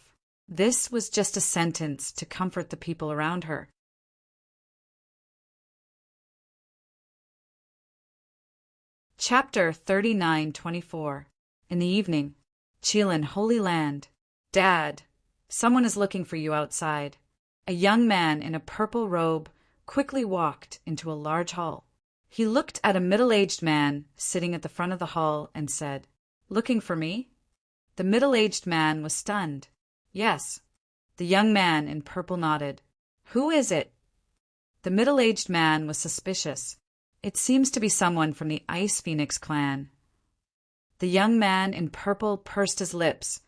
This was just a sentence to comfort the people around her. Chapter 39-24. In the evening. Qilin Holy Land. Dad, someone is looking for you outside. A young man in a purple robe quickly walked into a large hall. He looked at a middle-aged man sitting at the front of the hall and said, Looking for me? The middle-aged man was stunned. Yes. The young man in purple nodded. Who is it? The middle-aged man was suspicious. It seems to be someone from the Ice Phoenix clan. The young man in purple pursed his lips,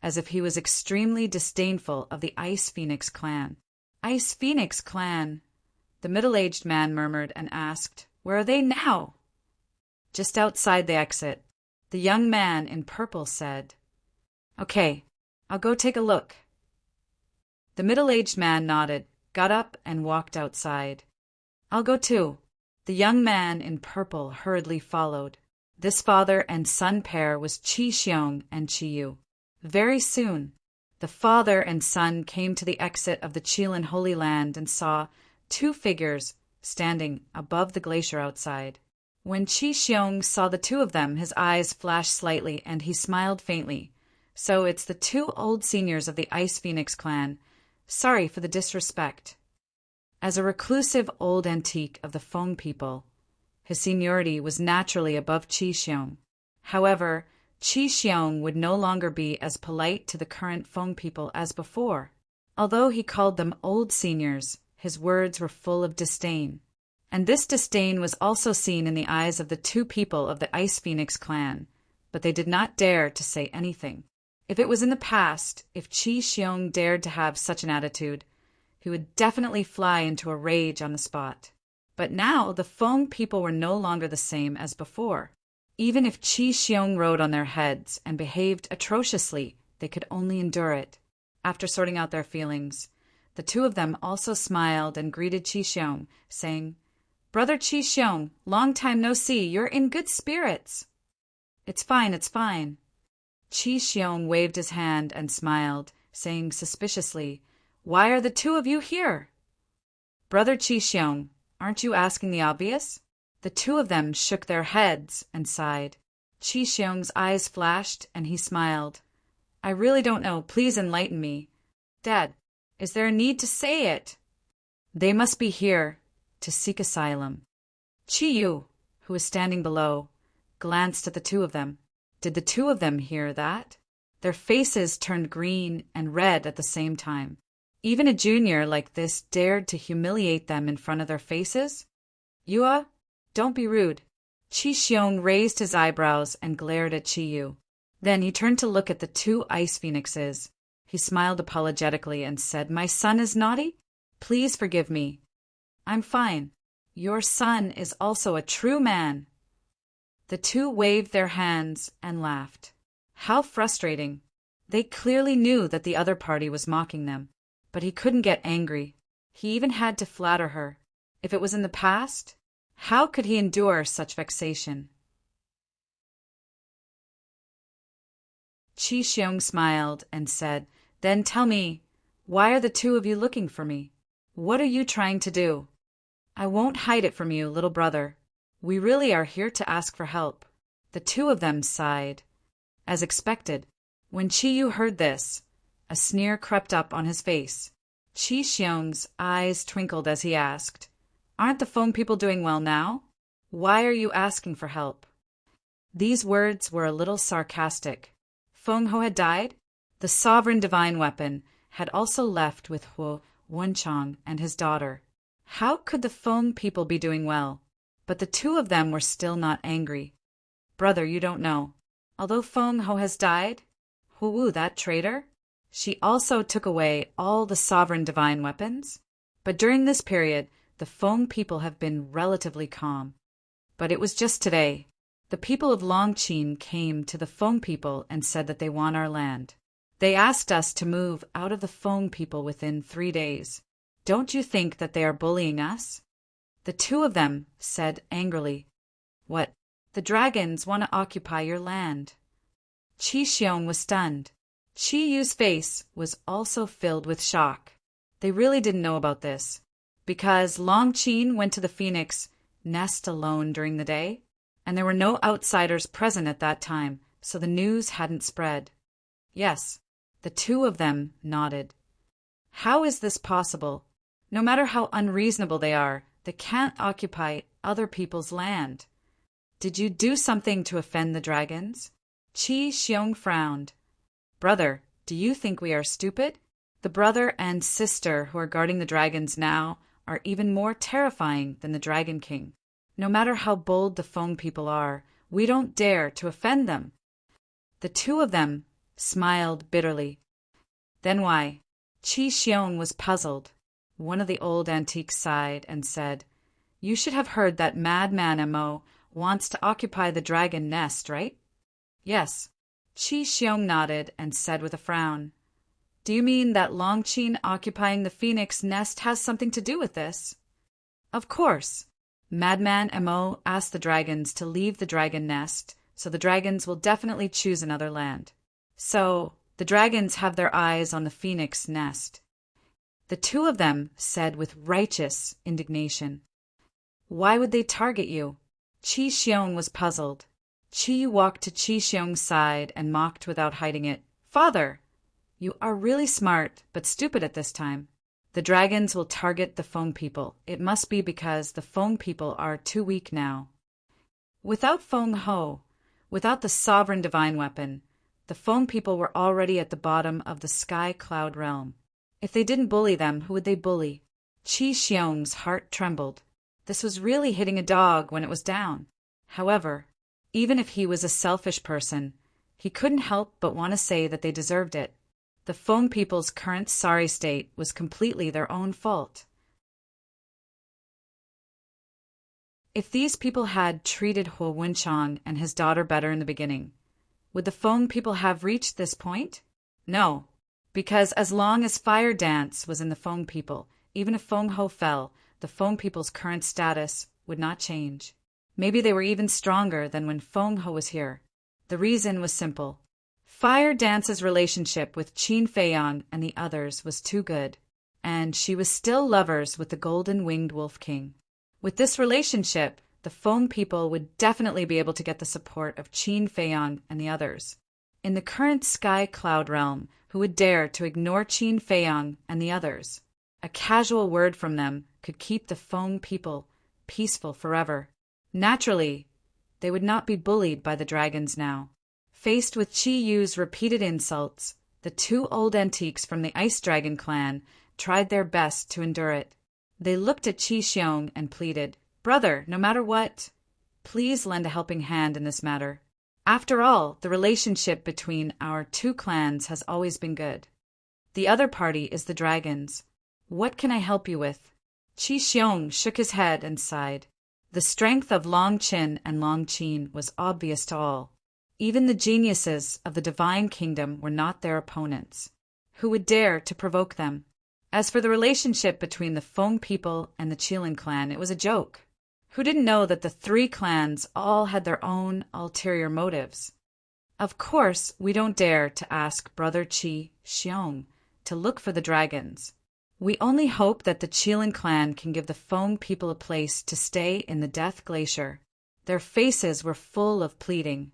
as if he was extremely disdainful of the Ice Phoenix clan. Ice Phoenix clan? The middle-aged man murmured and asked, Where are they now? Just outside the exit. The young man in purple said, Okay, I'll go take a look. The middle-aged man nodded, got up, and walked outside. I'll go too. The young man in purple hurriedly followed. This father and son pair was Qi Xiong and Qi Yu. Very soon, the father and son came to the exit of the Qilin Holy Land and saw two figures standing above the glacier outside. When Qi Xiong saw the two of them, his eyes flashed slightly and he smiled faintly. So it's the two old seniors of the Ice Phoenix clan. Sorry for the disrespect. As a reclusive old antique of the Feng people, his seniority was naturally above Qi Xiong. However, Qi Xiong would no longer be as polite to the current Feng people as before. Although he called them old seniors, his words were full of disdain. And this disdain was also seen in the eyes of the two people of the Ice Phoenix clan, but they did not dare to say anything. If it was in the past, if Qi Xiong dared to have such an attitude, he would definitely fly into a rage on the spot. But now the Feng people were no longer the same as before. Even if Qi Xiong rode on their heads and behaved atrociously, they could only endure it. After sorting out their feelings, the two of them also smiled and greeted Qi Xiong, saying, "Brother Qi Xiong, long time no see, you're in good spirits." It's fine, it's fine." Qi Xiong waved his hand and smiled, saying suspiciously, "Why are the two of you here?" "Brother Qi Xiong, aren't you asking the obvious?" The two of them shook their heads and sighed. Qi Xiong's eyes flashed and he smiled. "I really don't know. Please enlighten me." "Dad, is there a need to say it?" "They must be here to seek asylum." Qi Yu, who was standing below, glanced at the two of them. Did the two of them hear that? Their faces turned green and red at the same time. Even a junior like this dared to humiliate them in front of their faces? "Yua, don't be rude." Qi Xiong raised his eyebrows and glared at Qi Yu. Then he turned to look at the two ice phoenixes. He smiled apologetically and said, "My son is naughty? Please forgive me." "I'm fine. Your son is also a true man." The two waved their hands and laughed. How frustrating. They clearly knew that the other party was mocking them, but he couldn't get angry. He even had to flatter her. If it was in the past, how could he endure such vexation? Qi Xiong smiled and said, "Then tell me, why are the two of you looking for me? What are you trying to do?" "I won't hide it from you, little brother. We really are here to ask for help." The two of them sighed. As expected, when Qi Yu heard this, a sneer crept up on his face. Qi Xiong's eyes twinkled as he asked, "Aren't the Feng people doing well now? Why are you asking for help?" These words were a little sarcastic. Feng Ho had died. The sovereign divine weapon had also left with Huo Wenchang and his daughter. How could the Feng people be doing well? But the two of them were still not angry. "Brother, you don't know. Although Feng Ho has died, Wu, that traitor, she also took away all the sovereign divine weapons. But during this period, the Feng people have been relatively calm. But it was just today. The people of Longqin came to the Feng people and said that they want our land. They asked us to move out of the Feng people within 3 days. Don't you think that they are bullying us?" The two of them said angrily, "What? The dragons want to occupy your land." Qi Xiong was stunned. Qi Yu's face was also filled with shock. They really didn't know about this, because Longqin went to the phoenix nest alone during the day, and there were no outsiders present at that time, so the news hadn't spread. Yes, the two of them nodded. How is this possible? No matter how unreasonable they are, they can't occupy other people's land. Did you do something to offend the dragons? Qi Xiong frowned. "Brother, do you think we are stupid? The brother and sister who are guarding the dragons now are even more terrifying than the Dragon King. No matter how bold the Feng people are, we don't dare to offend them." The two of them smiled bitterly. "Then why?" Qi Xiong was puzzled. One of the old antiques sighed and said, "You should have heard that madman Mo wants to occupy the dragon nest, right?" "Yes." Qi Xiong nodded and said with a frown, "Do you mean that Longqin occupying the phoenix nest has something to do with this?" "Of course. Madman Mo asked the dragons to leave the dragon nest, so the dragons will definitely choose another land. So the dragons have their eyes on the phoenix nest." The two of them said with righteous indignation, "Why would they target you?" Qi Xiong was puzzled. Qi walked to Qi Xiong's side and mocked without hiding it. "Father, you are really smart, but stupid at this time. The dragons will target the Feng people. It must be because the Feng people are too weak now. Without Feng Ho, without the sovereign divine weapon, the Feng people were already at the bottom of the sky cloud realm. If they didn't bully them, who would they bully?" Qi Xiong's heart trembled. This was really hitting a dog when it was down. However, even if he was a selfish person, he couldn't help but want to say that they deserved it. The Feng people's current sorry state was completely their own fault. If these people had treated Huo Wenchang and his daughter better in the beginning, would the Feng people have reached this point? No, because as long as Fire Dance was in the Feng people, even if Feng Ho fell, the Feng people's current status would not change. Maybe they were even stronger than when Feng Ho was here. The reason was simple. Fire Dance's relationship with Qin Feiyang and the others was too good, and she was still lovers with the golden-winged Wolf King. With this relationship, the Feng people would definitely be able to get the support of Qin Feiyang and the others. In the current Sky Cloud realm, who would dare to ignore Qin Feiyang and the others? A casual word from them could keep the Feng people peaceful forever. Naturally, they would not be bullied by the dragons now. Faced with Qi Yu's repeated insults, the two old antiques from the Ice Dragon clan tried their best to endure it. They looked at Qi Xiong and pleaded, "Brother, no matter what, please lend a helping hand in this matter. After all, the relationship between our two clans has always been good. The other party is the dragons. What can I help you with?" Qi Xiong shook his head and sighed. The strength of Long Qin and Long Qin was obvious to all. Even the geniuses of the Divine Kingdom were not their opponents. Who would dare to provoke them? As for the relationship between the Feng people and the Qilin clan, it was a joke. Who didn't know that the three clans all had their own ulterior motives? Of course, we don't dare to ask Brother Qi Xiong to look for the dragons. We only hope that the Qilin clan can give the Feng people a place to stay in the Death Glacier. Their faces were full of pleading.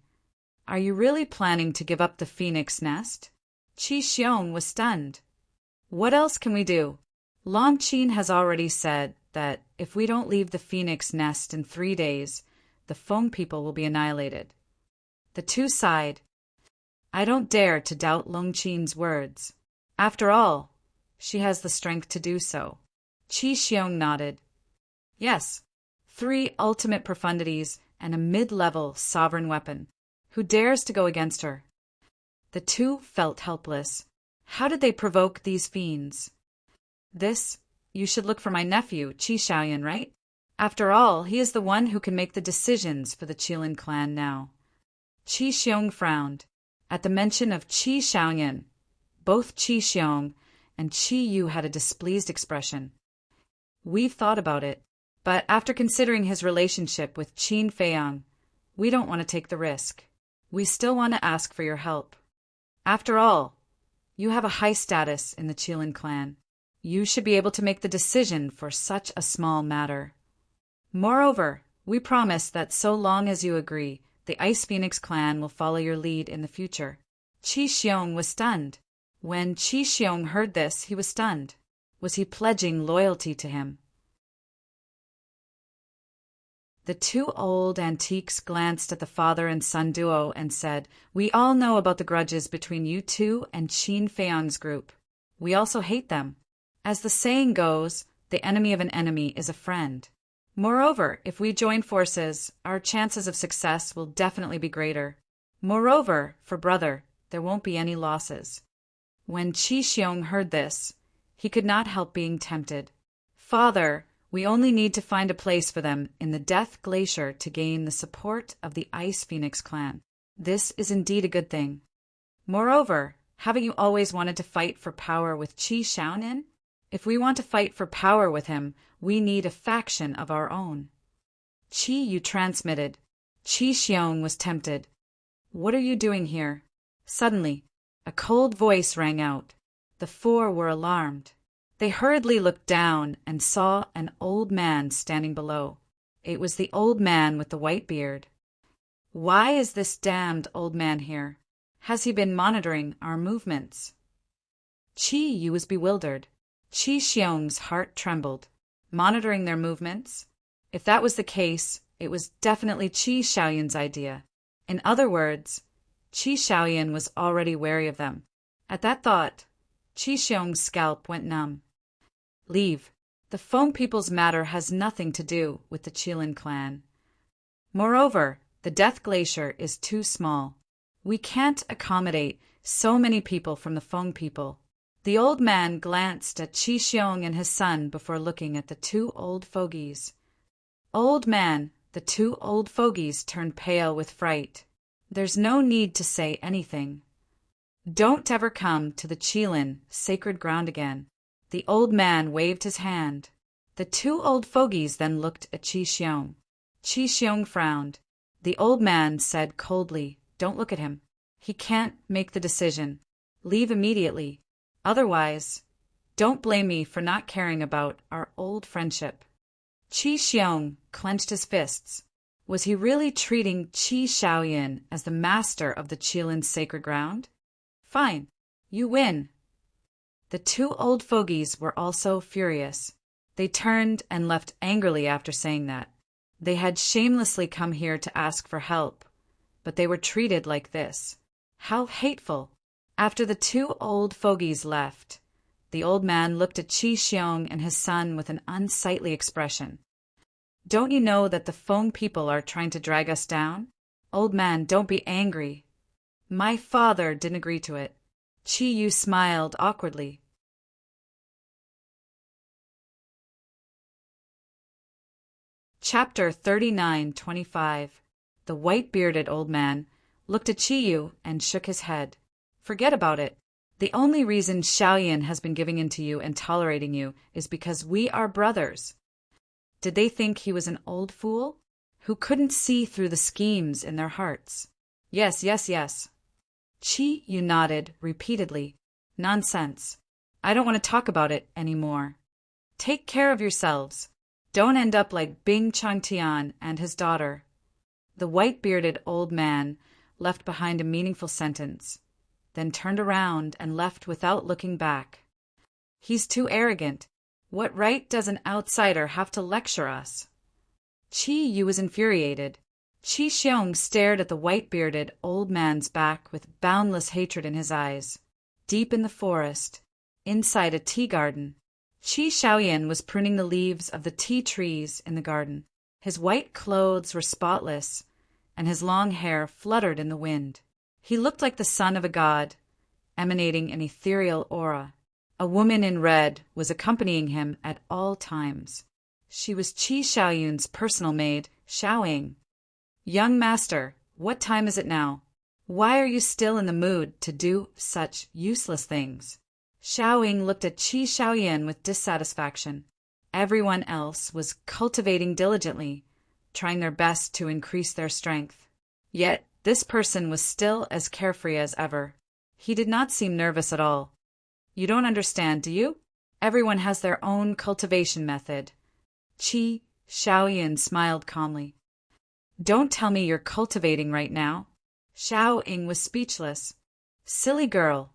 Are you really planning to give up the Phoenix Nest? Qi Xiong was stunned. What else can we do? Long Qin has already said that if we don't leave the Phoenix Nest in 3 days, the Feng people will be annihilated. The two sighed. I don't dare to doubt Long Qin's words. After all, she has the strength to do so. Qi Xiong nodded. Yes, 3 ultimate profundities and a mid-level sovereign weapon. Who dares to go against her? The two felt helpless. How did they provoke these fiends? This, you should look for my nephew, Qi Xiaoyan, right? After all, he is the one who can make the decisions for the Qilin clan now. Qi Xiong frowned. At the mention of Qi Xiaoyan, both Qi Xiong and Qi Yu had a displeased expression. We've thought about it, but after considering his relationship with Qin Feiyang, we don't want to take the risk. We still want to ask for your help. After all, you have a high status in the Qilin clan. You should be able to make the decision for such a small matter. Moreover, we promise that so long as you agree, the Ice Phoenix clan will follow your lead in the future. Qi Xiong was stunned. When Qi Xiong heard this, he was stunned. Was he pledging loyalty to him? The two old antiques glanced at the father and son duo and said, "We all know about the grudges between you two and Qin Feiyang's group. We also hate them. As the saying goes, the enemy of an enemy is a friend. Moreover, if we join forces, our chances of success will definitely be greater. Moreover, for brother, there won't be any losses." When Qi Xiong heard this, he could not help being tempted. "Father, we only need to find a place for them in the Death Glacier to gain the support of the Ice Phoenix clan. This is indeed a good thing. Moreover, haven't you always wanted to fight for power with Qi Xiaoyan? If we want to fight for power with him, we need a faction of our own." Qi Yu transmitted. Qi Xiong was tempted. "What are you doing here?" Suddenly, a cold voice rang out. The four were alarmed. They hurriedly looked down and saw an old man standing below. It was the old man with the white beard. Why is this damned old man here? Has he been monitoring our movements? Qi Yu was bewildered. Qi Xiong's heart trembled. Monitoring their movements? If that was the case, it was definitely Qi Xiaoyan's idea. In other words, Qi Xiaoyan was already wary of them. At that thought, Qi Xiong's scalp went numb. Leave. The Feng people's matter has nothing to do with the Qilin clan. Moreover, the Death Glacier is too small. We can't accommodate so many people from the Feng people. The old man glanced at Qi Xiong and his son before looking at the two old fogies. Old man, the two old fogies turned pale with fright. There's no need to say anything. Don't ever come to the Qilin sacred ground again. The old man waved his hand. The two old fogies then looked at Qi Xiong. Qi Xiong frowned. The old man said coldly, "Don't look at him. He can't make the decision. Leave immediately. Otherwise, don't blame me for not caring about our old friendship." Qi Xiong clenched his fists. Was he really treating Qi Shaoyan as the master of the Qilin sacred ground? Fine, you win. The two old fogies were also furious. They turned and left angrily after saying that. They had shamelessly come here to ask for help, but they were treated like this. How hateful! After the two old fogies left, the old man looked at Qi Xiong and his son with an unsightly expression. Don't you know that the Feng people are trying to drag us down? Old man, don't be angry. My father didn't agree to it. Qi Yu smiled awkwardly. Chapter 39:25. The white-bearded old man looked at Qi Yu and shook his head. Forget about it. The only reason Shaoyan has been giving in to you and tolerating you is because we are brothers. Did they think he was an old fool who couldn't see through the schemes in their hearts? Yes, yes, yes. Qi Yu nodded repeatedly. Nonsense. I don't want to talk about it anymore. Take care of yourselves. Don't end up like Bing Changtian and his daughter. The white-bearded old man left behind a meaningful sentence, then turned around and left without looking back. He's too arrogant. What right does an outsider have to lecture us? Qi Yu was infuriated. Qi Xiong stared at the white-bearded old man's back with boundless hatred in his eyes. Deep in the forest, inside a tea garden, Qi Shaoyan was pruning the leaves of the tea trees in the garden. His white clothes were spotless, and his long hair fluttered in the wind. He looked like the son of a god, emanating an ethereal aura. A woman in red was accompanying him at all times. She was Qi Shaoyun's personal maid, Xiaoying. Young master, what time is it now? Why are you still in the mood to do such useless things? Xiaoying looked at Qi Shaoyan with dissatisfaction. Everyone else was cultivating diligently, trying their best to increase their strength. Yet this person was still as carefree as ever. He did not seem nervous at all. You don't understand, do you? Everyone has their own cultivation method. Qi Shaoyan smiled calmly. Don't tell me you're cultivating right now. Xiaoying was speechless. Silly girl.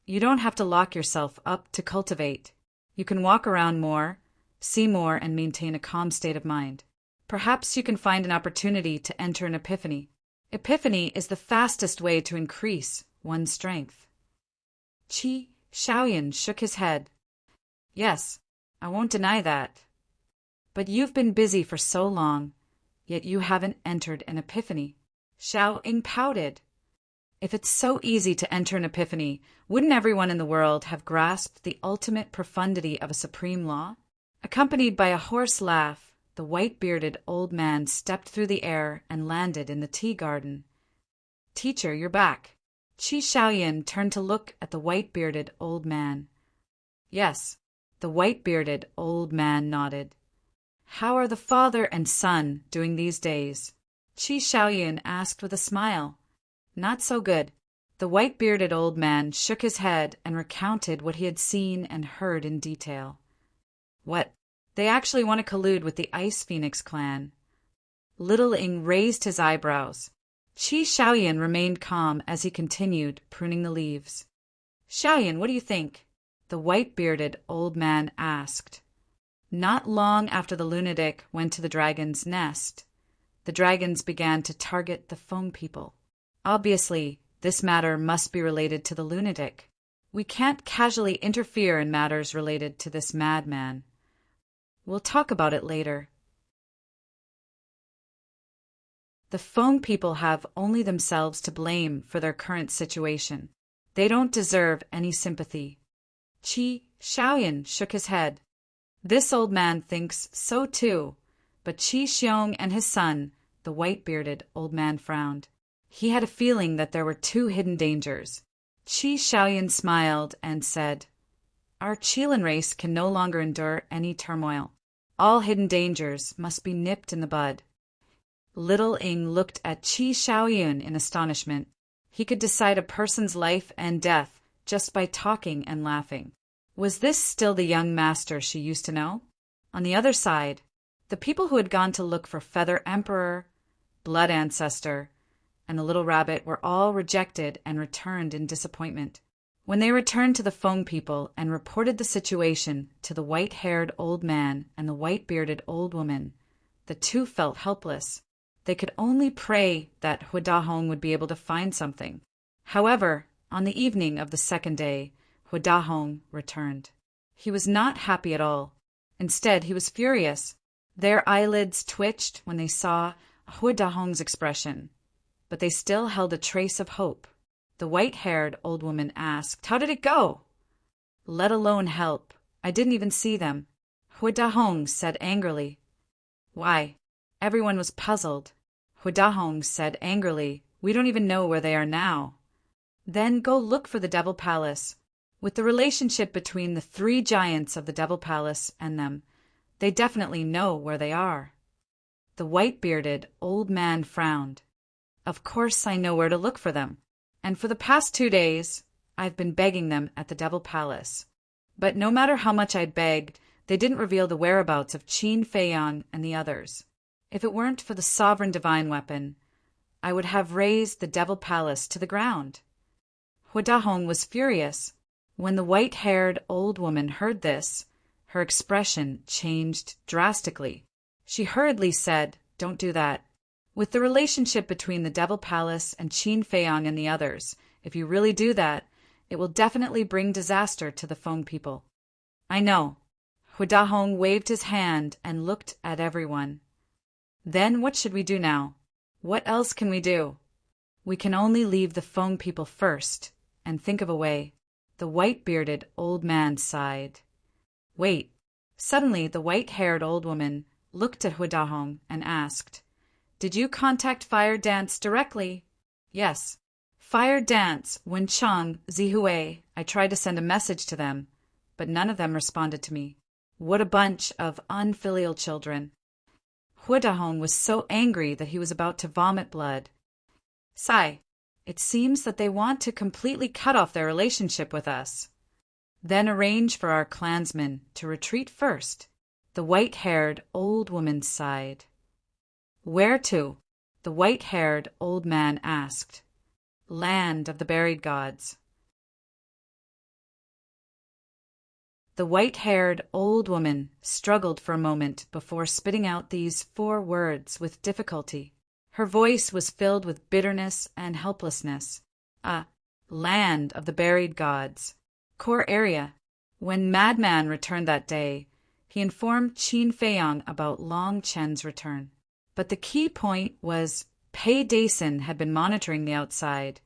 You don't have to lock yourself up to cultivate. You can walk around more, see more, and maintain a calm state of mind. Perhaps you can find an opportunity to enter an epiphany. Epiphany is the fastest way to increase one's strength. Qi Shaoyan shook his head. Yes, I won't deny that. But you've been busy for so long, yet you haven't entered an epiphany. Xiaoying pouted. If it's so easy to enter an epiphany, wouldn't everyone in the world have grasped the ultimate profundity of a supreme law? Accompanied by a hoarse laugh, the white-bearded old man stepped through the air and landed in the tea garden. Teacher, you're back. Qi Shaoyan turned to look at the white-bearded old man. Yes, the white-bearded old man nodded. How are the father and son doing these days? Qi Shaoyan asked with a smile. Not so good. The white-bearded old man shook his head and recounted what he had seen and heard in detail. What? They actually want to collude with the Ice Phoenix clan. Little Ing raised his eyebrows. Qi Shaoyan remained calm as he continued pruning the leaves. Shaoyan, what do you think? The white-bearded old man asked. Not long after the lunatic went to the dragon's nest, the dragons began to target the Feng people. Obviously, this matter must be related to the lunatic. We can't casually interfere in matters related to this madman. We'll talk about it later. The Feng people have only themselves to blame for their current situation. They don't deserve any sympathy. Qi Shaoyan shook his head. This old man thinks so too, But Qi Xiong and his son, the white-bearded old man, frowned. He had a feeling that there were two hidden dangers. Qi Xiaoyan smiled and said, "Our Qilin race can no longer endure any turmoil. All hidden dangers must be nipped in the bud." Little Ing looked at Qi Xiaoyan in astonishment. He could decide a person's life and death just by talking and laughing. Was this still the young master she used to know? On the other side, the people who had gone to look for Feather Emperor, Blood Ancestor, and the little rabbit were all rejected and returned in disappointment. When they returned to the Feng people and reported the situation to the white-haired old man and the white-bearded old woman, the two felt helpless. They could only pray that Huidahong would be able to find something. However, on the evening of the second day, Huidahong returned. He was not happy at all. Instead, he was furious. Their eyelids twitched when they saw Huidahong's expression, but they still held a trace of hope. The white-haired old woman asked, "How did it go?" "Let alone help. I didn't even see them," Huidahong said angrily. "Why?" Everyone was puzzled. Huidahong said angrily, "We don't even know where they are now." "Then go look for the Devil Palace. With the relationship between the three giants of the Devil Palace and them, they definitely know where they are." The white-bearded old man frowned. "Of course I know where to look for them. And for the past 2 days, I've been begging them at the Devil Palace. But no matter how much I begged, they didn't reveal the whereabouts of Qin Feiyang and the others. If it weren't for the sovereign divine weapon, I would have razed the Devil Palace to the ground." Huidahong was furious. When the white-haired old woman heard this, her expression changed drastically. She hurriedly said, "Don't do that. With the relationship between the Devil Palace and Qin Feiyang and the others, if you really do that, it will definitely bring disaster to the Feng people." "I know." Huidahong waved his hand and looked at everyone. "Then what should we do now? What else can we do?" "We can only leave the Feng people first and think of a way." The white-bearded old man sighed. "Wait." Suddenly, the white-haired old woman looked at Huidahong and asked, "Did you contact Fire Dance directly?" "Yes." "Fire Dance, Wenchang, Zihui, I tried to send a message to them, but none of them responded to me. What a bunch of unfilial children." Huidahong was so angry that he was about to vomit blood. "Sai, it seems that they want to completely cut off their relationship with us. Then arrange for our clansmen to retreat first." The white-haired old woman sighed. "Where to?" the white-haired old man asked. "Land of the buried gods." The white-haired old woman struggled for a moment before spitting out these 4 words with difficulty. Her voice was filled with bitterness and helplessness. Land of the buried gods. Core area. When Madman returned that day, he informed Qin Feiyang about Long Chen's return. But the key point was Pei Dason had been monitoring the outside,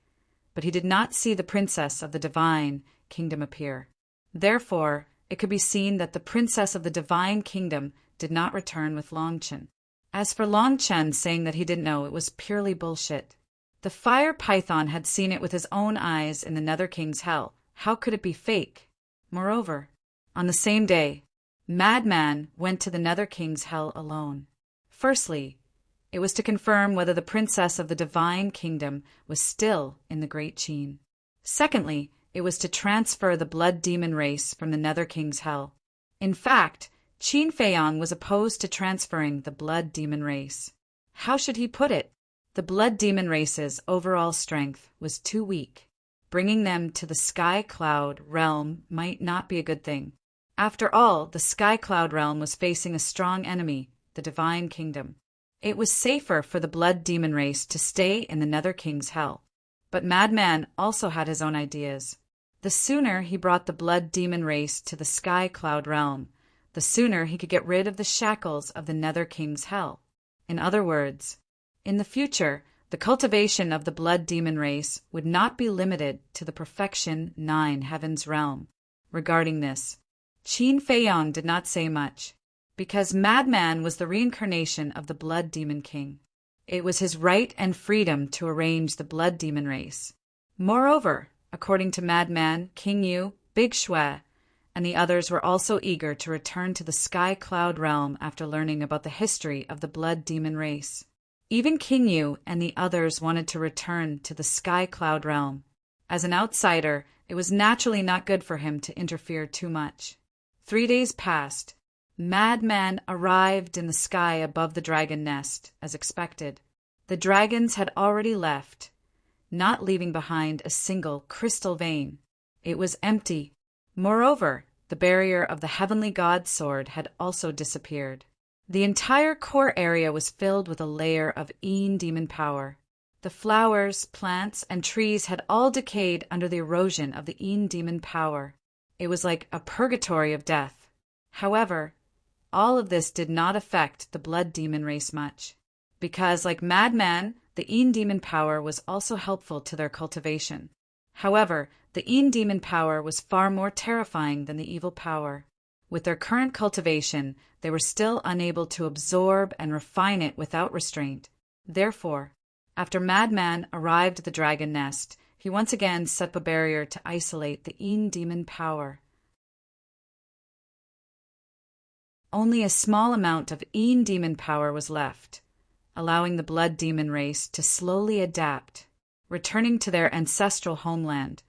but he did not see the princess of the divine kingdom appear. Therefore, it could be seen that the princess of the divine kingdom did not return with Long Chen. As for Long Chen saying that he didn't know, it was purely bullshit. The fire python had seen it with his own eyes in the Nether King's hell. How could it be fake? Moreover, on the same day, Madman went to the Nether King's hell alone. Firstly, it was to confirm whether the princess of the divine kingdom was still in the Great Qin. Secondly, it was to transfer the blood demon race from the Nether King's hell. In fact, Qin Feiyang was opposed to transferring the blood demon race. How should he put it? The blood demon race's overall strength was too weak. Bringing them to the Sky Cloud realm might not be a good thing. After all, the Sky Cloud realm was facing a strong enemy, the divine kingdom. It was safer for the blood demon race to stay in the Nether King's hell. But Madman also had his own ideas. The sooner he brought the blood demon race to the Sky Cloud realm, the sooner he could get rid of the shackles of the Nether King's hell. In other words, in the future, the cultivation of the blood demon race would not be limited to the Perfection 9 Heavens realm. Regarding this, Qin Feiyang did not say much. because Madman was the reincarnation of the Blood Demon King. It was his right and freedom to arrange the Blood Demon race. Moreover, according to Madman, King Yu, Big Shui, and the others were also eager to return to the Sky Cloud realm after learning about the history of the Blood Demon race. Even King Yu and the others wanted to return to the Sky Cloud realm. As an outsider, it was naturally not good for him to interfere too much. 3 days passed. Madman arrived in the sky above the dragon nest, as expected. The dragons had already left, not leaving behind a single crystal vein. It was empty. Moreover, the barrier of the heavenly god sword had also disappeared. The entire core area was filled with a layer of demon power. The flowers, plants, and trees had all decayed under the erosion of the demon power. It was like a purgatory of death. However, all of this did not affect the Blood Demon race much, because, like Madman, the demon power was also helpful to their cultivation. However, the demon power was far more terrifying than the evil power. With their current cultivation, they were still unable to absorb and refine it without restraint. Therefore, after Madman arrived at the dragon nest, he once again set up a barrier to isolate the demon power. Only a small amount of demon power was left, allowing the Blood Demon race to slowly adapt, returning to their ancestral homeland.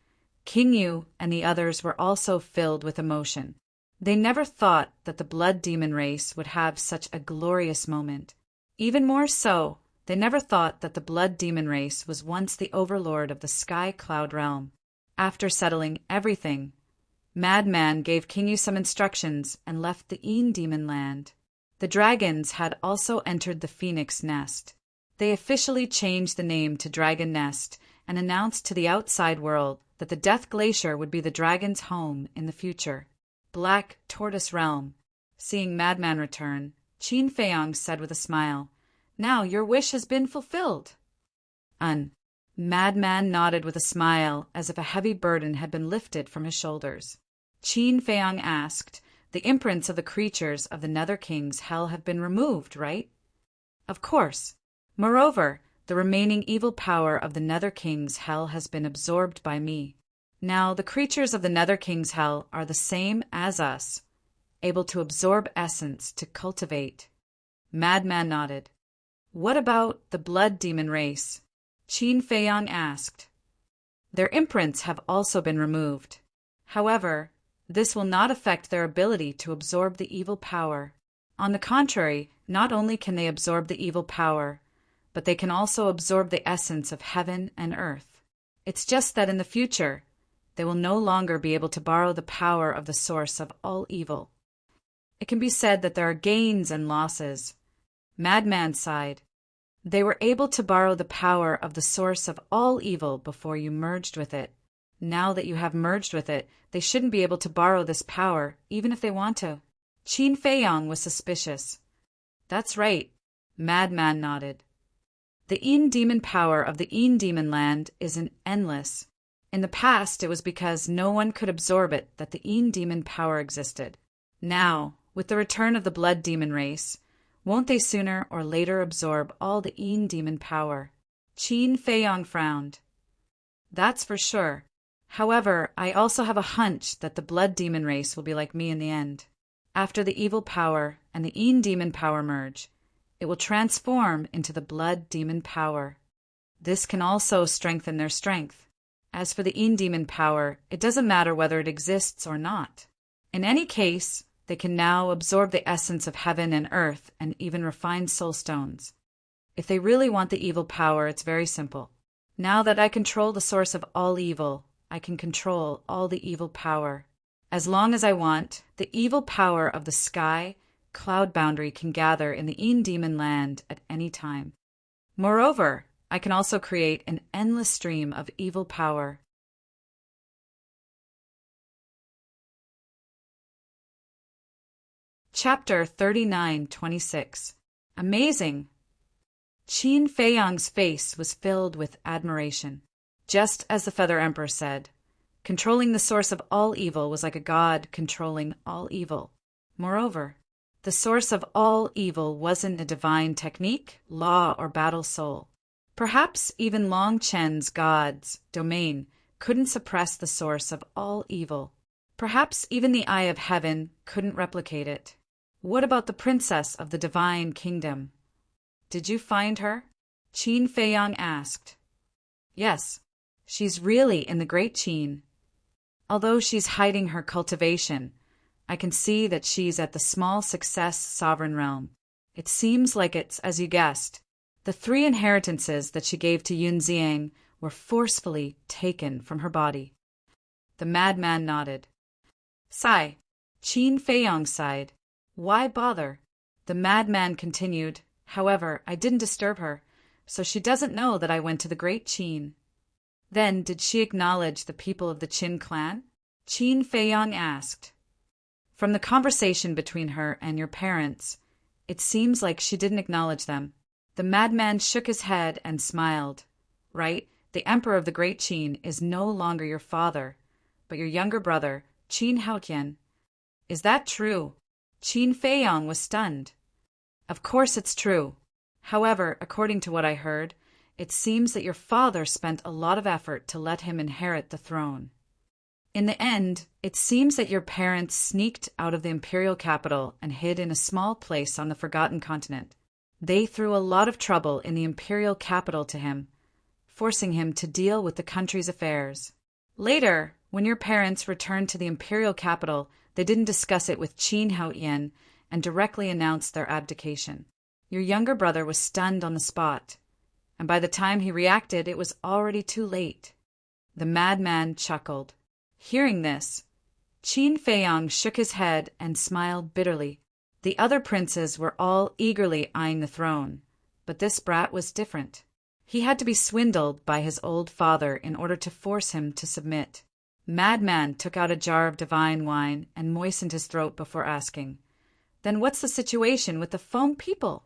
King Yu and the others were also filled with emotion. They never thought that the Blood Demon race would have such a glorious moment. Even more so, they never thought that the Blood Demon race was once the overlord of the Sky Cloud realm. After settling everything, Madman gave King Yu some instructions and left the Demon land. The dragons had also entered the Phoenix Nest. They officially changed the name to Dragon Nest and announced to the outside world that the Death Glacier would be the dragon's home in the future. Black Tortoise Realm. Seeing Madman return, Qin Feiyang said with a smile, "Now your wish has been fulfilled." Madman nodded with a smile as if a heavy burden had been lifted from his shoulders. Qin Feiyang asked, "The imprints of the creatures of the Nether King's hell have been removed, right?" "Of course. Moreover, the remaining evil power of the Nether King's hell has been absorbed by me. Now, the creatures of the Nether King's hell are the same as us, able to absorb essence to cultivate." Madman nodded. "What about the Blood Demon race?" Qin Feiyang asked. "Their imprints have also been removed. However, this will not affect their ability to absorb the evil power. On the contrary, not only can they absorb the evil power, but they can also absorb the essence of heaven and earth. It's just that in the future, they will no longer be able to borrow the power of the source of all evil. It can be said that there are gains and losses." Madman sighed. "They were able to borrow the power of the source of all evil before you merged with it. Now that you have merged with it, they shouldn't be able to borrow this power, even if they want to." Qin Feiyang was suspicious. "That's right." Madman nodded. "The demon power of the demon land is endless. In the past, it was because no one could absorb it that the demon power existed. Now, with the return of the Blood Demon race, won't they sooner or later absorb all the demon power?" Qin Feiyang frowned. "That's for sure. However, I also have a hunch that the Blood Demon race will be like me in the end. After the evil power and the demon power merge, it will transform into the Blood Demon power. This can also strengthen their strength. As for the demon power, it doesn't matter whether it exists or not. In any case, they can now absorb the essence of heaven and earth and even refine soul stones. If they really want the evil power, it's very simple. Now that I control the source of all evil, I can control all the evil power. As long as I want, the evil power of the sky cloud boundary can gather in the demon land at any time. Moreover, I can also create an endless stream of evil power." Chapter 39:26. Amazing! Qin Feiyang's face was filled with admiration. Just as the Feather Emperor said, controlling the source of all evil was like a god controlling all evil. Moreover, The source of all evil wasn't a divine technique, law, or battle soul. Perhaps even Long Chen's God's domain couldn't suppress the source of all evil. Perhaps even the eye of heaven couldn't replicate it. What about the princess of the divine kingdom? Did you find her? Qin Feiyang asked. Yes, she's really in the Great Qin. Although she's hiding her cultivation, I can see that she's at the small success sovereign realm. It seems like it's, as you guessed, the 3 inheritances that she gave to Yun Ziang were forcefully taken from her body. The madman nodded. Sigh. Qin Feiyang sighed. Why bother? The madman continued. However, I didn't disturb her, so she doesn't know that I went to the Great Qin. Then did she acknowledge the people of the Qin clan? Qin Feiyang asked. From the conversation between her and your parents, it seems like she didn't acknowledge them. The madman shook his head and smiled. Right, the emperor of the Great Qin is no longer your father, but your younger brother, Qin Haotian. Is that true? Qin Feiyang was stunned. Of course it's true. However, according to what I heard, it seems that your father spent a lot of effort to let him inherit the throne. In the end, it seems that your parents sneaked out of the imperial capital and hid in a small place on the forgotten continent. They threw a lot of trouble in the imperial capital to him, forcing him to deal with the country's affairs. Later, when your parents returned to the imperial capital, they didn't discuss it with Qin Haotian and directly announced their abdication. Your younger brother was stunned on the spot, and by the time he reacted, it was already too late. The madman chuckled. Hearing this, Qin Feiyang shook his head and smiled bitterly. The other princes were all eagerly eyeing the throne, but this brat was different. He had to be swindled by his old father in order to force him to submit. Madman took out a jar of divine wine and moistened his throat before asking, Then what's the situation with the Feng people?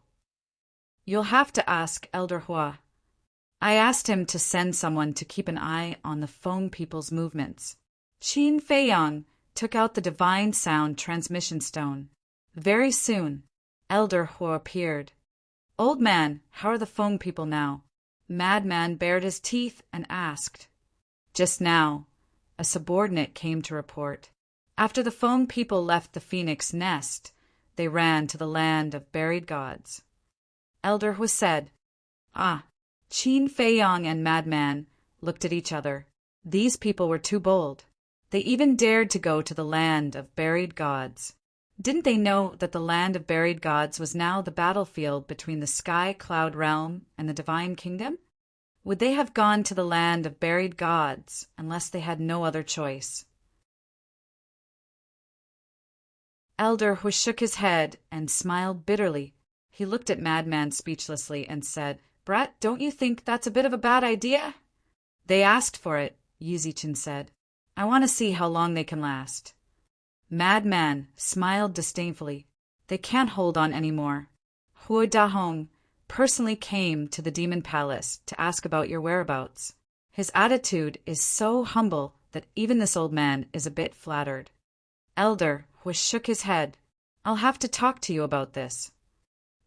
You'll have to ask Elder Hua. I asked him to send someone to keep an eye on the Feng people's movements. Qin Feiyang took out the divine sound transmission stone. Very soon, Elder Hua appeared. Old man, how are the Feng people now? Madman bared his teeth and asked. Just now, a subordinate came to report. After the Feng people left the phoenix nest, they ran to the land of buried gods. Elder Hua said. Ah, Qin Feiyang and Madman looked at each other. These people were too bold. They even dared to go to the land of buried gods. Didn't they know that the land of buried gods was now the battlefield between the sky cloud realm and the divine kingdom? Would they have gone to the land of buried gods unless they had no other choice? Elder Hua shook his head and smiled bitterly. He looked at Madman speechlessly and said, Brat, don't you think that's a bit of a bad idea? They asked for it, Yuzichin said. I want to see how long they can last. Madman smiled disdainfully. They can't hold on anymore. Hua Dahong personally came to the demon palace to ask about your whereabouts. His attitude is so humble that even this old man is a bit flattered. Elder Hua shook his head. I'll have to talk to you about this.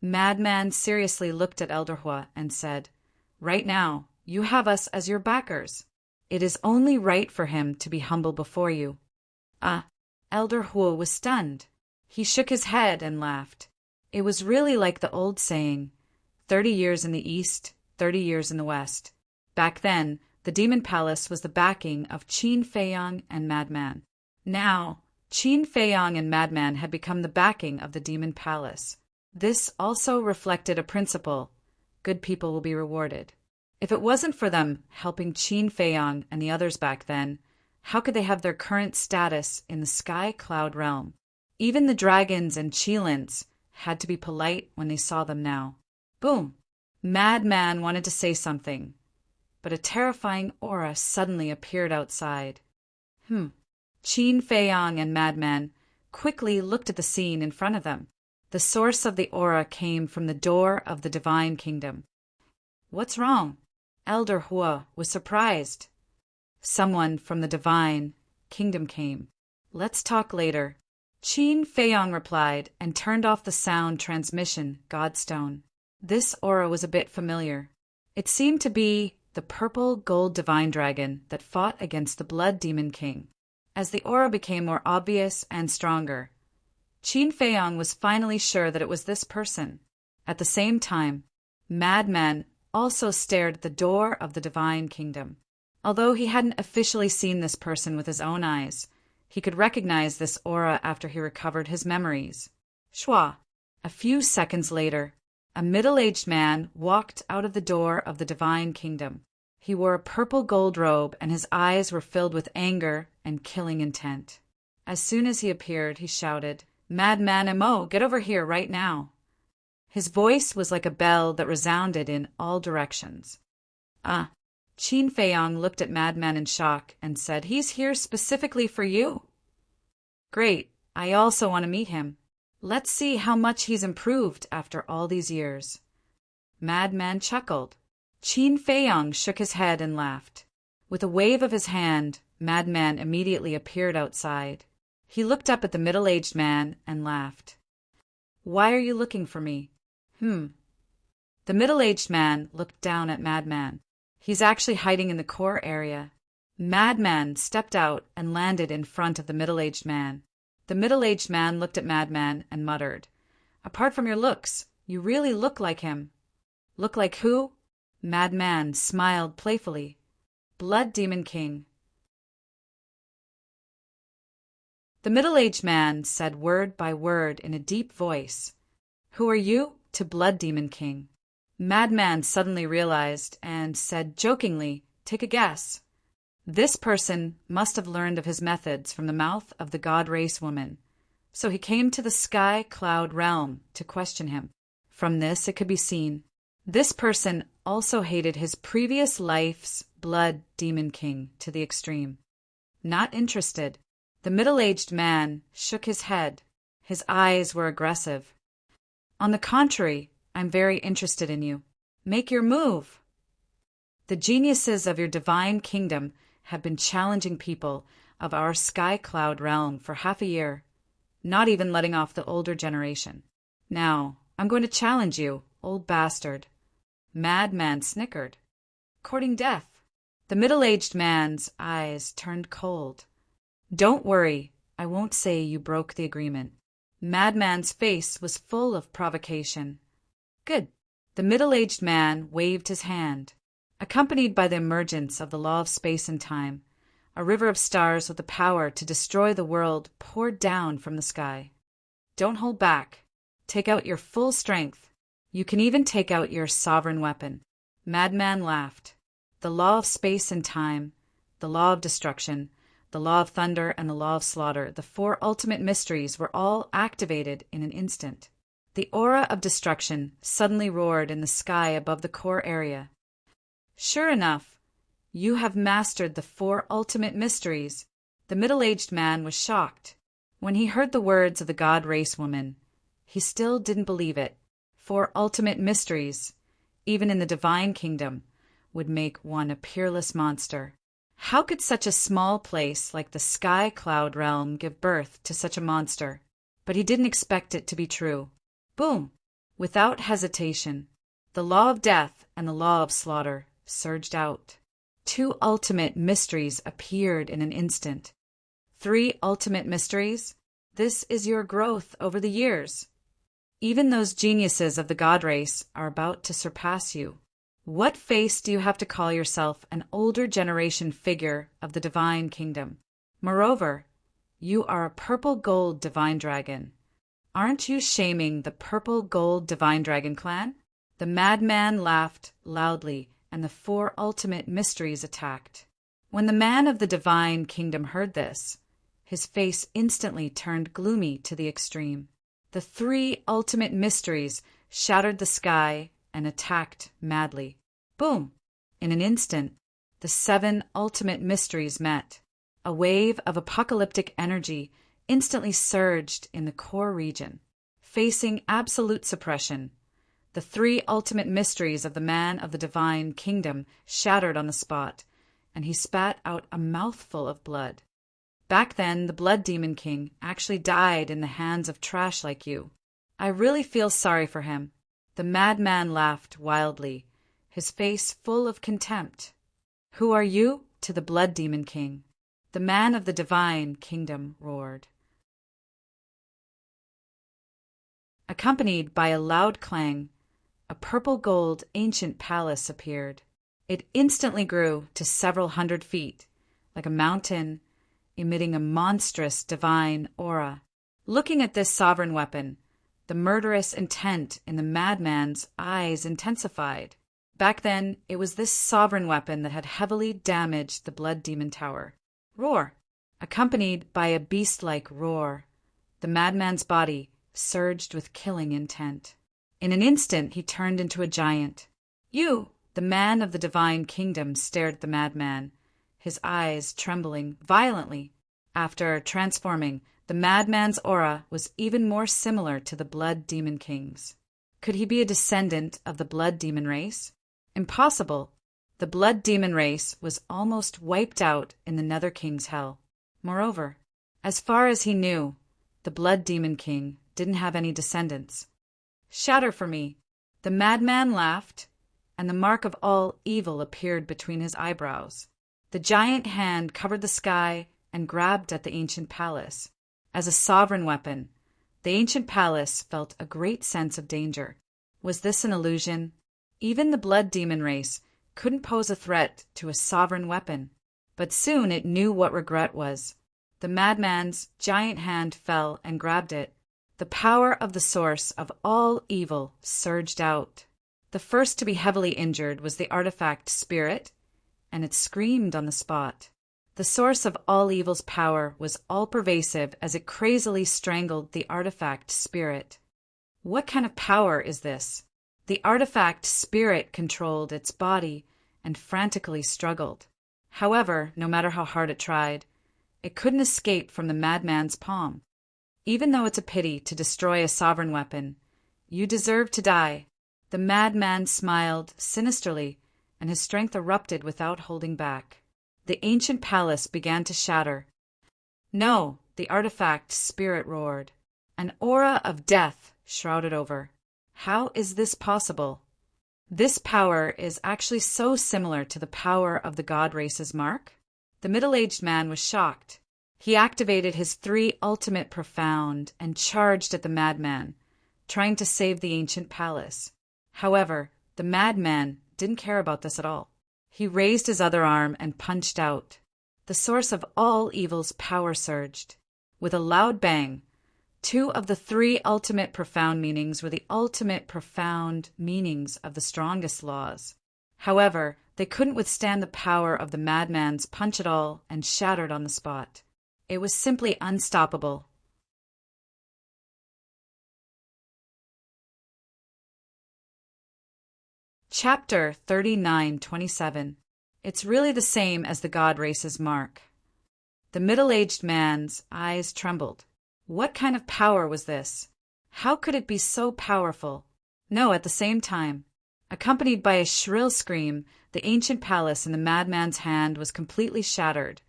Madman seriously looked at Elder Hua and said, Right now, you have us as your backers. It is only right for him to be humble before you. Elder Hua was stunned. He shook his head and laughed. It was really like the old saying, 30 years in the east, 30 years in the west. Back then, the demon palace was the backing of Qin Feiyang and Madman. Now, Qin Feiyang and Madman had become the backing of the demon palace. This also reflected a principle: good people will be rewarded. If it wasn't for them helping Qin Feiyang and the others back then, how could they have their current status in the sky cloud realm? Even the dragons and Qilins had to be polite when they saw them now. Boom! Madman wanted to say something, but a terrifying aura suddenly appeared outside. Qin Feiyang and Madman quickly looked at the scene in front of them. The source of the aura came from the door of the divine kingdom. What's wrong? Elder Hua was surprised. Someone from the divine kingdom came. Let's talk later. Qin Feiyong replied and turned off the sound transmission Godstone. This aura was a bit familiar. It seemed to be the purple gold divine dragon that fought against the Blood Demon King. As the aura became more obvious and stronger, Qin Feiyong was finally sure that it was this person. At the same time, Madman also stared at the door of the Divine Kingdom. Although he hadn't officially seen this person with his own eyes, he could recognize this aura after he recovered his memories. Shua. A few seconds later, a middle-aged man walked out of the door of the Divine Kingdom. He wore a purple gold robe and his eyes were filled with anger and killing intent. As soon as he appeared, he shouted, "Madman Mo, get over here right now." His voice was like a bell that resounded in all directions. Ah. Qin Feiyong looked at Madman in shock and said, "He's here specifically for you." "Great, I also want to meet him. Let's see how much he's improved after all these years." Madman chuckled. Qin Feiyong shook his head and laughed. With a wave of his hand, Madman immediately appeared outside. He looked up at the middle-aged man and laughed. "Why are you looking for me?" The middle-aged man looked down at Madman. "He's actually hiding in the core area." Madman stepped out and landed in front of the middle-aged man. The middle-aged man looked at Madman and muttered, "Apart from your looks, you really look like him." "Look like who?" Madman smiled playfully. "Blood Demon King." The middle-aged man said word by word in a deep voice, "Who are you?" to Blood Demon King. Madman suddenly realized and said jokingly, "Take a guess." This person must have learned of his methods from the mouth of the god race woman, so he came to the sky cloud realm to question him. From this it could be seen, this person also hated his previous life's Blood Demon King to the extreme. Not interested, the middle-aged man shook his head. His eyes were aggressive. "On the contrary, I'm very interested in you. Make your move." The geniuses of your divine kingdom have been challenging people of our sky cloud realm for half a year, not even letting off the older generation. Now, I'm going to challenge you, old bastard. Madman snickered. "Courting death." The middle-aged man's eyes turned cold. "Don't worry, I won't say you broke the agreement." Madman's face was full of provocation. "Good." The middle-aged man waved his hand. Accompanied by the emergence of the law of space and time, a river of stars with the power to destroy the world poured down from the sky. "Don't hold back. Take out your full strength. You can even take out your sovereign weapon." Madman laughed. The law of space and time, the law of destruction, the law of thunder, and the law of slaughter, the four ultimate mysteries, were all activated in an instant. The aura of destruction suddenly roared in the sky above the core area. "Sure enough, you have mastered the four ultimate mysteries." The middle-aged man was shocked. When he heard the words of the god race woman, he still didn't believe it. 4 ultimate mysteries, even in the divine kingdom, would make one a peerless monster. How could such a small place like the sky cloud realm give birth to such a monster? But he didn't expect it to be true. Boom! Without hesitation, the law of death and the law of slaughter surged out. 2 ultimate mysteries appeared in an instant. 3 ultimate mysteries? This is your growth over the years. Even those geniuses of the god race are about to surpass you. What face do you have to call yourself an older generation figure of the divine kingdom? Moreover, you are a purple gold divine dragon. Aren't you shaming the purple gold divine dragon clan? The madman laughed loudly, and the 4 ultimate mysteries attacked. When the man of the divine kingdom heard this, his face instantly turned gloomy to the extreme. The 3 ultimate mysteries shattered the sky and attacked madly. Boom! In an instant, the 7 ultimate mysteries met. A wave of apocalyptic energy instantly surged in the core region. Facing absolute suppression, the 3 ultimate mysteries of the man of the divine kingdom shattered on the spot, and he spat out a mouthful of blood. Back then, the Blood Demon King actually died in the hands of trash like you. I really feel sorry for him." The madman laughed wildly, his face full of contempt. "Who are you?" to the Blood Demon King. The man of the divine kingdom roared. Accompanied by a loud clang, a purple-gold ancient palace appeared. It instantly grew to several hundred feet, like a mountain, emitting a monstrous divine aura. Looking at this sovereign weapon, the murderous intent in the madman's eyes intensified. Back then, it was this sovereign weapon that had heavily damaged the Blood Demon Tower. Roar! Accompanied by a beast-like roar, the madman's body surged with killing intent. In an instant, he turned into a giant. "You!" The man of the divine kingdom stared at the madman, his eyes trembling violently. After transforming, the madman's aura was even more similar to the Blood Demon King's. Could he be a descendant of the Blood Demon race? Impossible. The Blood Demon race was almost wiped out in the Nether King's hell. Moreover, as far as he knew, the Blood Demon King didn't have any descendants. "Shatter for me." The madman laughed, and the mark of all evil appeared between his eyebrows. The giant hand covered the sky and grabbed at the ancient palace. As a sovereign weapon, the ancient palace felt a great sense of danger. Was this an illusion? Even the Blood Demon race couldn't pose a threat to a sovereign weapon. But soon it knew what regret was. The madman's giant hand fell and grabbed it. The power of the source of all evil surged out. The first to be heavily injured was the artifact spirit, and it screamed on the spot. The source of all evil's power was all-pervasive as it crazily strangled the artifact spirit. What kind of power is this? The artifact spirit controlled its body and frantically struggled. However, no matter how hard it tried, it couldn't escape from the madman's palm. Even though it's a pity to destroy a sovereign weapon, you deserve to die. The madman smiled sinisterly, and his strength erupted without holding back. The ancient palace began to shatter. "No!" the artifact spirit roared. An aura of death shrouded over. How is this possible? This power is actually so similar to the power of the god race's mark. The middle-aged man was shocked. He activated his 3 ultimate profound and charged at the madman, trying to save the ancient palace. However, the madman didn't care about this at all. He raised his other arm and punched out. The source of all evil's power surged. With a loud bang, 2 of the 3 ultimate profound meanings were the ultimate profound meanings of the strongest laws. However, they couldn't withstand the power of the madman's punch at all and shattered on the spot. It was simply unstoppable. Chapter 39:27. It's really the same as the god race's mark. The middle-aged man's eyes trembled. What kind of power was this? How could it be so powerful? No, at the same time, accompanied by a shrill scream, the ancient palace in the madman's hand was completely shattered,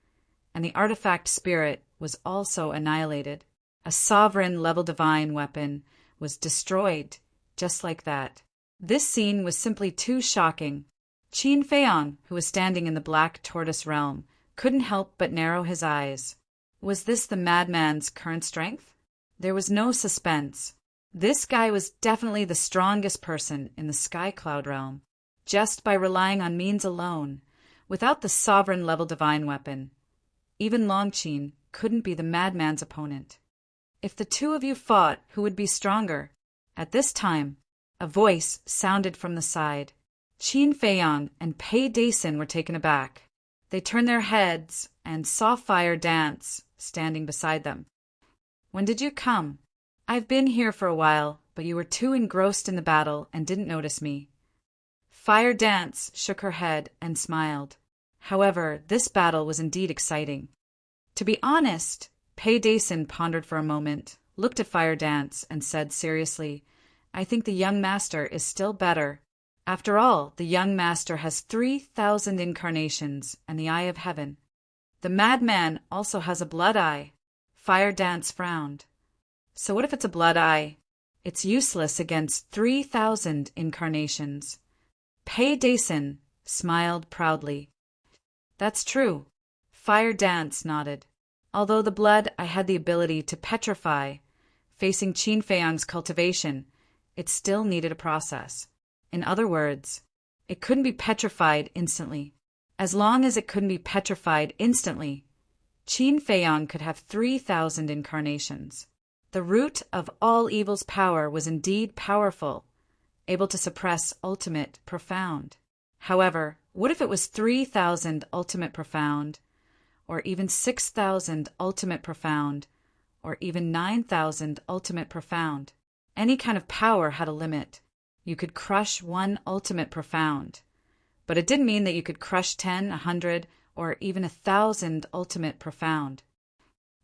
and the artifact spirit was also annihilated. A sovereign level divine weapon was destroyed, just like that. This scene was simply too shocking. Qin Feiyang, who was standing in the Black Tortoise realm, couldn't help but narrow his eyes. Was this the madman's current strength? There was no suspense. This guy was definitely the strongest person in the Sky Cloud realm, just by relying on means alone, without the sovereign level divine weapon. Even Longqin couldn't be the madman's opponent. If the 2 of you fought, who would be stronger? At this time, a voice sounded from the side. Qin Feiyang and Pei Dason were taken aback. They turned their heads and saw Fire Dance standing beside them. "When did you come?" "I've been here for a while, but you were too engrossed in the battle and didn't notice me." Fire Dance shook her head and smiled. However, this battle was indeed exciting. To be honest, Pei Dason pondered for a moment, looked at Fire Dance, and said seriously, "I think the young master is still better. After all, the young master has 3,000 incarnations and the Eye of Heaven." The madman also has a blood eye. Fire Dance frowned. So what if it's a blood eye? It's useless against 3,000 incarnations. Pei Dason smiled proudly. That's true. Fire Dance nodded. Although the blood eye had the ability to petrify, facing Qin Feiyang's cultivation, it still needed a process. In other words, it couldn't be petrified instantly. As long as it couldn't be petrified instantly, Qin Feiyang could have 3,000 incarnations. The root of all evil's power was indeed powerful, able to suppress ultimate profound. However, what if it was 3,000 ultimate profound, or even 6,000 ultimate profound, or even 9,000 ultimate profound? Any kind of power had a limit. You could crush one ultimate profound, but it didn't mean that you could crush 10, 100, or even 1,000 ultimate profound.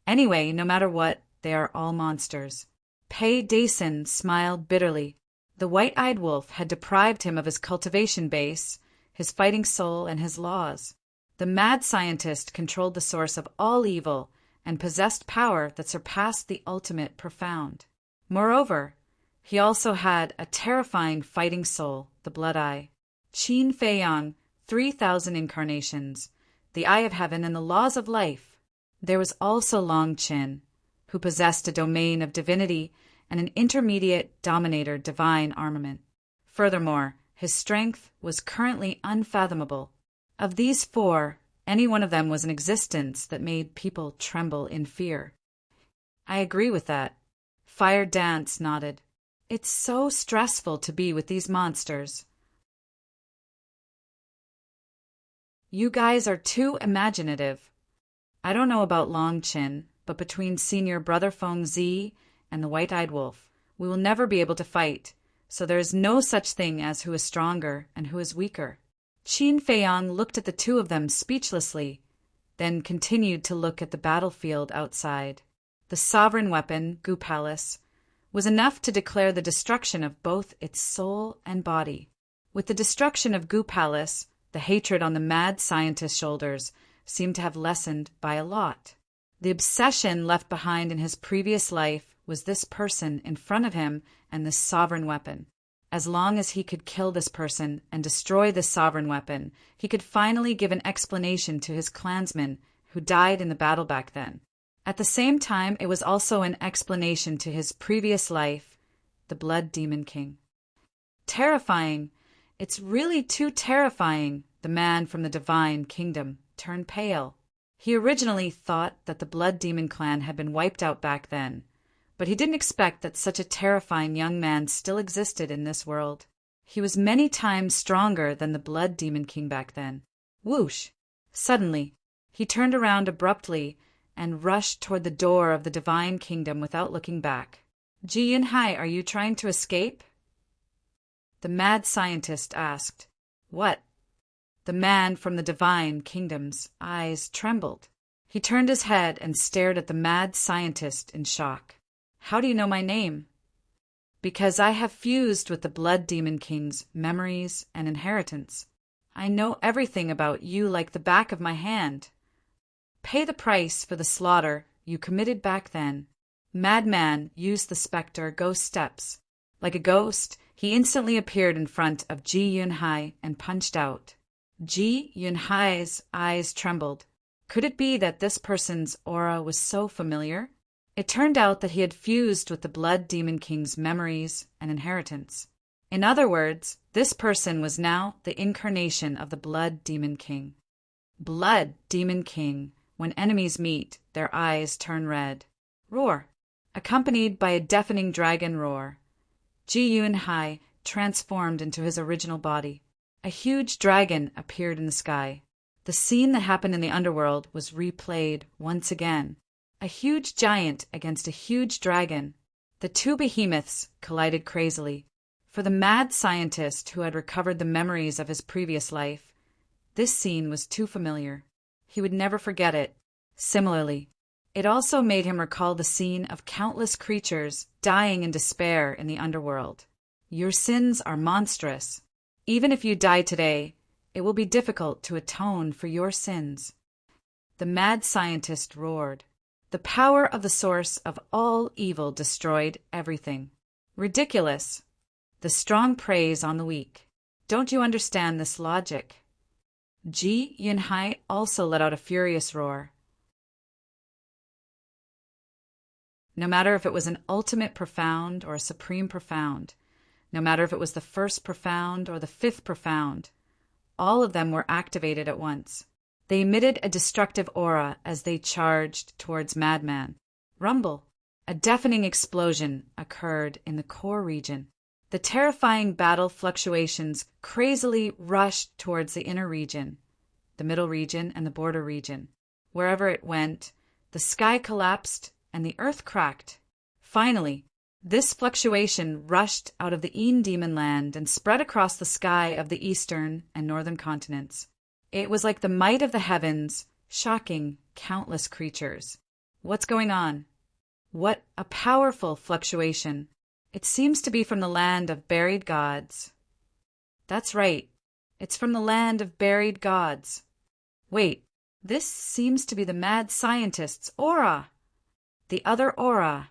Anyway, no matter what, they are all monsters. Pei Dason smiled bitterly. The white-eyed wolf had deprived him of his cultivation base, his fighting soul, and his laws. The mad scientist controlled the source of all evil and possessed power that surpassed the ultimate profound. Moreover, he also had a terrifying fighting soul, the blood eye. Qin Feiyang, 3,000 incarnations, the eye of heaven and the laws of life. There was also Long Qin, who possessed a domain of divinity and an intermediate dominator divine armament. Furthermore, his strength was currently unfathomable. Of these four, any one of them was an existence that made people tremble in fear. I agree with that. Fire Dance nodded. It's so stressful to be with these monsters. You guys are too imaginative. I don't know about Long Qin, but between Senior Brother Feng Zi and the White-Eyed Wolf, we will never be able to fight, so there is no such thing as who is stronger and who is weaker. Qin Feiyang looked at the two of them speechlessly, then continued to look at the battlefield outside. The sovereign weapon, Gu Palace, was enough to declare the destruction of both its soul and body. With the destruction of Gu Palace, the hatred on the mad scientist's shoulders seemed to have lessened by a lot. The obsession left behind in his previous life was this person in front of him and this sovereign weapon. As long as he could kill this person and destroy this sovereign weapon, he could finally give an explanation to his clansmen who died in the battle back then. At the same time, it was also an explanation to his previous life, the Blood Demon King. Terrifying. It's really too terrifying. The man from the divine kingdom turned pale. He originally thought that the Blood Demon clan had been wiped out back then, but he didn't expect that such a terrifying young man still existed in this world. He was many times stronger than the Blood Demon King back then. Whoosh! Suddenly, he turned around abruptly and rushed toward the door of the divine kingdom without looking back. Ji Yunhai, are you trying to escape? The mad scientist asked. What? The man from the divine kingdom's eyes trembled. He turned his head and stared at the mad scientist in shock. How do you know my name? Because I have fused with the Blood Demon King's memories and inheritance. I know everything about you like the back of my hand. Pay the price for the slaughter you committed back then. Madman used the specter ghost steps. Like a ghost, he instantly appeared in front of Ji Yunhai and punched out. Ji Yunhai's eyes trembled. Could it be that this person's aura was so familiar? It turned out that he had fused with the Blood Demon King's memories and inheritance. In other words, this person was now the incarnation of the Blood Demon King. Blood Demon King. When enemies meet, their eyes turn red. Roar. Accompanied by a deafening dragon roar, Ji Yunhai transformed into his original body. A huge dragon appeared in the sky. The scene that happened in the underworld was replayed once again. A huge giant against a huge dragon. The two behemoths collided crazily. For the mad scientist who had recovered the memories of his previous life, this scene was too familiar. He would never forget it. Similarly, it also made him recall the scene of countless creatures dying in despair in the underworld. Your sins are monstrous. Even if you die today, it will be difficult to atone for your sins. The mad scientist roared. The power of the source of all evil destroyed everything. Ridiculous. The strong preys on the weak. Don't you understand this logic? Ji Yunhai also let out a furious roar. No matter if it was an ultimate profound or a supreme profound, no matter if it was the first profound or the fifth profound, all of them were activated at once. They emitted a destructive aura as they charged towards Madman. Rumble. A deafening explosion occurred in the core region. The terrifying battle fluctuations crazily rushed towards the inner region, the middle region, and the border region. Wherever it went, the sky collapsed and the earth cracked. Finally, this fluctuation rushed out of the Een Demon Land and spread across the sky of the eastern and northern continents. It was like the might of the heavens, shocking countless creatures. What's going on? What a powerful fluctuation. It seems to be from the land of buried gods. That's right. It's from the land of buried gods. Wait, this seems to be the mad scientist's aura. The other aura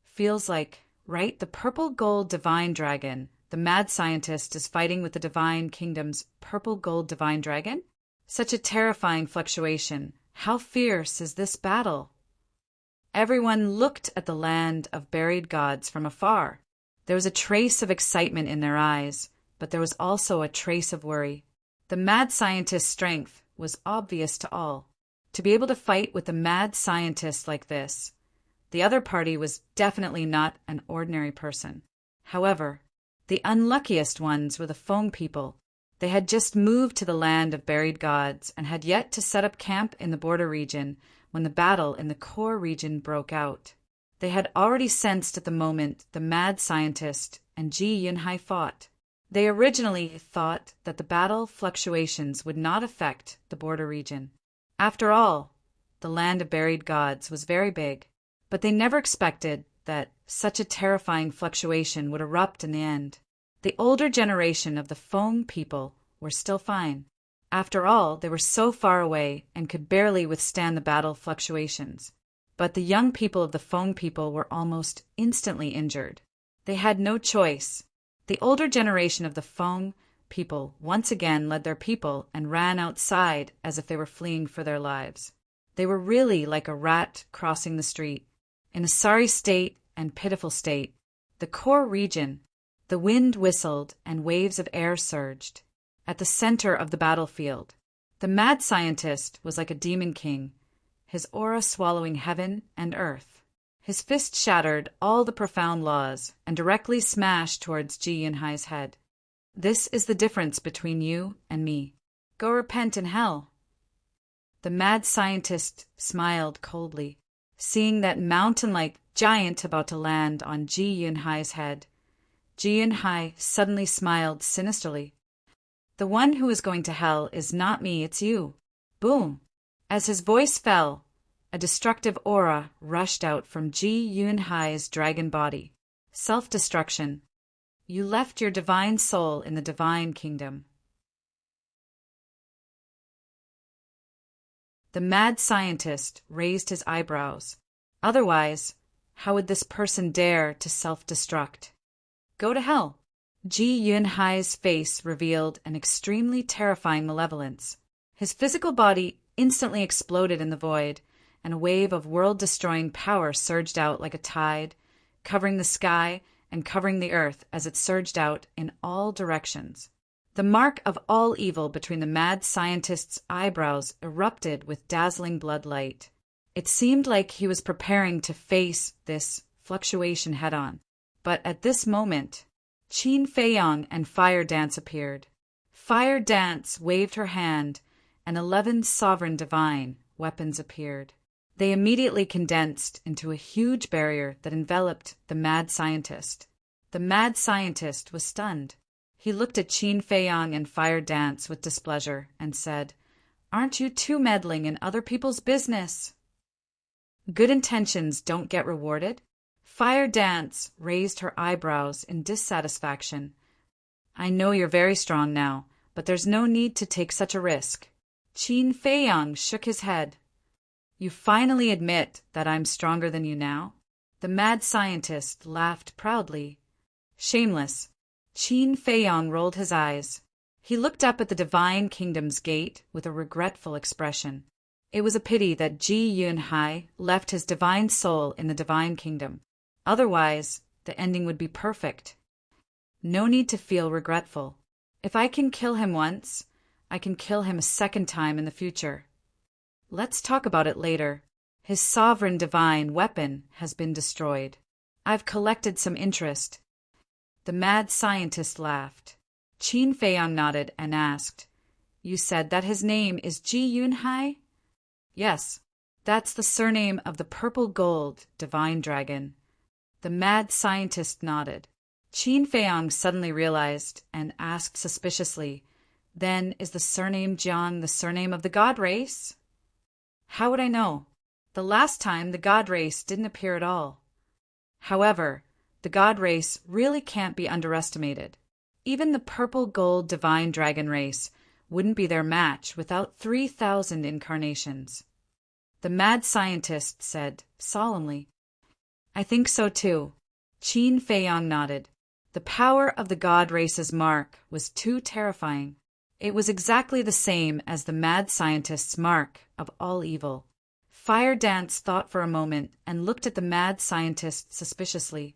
feels like, right, the purple gold divine dragon. The mad scientist is fighting with the divine kingdom's purple gold divine dragon? Such a terrifying fluctuation. How fierce is this battle? Everyone looked at the land of buried gods from afar. There was a trace of excitement in their eyes, but there was also a trace of worry. The mad scientist's strength was obvious to all. To be able to fight with a mad scientist like this, the other party was definitely not an ordinary person. However, the unluckiest ones were the Feng people. They had just moved to the land of buried gods and had yet to set up camp in the border region when the battle in the core region broke out. They had already sensed at the moment the mad scientist and Ji Yunhai fought. They originally thought that the battle fluctuations would not affect the border region. After all, the land of buried gods was very big, but they never expected that such a terrifying fluctuation would erupt in the end. The older generation of the Feng people were still fine. After all, they were so far away and could barely withstand the battle fluctuations. But the young people of the Feng people were almost instantly injured. They had no choice. The older generation of the Feng people once again led their people and ran outside as if they were fleeing for their lives. They were really like a rat crossing the street. In a sorry state and pitiful state, the core region, the wind whistled and waves of air surged. At the center of the battlefield, the mad scientist was like a demon king, his aura swallowing heaven and earth. His fist shattered all the profound laws and directly smashed towards Ji Yunhai's head. This is the difference between you and me. Go repent in hell. The mad scientist smiled coldly, seeing that mountain-like giant about to land on Ji Yunhai's head. Ji Yunhai suddenly smiled sinisterly. The one who is going to hell is not me, it's you. Boom! As his voice fell, a destructive aura rushed out from Ji Yunhai's dragon body. Self-destruction. You left your divine soul in the divine kingdom. The mad scientist raised his eyebrows. Otherwise, how would this person dare to self-destruct? Go to hell. Ji Yunhai's face revealed an extremely terrifying malevolence. His physical body instantly exploded in the void, and a wave of world-destroying power surged out like a tide, covering the sky and covering the earth as it surged out in all directions. The mark of all evil between the mad scientist's eyebrows erupted with dazzling blood light. It seemed like he was preparing to face this fluctuation head-on. But at this moment, Qin Feiyang and Fire Dance appeared. Fire Dance waved her hand, and 11 sovereign divine weapons appeared. They immediately condensed into a huge barrier that enveloped the mad scientist. The mad scientist was stunned. He looked at Qin Feiyang and Fire Dance with displeasure and said, "Aren't you two meddling in other people's business?" Good intentions don't get rewarded. Fire Dance raised her eyebrows in dissatisfaction. "I know you're very strong now, but there's no need to take such a risk." Qin Feiyang shook his head. You finally admit that I'm stronger than you now? The mad scientist laughed proudly. Shameless. Qin Feiyong rolled his eyes. He looked up at the Divine Kingdom's gate with a regretful expression. It was a pity that Ji Yunhai left his divine soul in the Divine Kingdom. Otherwise, the ending would be perfect. No need to feel regretful. If I can kill him once, I can kill him a second time in the future. Let's talk about it later. His sovereign divine weapon has been destroyed. I've collected some interest. The mad scientist laughed. Qin Feiyong nodded and asked, You said that his name is Ji Yunhai? Yes, that's the surname of the purple gold divine dragon. The mad scientist nodded. Qin Feiyong suddenly realized and asked suspiciously, Then is the surname Jiang the surname of the god race? How would I know? The last time the god race didn't appear at all. However, the god race really can't be underestimated. Even the purple gold divine dragon race wouldn't be their match without 3,000 incarnations. The mad scientist said solemnly. I think so too. Qin Feiyong nodded. The power of the god race's mark was too terrifying. It was exactly the same as the mad scientist's mark of all evil. Fire Dance thought for a moment and looked at the mad scientist suspiciously.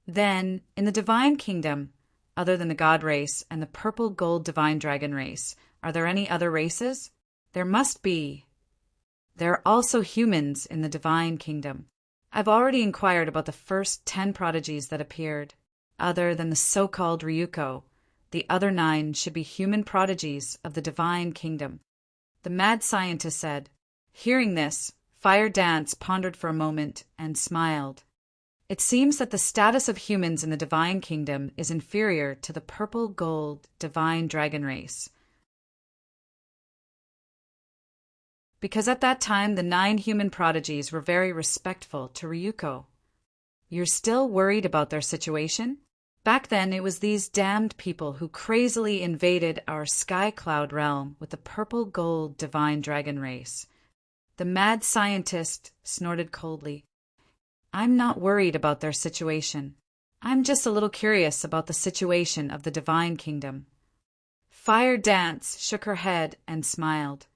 Then, in the Divine Kingdom, other than the god race and the purple gold divine dragon race, are there any other races? There must be. There are also humans in the Divine Kingdom. I've already inquired about the first 10 prodigies that appeared. Other than the so-called Ryuko, the other 9 should be human prodigies of the Divine Kingdom. The mad scientist said. Hearing this, Fire Dance pondered for a moment and smiled. It seems that the status of humans in the Divine Kingdom is inferior to the purple gold divine dragon race. Because at that time the 9 human prodigies were very respectful to Ryuko. You're still worried about their situation? Back then it was these damned people who crazily invaded our sky cloud realm with the purple gold divine dragon race. The mad scientist snorted coldly. I'm not worried about their situation. I'm just a little curious about the situation of the Divine Kingdom. Fire Dance shook her head and smiled.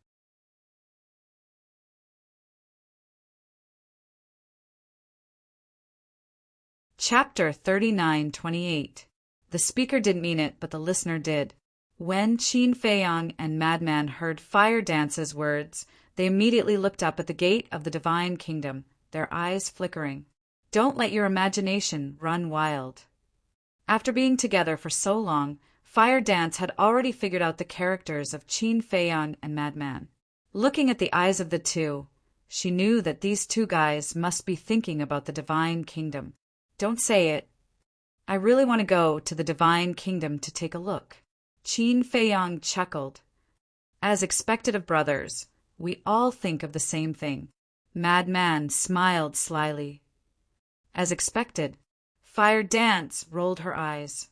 Chapter 39:28. The speaker didn't mean it, but the listener did. When Qin Feiyong and Madman heard Fire Dance's words, they immediately looked up at the gate of the Divine Kingdom, their eyes flickering. Don't let your imagination run wild. After being together for so long, Fire Dance had already figured out the characters of Qin Feiyong and Madman. Looking at the eyes of the two, she knew that these 2 guys must be thinking about the Divine Kingdom. Don't say it. I really want to go to the Divine Kingdom to take a look. Qin Feiyong chuckled. As expected of brothers, we all think of the same thing. Madman smiled slyly. As expected, Fire Dance rolled her eyes.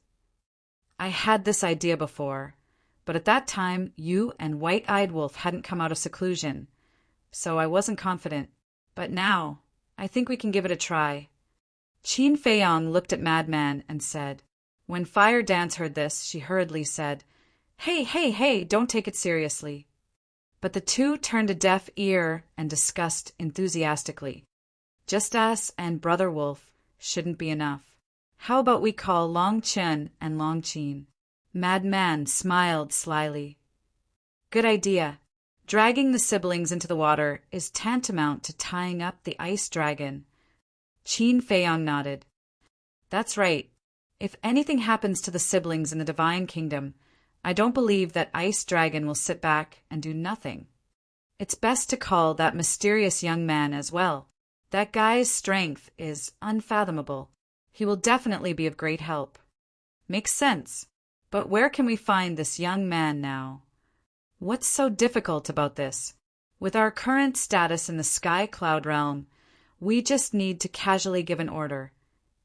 I had this idea before, but at that time you and White-Eyed Wolf hadn't come out of seclusion, so I wasn't confident. But now, I think we can give it a try. Qin Feiyong looked at Madman and said. When Fire Dance heard this, she hurriedly said, Hey, don't take it seriously. But the 2 turned a deaf ear and discussed enthusiastically. Just us and Brother Wolf shouldn't be enough. How about we call Long Chen and Long Qin? Madman smiled slyly. Good idea. Dragging the siblings into the water is tantamount to tying up the ice dragon. Qin Feiyong nodded. That's right. If anything happens to the siblings in the Divine Kingdom, I don't believe that Ice Dragon will sit back and do nothing. It's best to call that mysterious young man as well. That guy's strength is unfathomable. He will definitely be of great help. Makes sense. But where can we find this young man now? What's so difficult about this? With our current status in the Sky Cloud realm, we just need to casually give an order,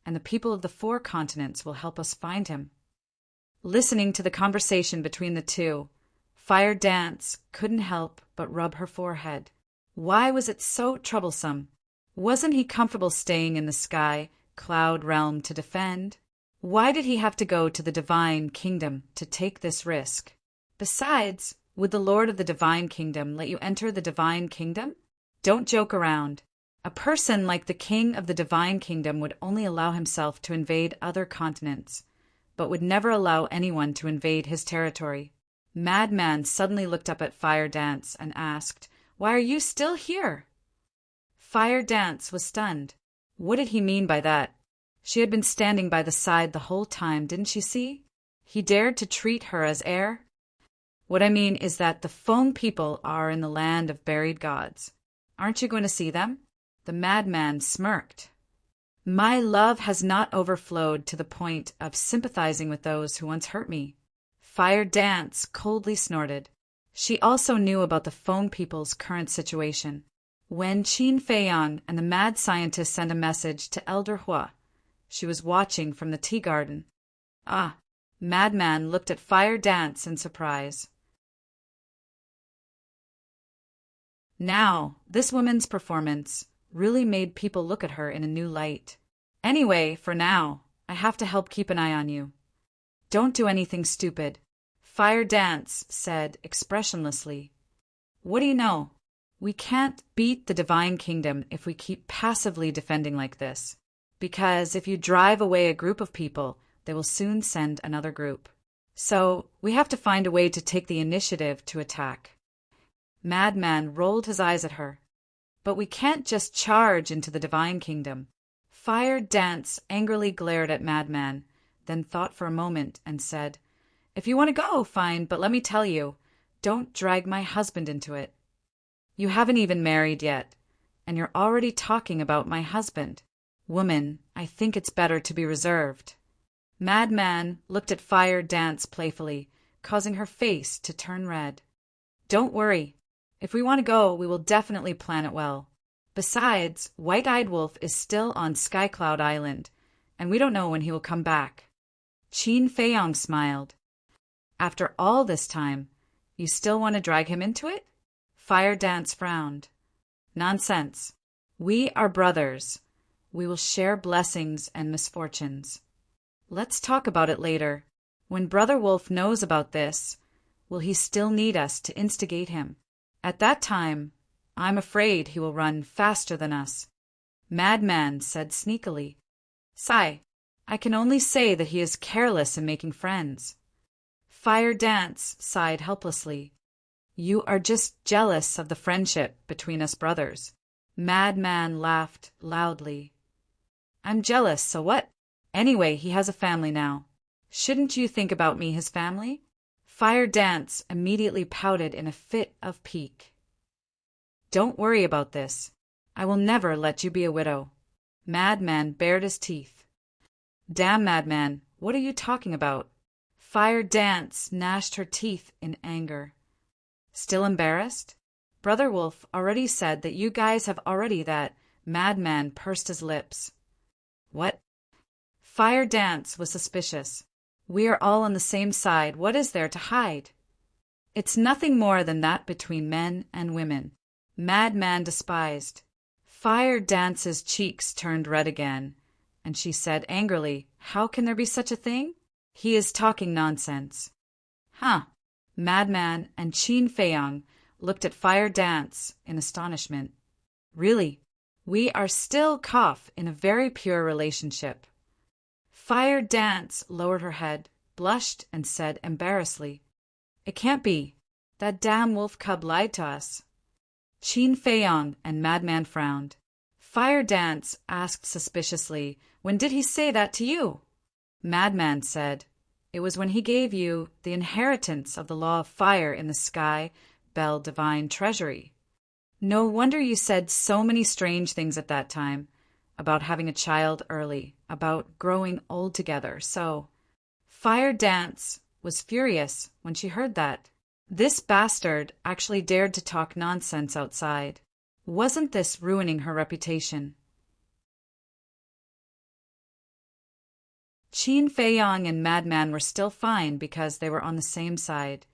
and the people of the 4 continents will help us find him. Listening to the conversation between the 2, Fire Dance couldn't help but rub her forehead. Why was it so troublesome? Wasn't he comfortable staying in the sky, cloud realm to defend? Why did he have to go to the divine kingdom to take this risk? Besides, would the Lord of the divine kingdom let you enter the divine kingdom? Don't joke around. A person like the king of the divine kingdom would only allow himself to invade other continents, but would never allow anyone to invade his territory. Madman suddenly looked up at Fire Dance and asked, "Why are you still here?" Fire Dance was stunned. What did he mean by that? She had been standing by the side the whole time, didn't she see? He dared to treat her as air? What I mean is that the foam people are in the land of buried gods. Aren't you going to see them? The madman smirked. My love has not overflowed to the point of sympathizing with those who once hurt me. Fire Dance coldly snorted. She also knew about the foam people's current situation. When Qin Feiyang and the mad scientist sent a message to Elder Hua, she was watching from the tea garden. Ah, Madman looked at Fire Dance in surprise. Now, this woman's performance really made people look at her in a new light. Anyway, for now, I have to help keep an eye on you. Don't do anything stupid, Fire Dance said expressionlessly. What do you know? We can't beat the divine kingdom if we keep passively defending like this. Because if you drive away a group of people, they will soon send another group. So, we have to find a way to take the initiative to attack. Madman rolled his eyes at her. But we can't just charge into the divine kingdom. Fire Dance angrily glared at Madman, then thought for a moment and said, If you want to go, fine, but let me tell you, don't drag my husband into it. You haven't even married yet, and you're already talking about my husband. Woman, I think it's better to be reserved. Madman looked at Fire Dance playfully, causing her face to turn red. Don't worry. If we want to go, we will definitely plan it well. Besides, White-Eyed Wolf is still on Skycloud Island, and we don't know when he will come back. Qin Feiyang smiled. After all this time, you still want to drag him into it? Fire Dance frowned. Nonsense. We are brothers. We will share blessings and misfortunes. Let's talk about it later. When Brother Wolf knows about this, will he still need us to instigate him? At that time, I'm afraid he will run faster than us. Madman said sneakily. Sigh, I can only say that he is careless in making friends. Fire Dance sighed helplessly. You are just jealous of the friendship between us brothers. Madman laughed loudly. I'm jealous, so what? Anyway, he has a family now. Shouldn't you think about me, his family? Fire Dance immediately pouted in a fit of pique. Don't worry about this. I will never let you be a widow. Madman bared his teeth. Damn, Madman, what are you talking about? Fire Dance gnashed her teeth in anger. Still embarrassed? Brother Wolf already said that you guys have already that. Madman pursed his lips. What? Fire Dance was suspicious. We are all on the same side. What is there to hide? It's nothing more than that between men and women. Madman despised. Fire Dance's cheeks turned red again, and she said angrily, How can there be such a thing? He is talking nonsense. Huh. Madman and Qin Feiyang looked at Fire Dance in astonishment. Really, we are still in a very pure relationship. Fire Dance lowered her head, blushed, and said embarrassedly, It can't be. That damn wolf cub lied to us. Qin Feiyang and Madman frowned. Fire Dance asked suspiciously, When did he say that to you? Madman said, It was when he gave you the inheritance of the law of fire in the sky, Bell Divine Treasury. No wonder you said so many strange things at that time. About having a child early, about growing old together, so. Fire Dance was furious when she heard that. This bastard actually dared to talk nonsense outside. Wasn't this ruining her reputation? Qin Feiyang and Madman were still fine because they were on the same side.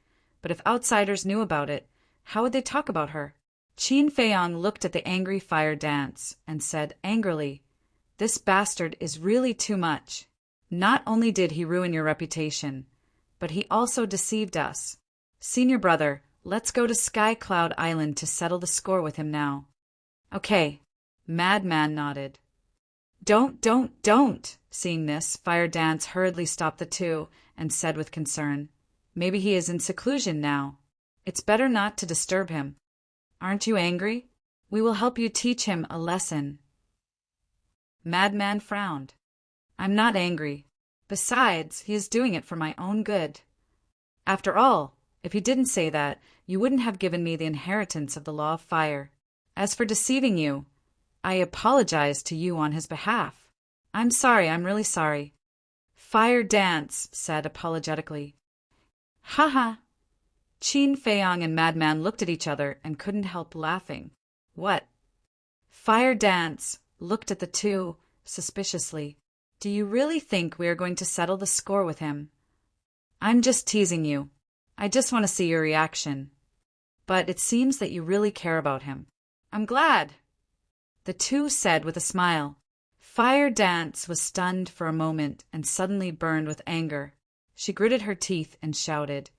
But if outsiders knew about it, how would they talk about her? Qin Feiyang looked at the angry fire dance and said angrily, "This bastard is really too much. Not only did he ruin your reputation, but he also deceived us. Senior brother, let's go to Sky Cloud Island to settle the score with him now." "Okay." Madman nodded. Don't. Seeing this, Fire Dance hurriedly stopped the two and said with concern, "Maybe he is in seclusion now. It's better not to disturb him. Aren't you angry? We will help you teach him a lesson." Madman frowned. "I'm not angry. Besides, he is doing it for my own good. After all, if he didn't say that, you wouldn't have given me the inheritance of the Law of Fire. As for deceiving you, I apologize to you on his behalf. I'm sorry, I'm really sorry." Fire Dance said apologetically. "Haha." Qin Feiyang and Madman looked at each other and couldn't help laughing. "What?" Fire Dance looked at the two suspiciously. "Do you really think we are going to settle the score with him?" "I'm just teasing you. I just want to see your reaction. But it seems that you really care about him. I'm glad," the two said with a smile. Fire Dance was stunned for a moment and suddenly burned with anger. She gritted her teeth and shouted,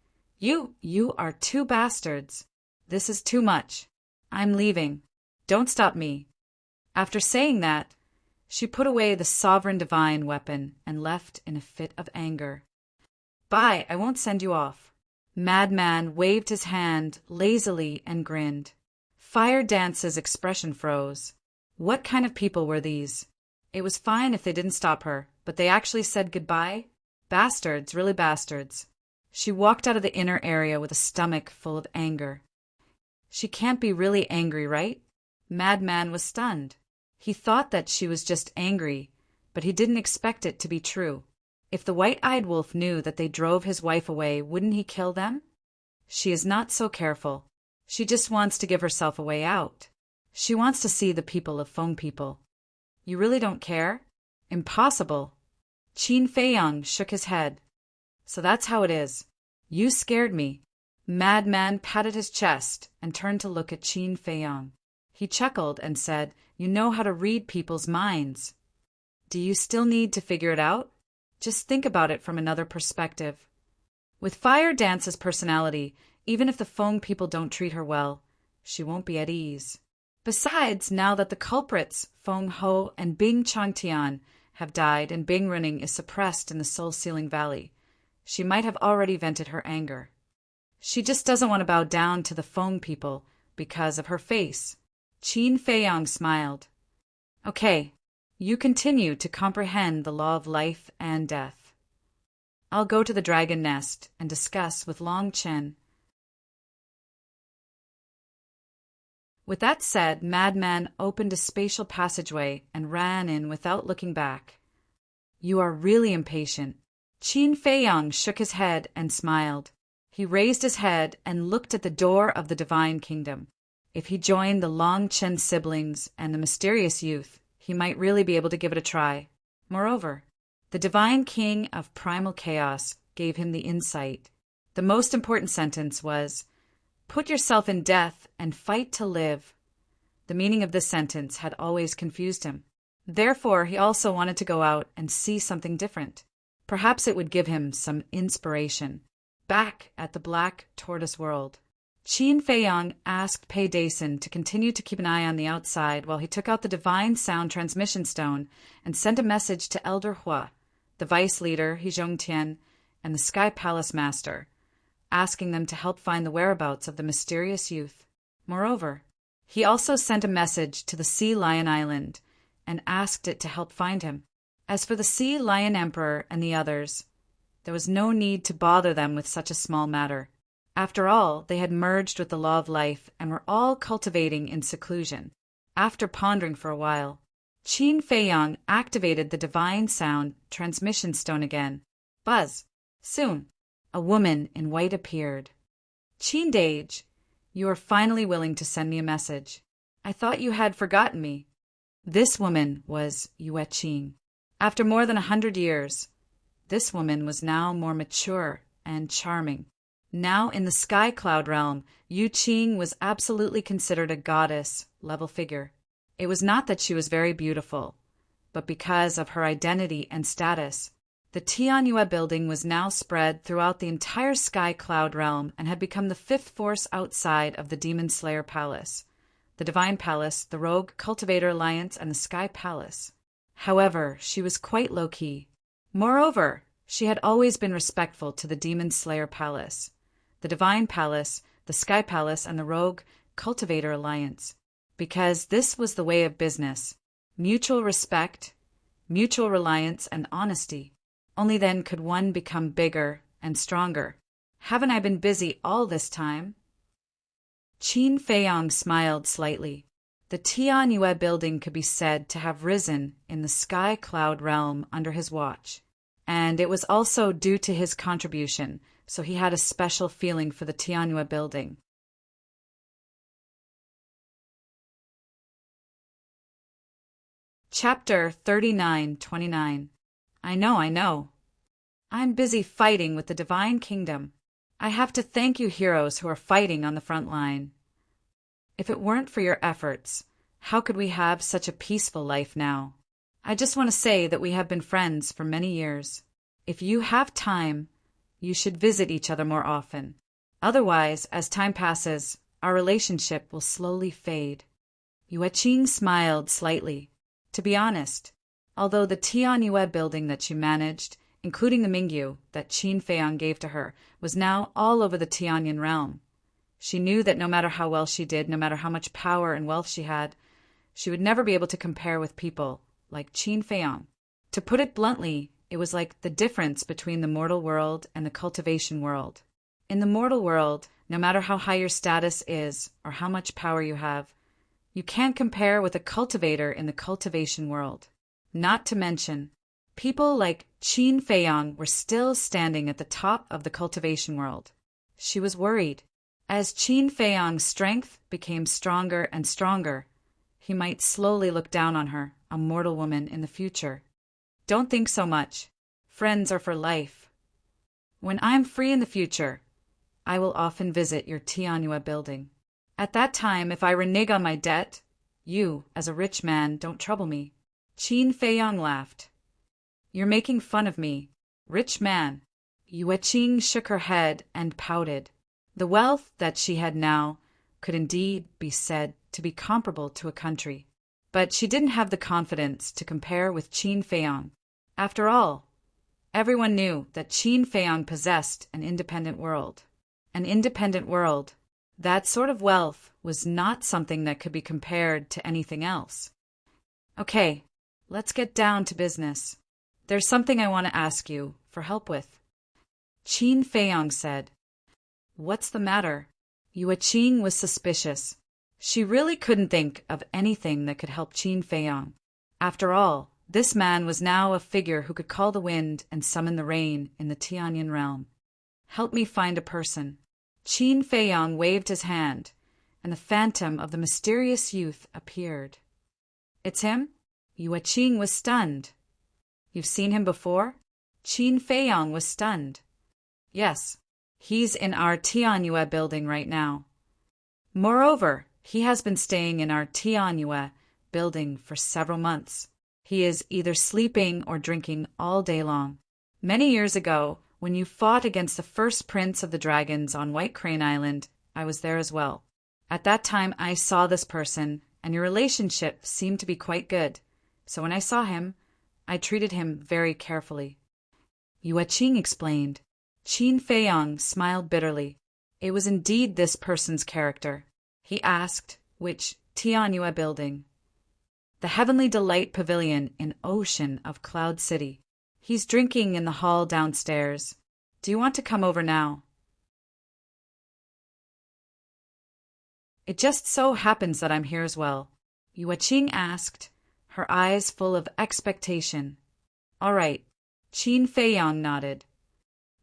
You are two bastards. This is too much. I'm leaving. Don't stop me." After saying that, she put away the sovereign divine weapon and left in a fit of anger. "Bye, I won't send you off." Madman waved his hand lazily and grinned. Fire Dance's expression froze. What kind of people were these? It was fine if they didn't stop her, but they actually said goodbye? Bastards, really bastards. She walked out of the inner area with a stomach full of anger. She can't be really angry, right? Madman was stunned. He thought that she was just angry, but he didn't expect it to be true. If the white-eyed wolf knew that they drove his wife away, wouldn't he kill them? She is not so careful. She just wants to give herself a way out. She wants to see the people of Feng people. You really don't care? Impossible. Qin Feiyang shook his head. So that's how it is. You scared me. Madman patted his chest and turned to look at Qin Feiyang. He chuckled and said, "You know how to read people's minds. Do you still need to figure it out? Just think about it from another perspective. With Fire Dance's personality, even if the Feng people don't treat her well, she won't be at ease. Besides, now that the culprits, Feng Ho and Bing Changtian, have died and Bing Running is suppressed in the Soul-Sealing Valley, she might have already vented her anger. She just doesn't want to bow down to the Feng people because of her face." Qin Feiyang smiled. "Okay, you continue to comprehend the law of life and death. I'll go to the dragon nest and discuss with Long Chen." With that said, Madman opened a spatial passageway and ran in without looking back. "You are really impatient." Qin Feiyang shook his head and smiled. He raised his head and looked at the door of the Divine Kingdom. If he joined the Long Chen siblings and the mysterious youth, he might really be able to give it a try. Moreover, the Divine King of Primal Chaos gave him the insight. The most important sentence was, "Put yourself in death and fight to live." The meaning of this sentence had always confused him. Therefore, he also wanted to go out and see something different. Perhaps it would give him some inspiration. Back at the Black Tortoise World, Qin Feiyang asked Pei Dason to continue to keep an eye on the outside while he took out the Divine Sound Transmission Stone and sent a message to Elder Hua, the Vice Leader, Hizhong Tian, and the Sky Palace Master, asking them to help find the whereabouts of the mysterious youth. Moreover, he also sent a message to the Sea Lion Island and asked it to help find him. As for the Sea Lion Emperor and the others, there was no need to bother them with such a small matter. After all, they had merged with the law of life and were all cultivating in seclusion. After pondering for a while, Qin Feiyang activated the Divine Sound Transmission Stone again. Buzz! Soon, a woman in white appeared. "Qin Dage, you are finally willing to send me a message. I thought you had forgotten me." This woman was Yue Qing. After more than 100 years, this woman was now more mature and charming. Now in the sky cloud realm, Yu Qing was absolutely considered a goddess level figure. It was not that she was very beautiful, but because of her identity and status. The Tianyue building was now spread throughout the entire sky cloud realm and had become the fifth force outside of the Demon Slayer Palace, the Divine Palace, the Rogue Cultivator Alliance, and the Sky Palace. However, she was quite low-key. Moreover, she had always been respectful to the Demon Slayer Palace, the Divine Palace, the Sky Palace, and the Rogue Cultivator Alliance, because this was the way of business: mutual respect, mutual reliance, and honesty. Only then could one become bigger and stronger. Haven't I been busy all this time? Qin Feiyong smiled slightly. The Tianyue building could be said to have risen in the sky cloud realm under his watch, and it was also due to his contribution, so he had a special feeling for the Tianyue building. Chapter 39-29. I know. I'm busy fighting with the Divine Kingdom. I have to thank you heroes who are fighting on the front line. If it weren't for your efforts, how could we have such a peaceful life now? I just want to say that we have been friends for many years. If you have time, you should visit each other more often. Otherwise, as time passes, our relationship will slowly fade. Yue Qing smiled slightly. To be honest, although the Tianyue building that she managed, including the Mingyu that Qin Feiyong gave to her, was now all over the Tianyan realm, she knew that no matter how well she did, no matter how much power and wealth she had, she would never be able to compare with people like Qin Feiyong. To put it bluntly, it was like the difference between the mortal world and the cultivation world. In the mortal world, no matter how high your status is or how much power you have, you can't compare with a cultivator in the cultivation world. Not to mention, people like Qin Feiyong were still standing at the top of the cultivation world. She was worried. As Qin Feiyong's strength became stronger and stronger, he might slowly look down on her, a mortal woman, in the future. Don't think so much. Friends are for life. When I'm free in the future, I will often visit your Tianyue building. At that time, if I renege on my debt, you, as a rich man, don't trouble me. Qin Feiyong laughed. You're making fun of me, rich man. Yue Qing shook her head and pouted. The wealth that she had now could indeed be said to be comparable to a country. But she didn't have the confidence to compare with Qin Feiyong. After all, everyone knew that Qin Feiyong possessed an independent world. An independent world. That sort of wealth was not something that could be compared to anything else. Okay, let's get down to business. There's something I want to ask you for help with. Qin Feiyong said. What's the matter? Yue Qing was suspicious. She really couldn't think of anything that could help Qin Feiyong. After all, this man was now a figure who could call the wind and summon the rain in the Tianyan realm. Help me find a person. Qin Feiyong waved his hand, and the phantom of the mysterious youth appeared. It's him? Yue Qing was stunned. You've seen him before? Qin Feiyong was stunned. Yes, he's in our Tianyue building right now. Moreover, he has been staying in our Tianyue building for several months. He is either sleeping or drinking all day long. Many years ago, when you fought against the first prince of the dragons on White Crane Island, I was there as well. At that time, I saw this person, and your relationship seemed to be quite good. So when I saw him, I treated him very carefully. Yue Qing explained. Qin Feiyong smiled bitterly. It was indeed this person's character. He asked, which Tianyue building? The Heavenly Delight Pavilion in Ocean of Cloud City. He's drinking in the hall downstairs. Do you want to come over now? It just so happens that I'm here as well. Yue Qing asked, her eyes full of expectation. All right. Qin Feiyong nodded.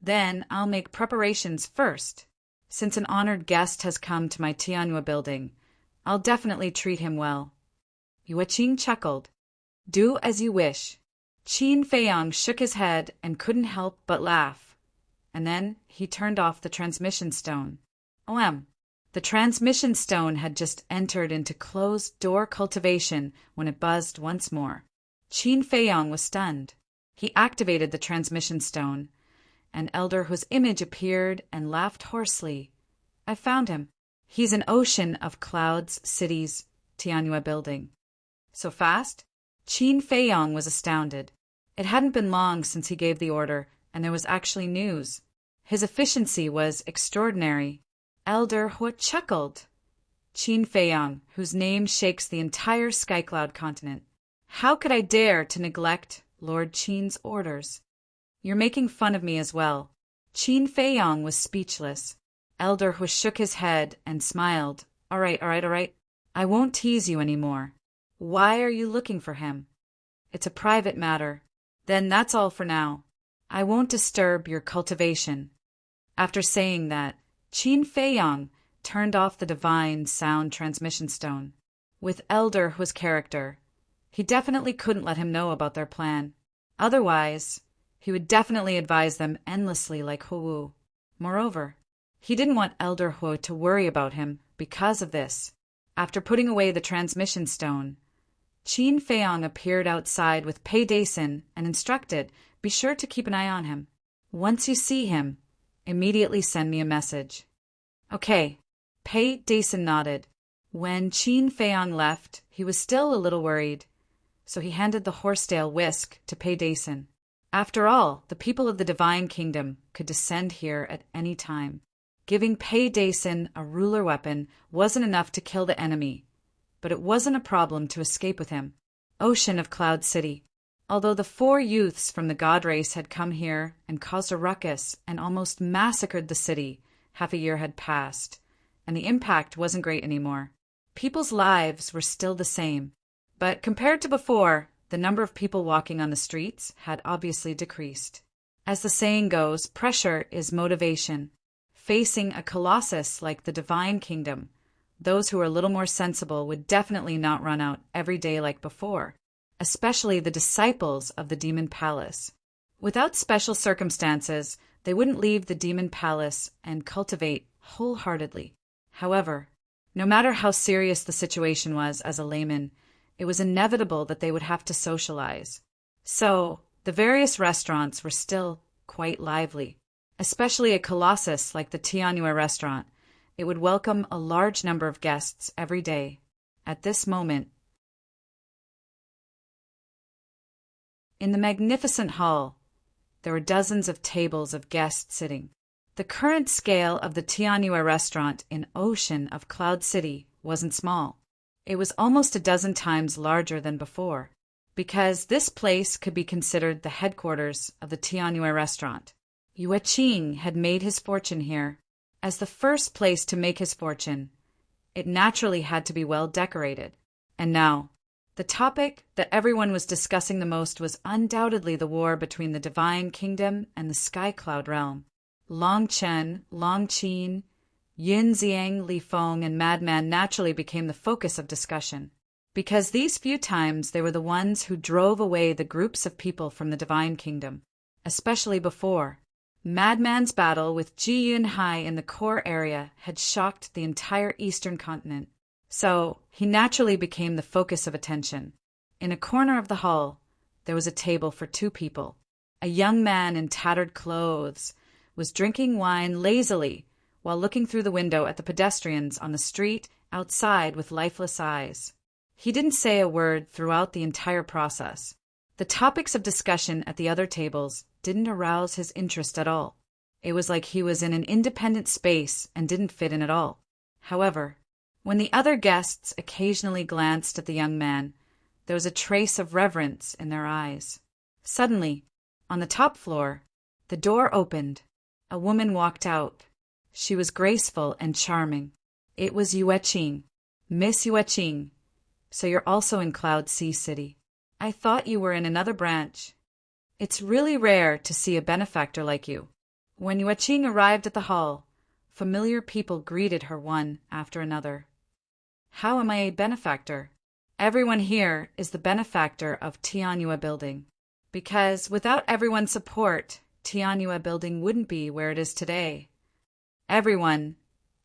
Then I'll make preparations first. Since an honored guest has come to my Tianyue building, I'll definitely treat him well. Yue Qing chuckled. Do as you wish. Qin Feiyong shook his head and couldn't help but laugh. and then he turned off the transmission stone. The transmission stone had just entered into closed-door cultivation when it buzzed once more. Qin Feiyong was stunned. He activated the transmission stone. An elder whose image appeared and laughed hoarsely. I found him. He's an ocean of clouds, cities, Tianyue building. So fast? Qin Feiyong was astounded. It hadn't been long since he gave the order, and there was actually news. His efficiency was extraordinary. Elder Hu chuckled. Qin Feiyong, whose name shakes the entire Skycloud continent. How could I dare to neglect Lord Qin's orders? You're making fun of me as well. Qin Feiyong was speechless. Elder Hu shook his head and smiled. All right. I won't tease you anymore. Why are you looking for him? It's a private matter. Then that's all for now. I won't disturb your cultivation. After saying that, Qin Feiyong turned off the divine sound transmission stone. With Elder Hu's character, he definitely couldn't let him know about their plan. Otherwise, he would definitely advise them endlessly like Hu. Moreover, he didn't want Elder Hu to worry about him because of this. After putting away the transmission stone, Qin Feiyong appeared outside with Pei Dason and instructed, be sure to keep an eye on him. Once you see him, immediately send me a message. Okay. Pei Dason nodded. When Qin Feiyong left, he was still a little worried, so he handed the horsetail whisk to Pei Dason. After all, the people of the Divine Kingdom could descend here at any time. Giving Pei Dason a ruler weapon wasn't enough to kill the enemy, but it wasn't a problem to escape with him. Ocean of Cloud City. Although the 4 youths from the god race had come here and caused a ruckus and almost massacred the city, half a year had passed, and the impact wasn't great anymore. People's lives were still the same, but compared to before, the number of people walking on the streets had obviously decreased. As the saying goes, pressure is motivation. Facing a colossus like the Divine Kingdom, those who are a little more sensible would definitely not run out every day like before, especially the disciples of the Demon Palace. Without special circumstances, they wouldn't leave the Demon Palace and cultivate wholeheartedly. However, no matter how serious the situation was as a layman, it was inevitable that they would have to socialize. So, the various restaurants were still quite lively. Especially a colossus like the Tianyue restaurant, it would welcome a large number of guests every day. At this moment, in the magnificent hall, there were dozens of tables of guests sitting. The current scale of the Tianyue restaurant in Ocean of Cloud City wasn't small. It was almost a dozen times larger than before, because this place could be considered the headquarters of the Tianyue restaurant. Yue Qing had made his fortune here. As the first place to make his fortune, it naturally had to be well decorated. And now, the topic that everyone was discussing the most was undoubtedly the war between the Divine Kingdom and the Sky Cloud realm. Long Chen, Long Qin, Yin Ziang, Li Feng, and Madman naturally became the focus of discussion, because these few times they were the ones who drove away the groups of people from the Divine Kingdom, especially before. Madman's battle with Ji Yunhai in the core area had shocked the entire eastern continent, so he naturally became the focus of attention. In a corner of the hall, there was a table for 2 people. A young man in tattered clothes was drinking wine lazily while looking through the window at the pedestrians on the street outside with lifeless eyes. He didn't say a word throughout the entire process. The topics of discussion at the other tables didn't arouse his interest at all. It was like he was in an independent space and didn't fit in at all. However, when the other guests occasionally glanced at the young man, there was a trace of reverence in their eyes. Suddenly, on the top floor, the door opened. A woman walked out. She was graceful and charming. It was Yue Qing. Miss Yue Qing. So you're also in Cloud Sea City. I thought you were in another branch. It's really rare to see a benefactor like you. When Yue Qing arrived at the hall, familiar people greeted her one after another. How am I a benefactor? Everyone here is the benefactor of Tianyue Building. Because without everyone's support, Tianhua building wouldn't be where it is today. Everyone,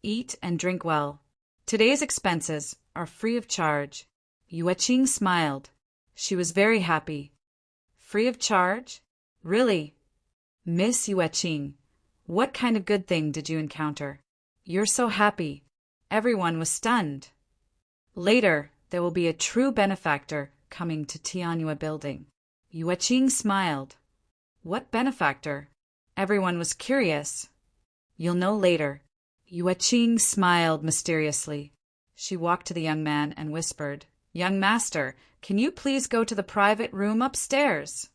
eat and drink well. Today's expenses are free of charge. Yueqing smiled. She was very happy. Free of charge? Really? Miss Yueqing, what kind of good thing did you encounter? You're so happy. Everyone was stunned. Later, there will be a true benefactor coming to Tianhua building. Yueqing smiled. What benefactor? Everyone was curious. You'll know later. Yueqing smiled mysteriously. She walked to the young man and whispered, Young master, can you please go to the private room upstairs?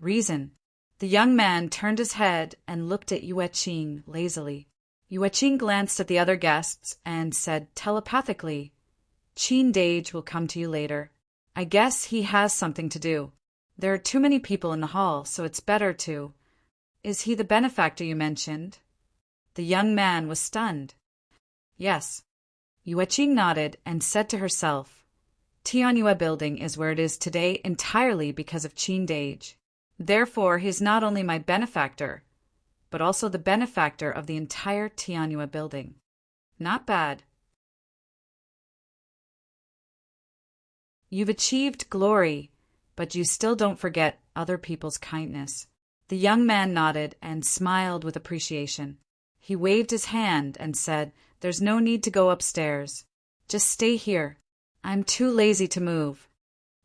Reason. The young man turned his head and looked at Yueqing lazily. Yueqing glanced at the other guests and said telepathically, Qin Dage will come to you later. I guess he has something to do. There are too many people in the hall, so it's better to. Is he the benefactor you mentioned? The young man was stunned. Yes. Yueqing nodded and said to herself, Tianhua building is where it is today entirely because of Qin Dage. Therefore, he is not only my benefactor, but also the benefactor of the entire Tianhua building. Not bad. You've achieved glory, but you still don't forget other people's kindness. The young man nodded and smiled with appreciation. He waved his hand and said, There's no need to go upstairs. Just stay here. I'm too lazy to move.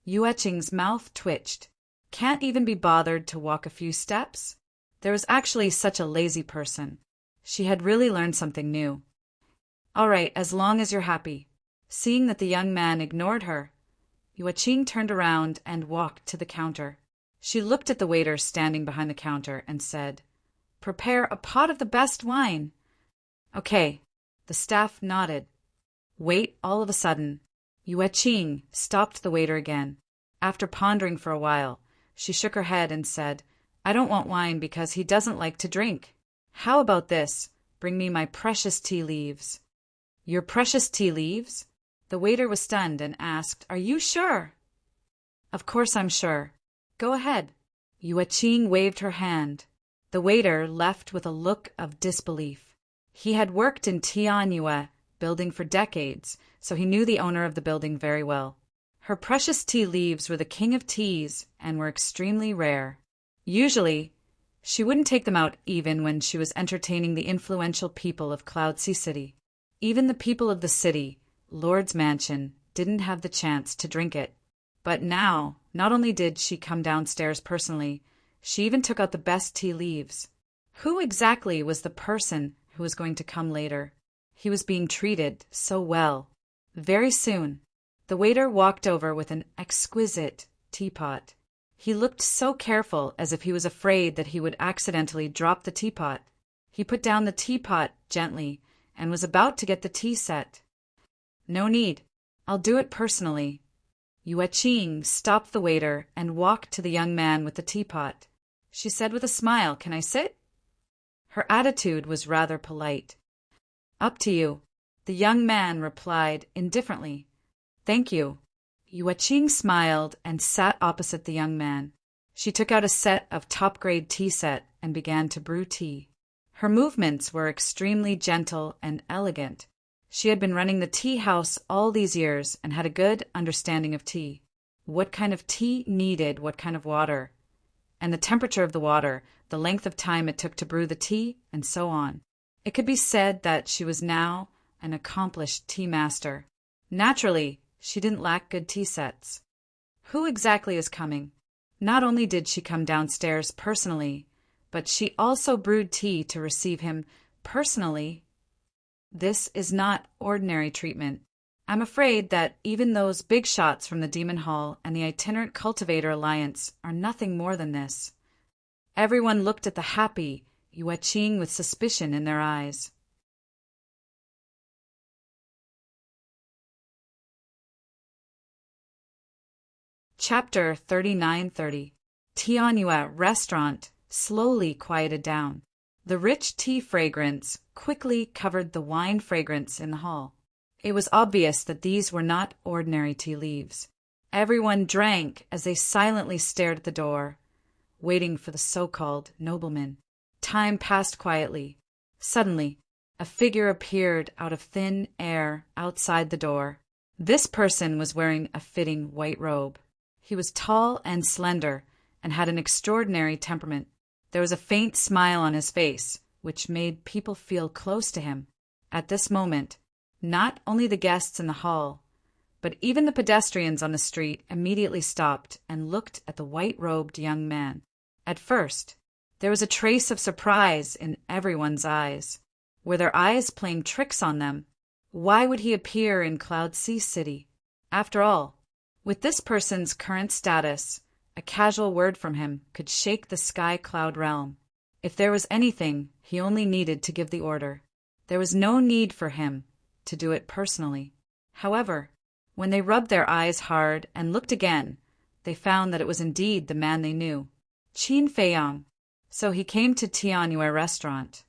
Yueqing's mouth twitched. Can't even be bothered to walk a few steps? There was actually such a lazy person. She had really learned something new. All right, as long as you're happy. Seeing that the young man ignored her, Yueqing turned around and walked to the counter. She looked at the waiter standing behind the counter and said, Prepare a pot of the best wine. Okay. The staff nodded. Wait, all of a sudden, Yueqing stopped the waiter again. After pondering for a while, she shook her head and said, I don't want wine because he doesn't like to drink. How about this? Bring me my precious tea leaves. Your precious tea leaves? The waiter was stunned and asked, Are you sure? Of course I'm sure. Go ahead. Yueqing waved her hand. The waiter left with a look of disbelief. He had worked in Tianhua building for decades, so he knew the owner of the building very well. Her precious tea leaves were the king of teas and were extremely rare. Usually, she wouldn't take them out even when she was entertaining the influential people of Cloud Sea City. Even the people of the city, Lord's Mansion, didn't have the chance to drink it. But now, not only did she come downstairs personally, she even took out the best tea leaves. Who exactly was the person who was going to come later? He was being treated so well. Very soon, the waiter walked over with an exquisite teapot. He looked so careful, as if he was afraid that he would accidentally drop the teapot. He put down the teapot gently and was about to get the tea set. No need. I'll do it personally. Yueqing stopped the waiter and walked to the young man with the teapot. She said with a smile, Can I sit? Her attitude was rather polite. Up to you. The young man replied indifferently. Thank you. Yueqing smiled and sat opposite the young man. She took out a set of top-grade tea set and began to brew tea. Her movements were extremely gentle and elegant. She had been running the tea house all these years and had a good understanding of tea. What kind of tea needed what kind of water, and the temperature of the water, the length of time it took to brew the tea, and so on. It could be said that she was now an accomplished tea master. Naturally, she didn't lack good tea sets. Who exactly is coming? Not only did she come downstairs personally, but she also brewed tea to receive him personally. This is not ordinary treatment. I'm afraid that even those big shots from the Demon Hall and the Itinerant Cultivator Alliance are nothing more than this. Everyone looked at the happy Yueqing with suspicion in their eyes. Chapter 3930. Tianhua Restaurant slowly quieted down. The rich tea fragrance quickly covered the wine fragrance in the hall. It was obvious that these were not ordinary tea leaves. Everyone drank as they silently stared at the door. waiting for the so-called nobleman. Time passed quietly. Suddenly, a figure appeared out of thin air outside the door. This person was wearing a fitting white robe. He was tall and slender and had an extraordinary temperament. There was a faint smile on his face, which made people feel close to him. At this moment, not only the guests in the hall, but even the pedestrians on the street immediately stopped and looked at the white-robed young man. At first, there was a trace of surprise in everyone's eyes. Were their eyes playing tricks on them? Why would he appear in Cloud Sea City? After all, with this person's current status, a casual word from him could shake the sky cloud realm. If there was anything, he only needed to give the order. There was no need for him to do it personally. However, when they rubbed their eyes hard and looked again, they found that it was indeed the man they knew, Qin Feiyang. So he came to Tianyue restaurant.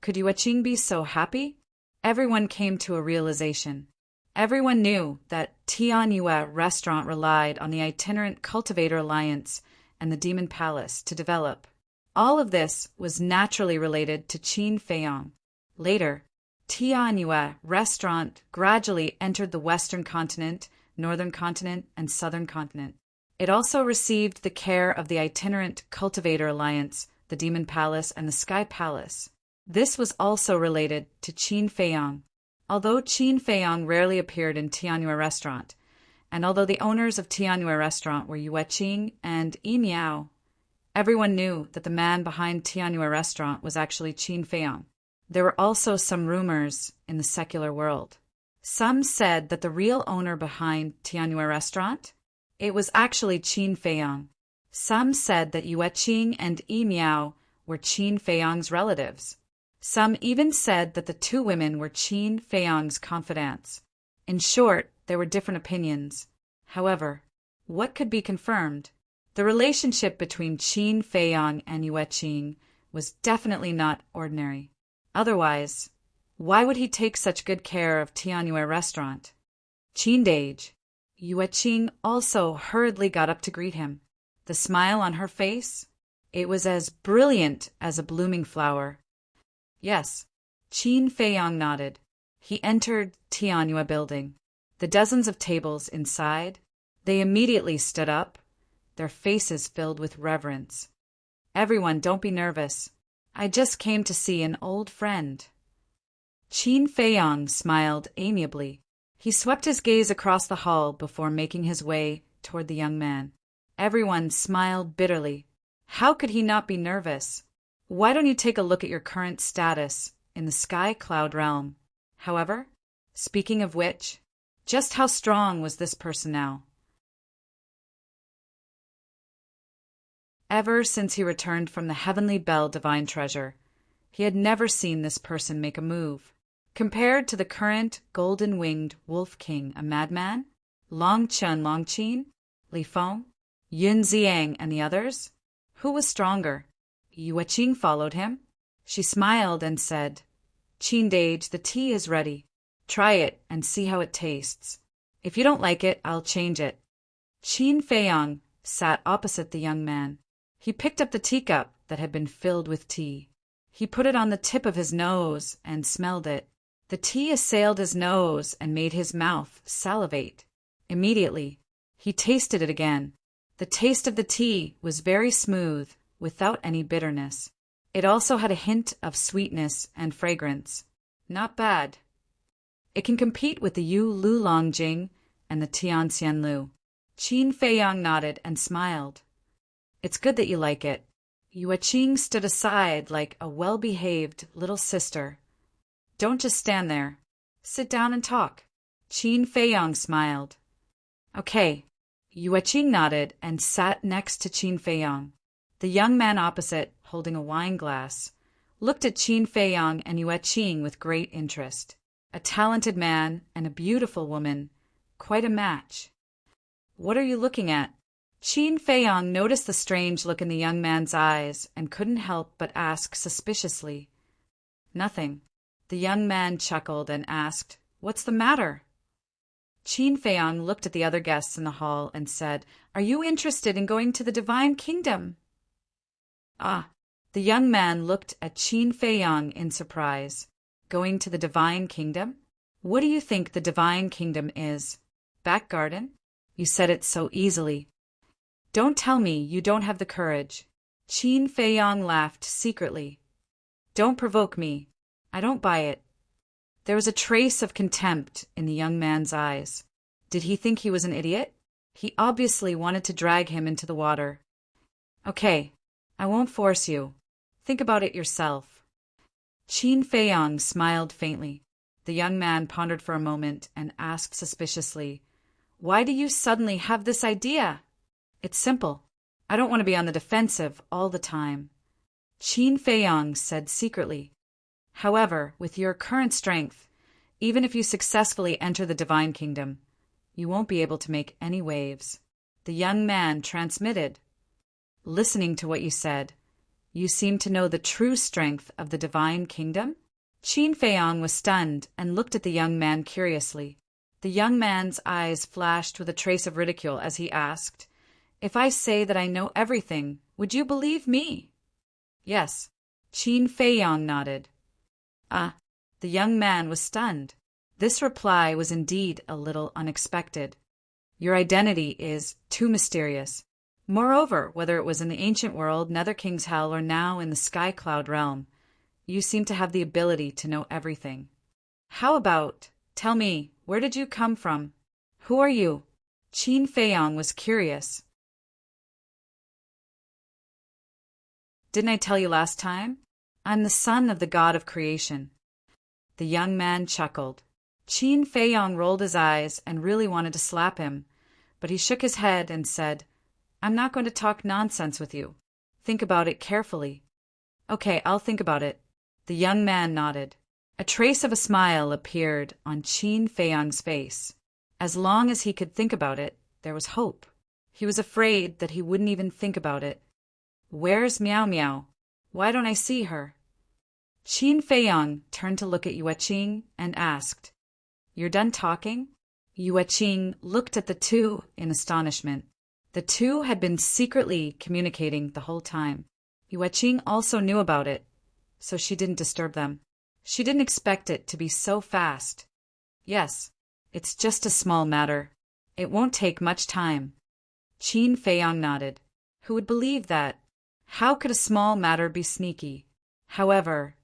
Could Yueqing be so happy? Everyone came to a realization. Everyone knew that Tianyue restaurant relied on the itinerant Cultivator Alliance and the Demon Palace to develop. All of this was naturally related to Qin Feiyang. Later, Tianyue restaurant gradually entered the Western continent, Northern continent, and Southern continent. It also received the care of the itinerant Cultivator Alliance, the Demon Palace, and the Sky Palace. This was also related to Qin Feiyang. Although Qin Feiyang rarely appeared in Tianyue restaurant, and although the owners of Tianyue restaurant were Yueqing and Yi Miao, everyone knew that the man behind Tianyue restaurant was actually Qin Feiyang. There were also some rumors in the secular world. Some said that the real owner behind Tianyue restaurant, it was actually Qin Feiyang. Some said that Yueqing and Yi Miao were Qin Feiyang's relatives. Some even said that the two women were Qin Feiyang's confidants. In short, there were different opinions. However, what could be confirmed? The relationship between Qin Feiyang and Yueqing was definitely not ordinary. Otherwise, why would he take such good care of Tianyue restaurant? Qindage. Yueqing also hurriedly got up to greet him. The smile on her face, it was as brilliant as a blooming flower. Yes, Qin Feiyang nodded. He entered Tianyue building. The dozens of tables inside, they immediately stood up, their faces filled with reverence. Everyone, don't be nervous. I just came to see an old friend. Qin Feiyang smiled amiably. He swept his gaze across the hall before making his way toward the young man. Everyone smiled bitterly. How could he not be nervous? Why don't you take a look at your current status in the sky cloud realm? However, speaking of which, just how strong was this person now? Ever since he returned from the Heavenly Bell Divine Treasure, he had never seen this person make a move. Compared to the current golden-winged Wolf King, a madman, Long Qin, Li Feng, Yun Ziang, and the others, who was stronger? Yueqing followed him. She smiled and said, Qindage, the tea is ready. Try it and see how it tastes. If you don't like it, I'll change it. Qin Feiyang sat opposite the young man. He picked up the teacup that had been filled with tea. He put it on the tip of his nose and smelled it. The tea assailed his nose and made his mouth salivate. Immediately, he tasted it again. The taste of the tea was very smooth, without any bitterness. It also had a hint of sweetness and fragrance. Not bad. It can compete with the Yu Lu Long Jing and the Tian Xian Lu. Qin Feiyang nodded and smiled. It's good that you like it. Yueqing stood aside like a well-behaved little sister. Don't just stand there. Sit down and talk. Qin Feiyang smiled. Okay. Yueqing nodded and sat next to Qin Feiyang. The young man opposite, holding a wine glass, looked at Qin Feiyang and Yueqing with great interest. A talented man and a beautiful woman. Quite a match. What are you looking at? Qin Feiyang noticed the strange look in the young man's eyes and couldn't help but ask suspiciously. Nothing. The young man chuckled and asked, What's the matter? Qin Feiyang looked at the other guests in the hall and said, Are you interested in going to the Divine Kingdom? Ah, the young man looked at Qin Feiyang in surprise. Going to the Divine Kingdom? What do you think the Divine Kingdom is? Back garden? You said it so easily. Don't tell me you don't have the courage. Qin Feiyang laughed secretly. Don't provoke me. I don't buy it. There was a trace of contempt in the young man's eyes. Did he think he was an idiot? He obviously wanted to drag him into the water. Okay, I won't force you. Think about it yourself. Qin Feiyang smiled faintly. The young man pondered for a moment and asked suspiciously, Why do you suddenly have this idea? It's simple. I don't want to be on the defensive all the time. Qin Feiyang said secretly. However, with your current strength, even if you successfully enter the Divine Kingdom, you won't be able to make any waves. The young man transmitted. Listening to what you said, you seem to know the true strength of the Divine Kingdom? Qin Feiyang was stunned and looked at the young man curiously. The young man's eyes flashed with a trace of ridicule as he asked, If I say that I know everything, would you believe me? Yes. Qin Feiyang nodded. Ah, the young man was stunned. This reply was indeed a little unexpected. Your identity is too mysterious. Moreover, whether it was in the ancient world, Nether King's Hell, or now in the Sky Cloud realm, you seem to have the ability to know everything. How about, tell me, where did you come from? Who are you? Qin Feiyang was curious. Didn't I tell you last time? I'm the son of the god of creation. The young man chuckled. Qin Feiyang rolled his eyes and really wanted to slap him, but he shook his head and said, I'm not going to talk nonsense with you. Think about it carefully. Okay, I'll think about it. The young man nodded. A trace of a smile appeared on Qin Feiyang's face. As long as he could think about it, there was hope. He was afraid that he wouldn't even think about it. Where's Meow Meow? Why don't I see her? Qin Feiyang turned to look at Yueqing and asked, You're done talking? Yueqing looked at the two in astonishment. The two had been secretly communicating the whole time. Yueqing also knew about it, so she didn't disturb them. She didn't expect it to be so fast. Yes, it's just a small matter. It won't take much time. Qin Feiyang nodded. Who would believe that? How could a small matter be sneaky? However,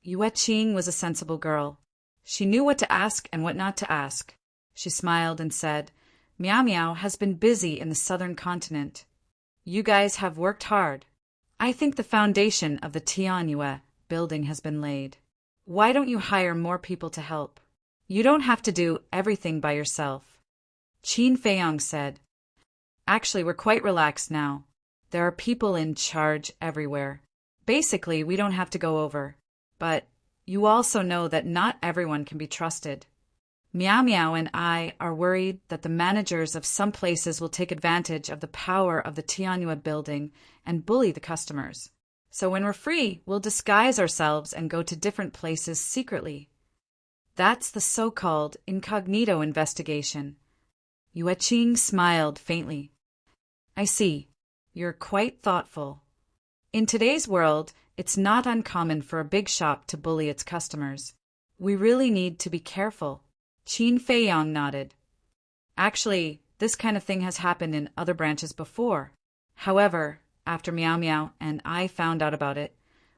Yueqing was a sensible girl. She knew what to ask and what not to ask. She smiled and said, Meow Meow has been busy in the southern continent. You guys have worked hard. I think the foundation of the Tianyue building has been laid. Why don't you hire more people to help? You don't have to do everything by yourself. Qin Feiyang said, Actually, we're quite relaxed now. There are people in charge everywhere. Basically, we don't have to go over. But you also know that not everyone can be trusted. Meow Meow and I are worried that the managers of some places will take advantage of the power of the Tianyue building and bully the customers. So when we're free, we'll disguise ourselves and go to different places secretly. That's the so-called incognito investigation. Yueqing smiled faintly. I see. You're quite thoughtful. In today's world, it's not uncommon for a big shop to bully its customers. We really need to be careful. Qin Feiyang nodded. Actually, this kind of thing has happened in other branches before. However, after Meow Meow and I found out about it,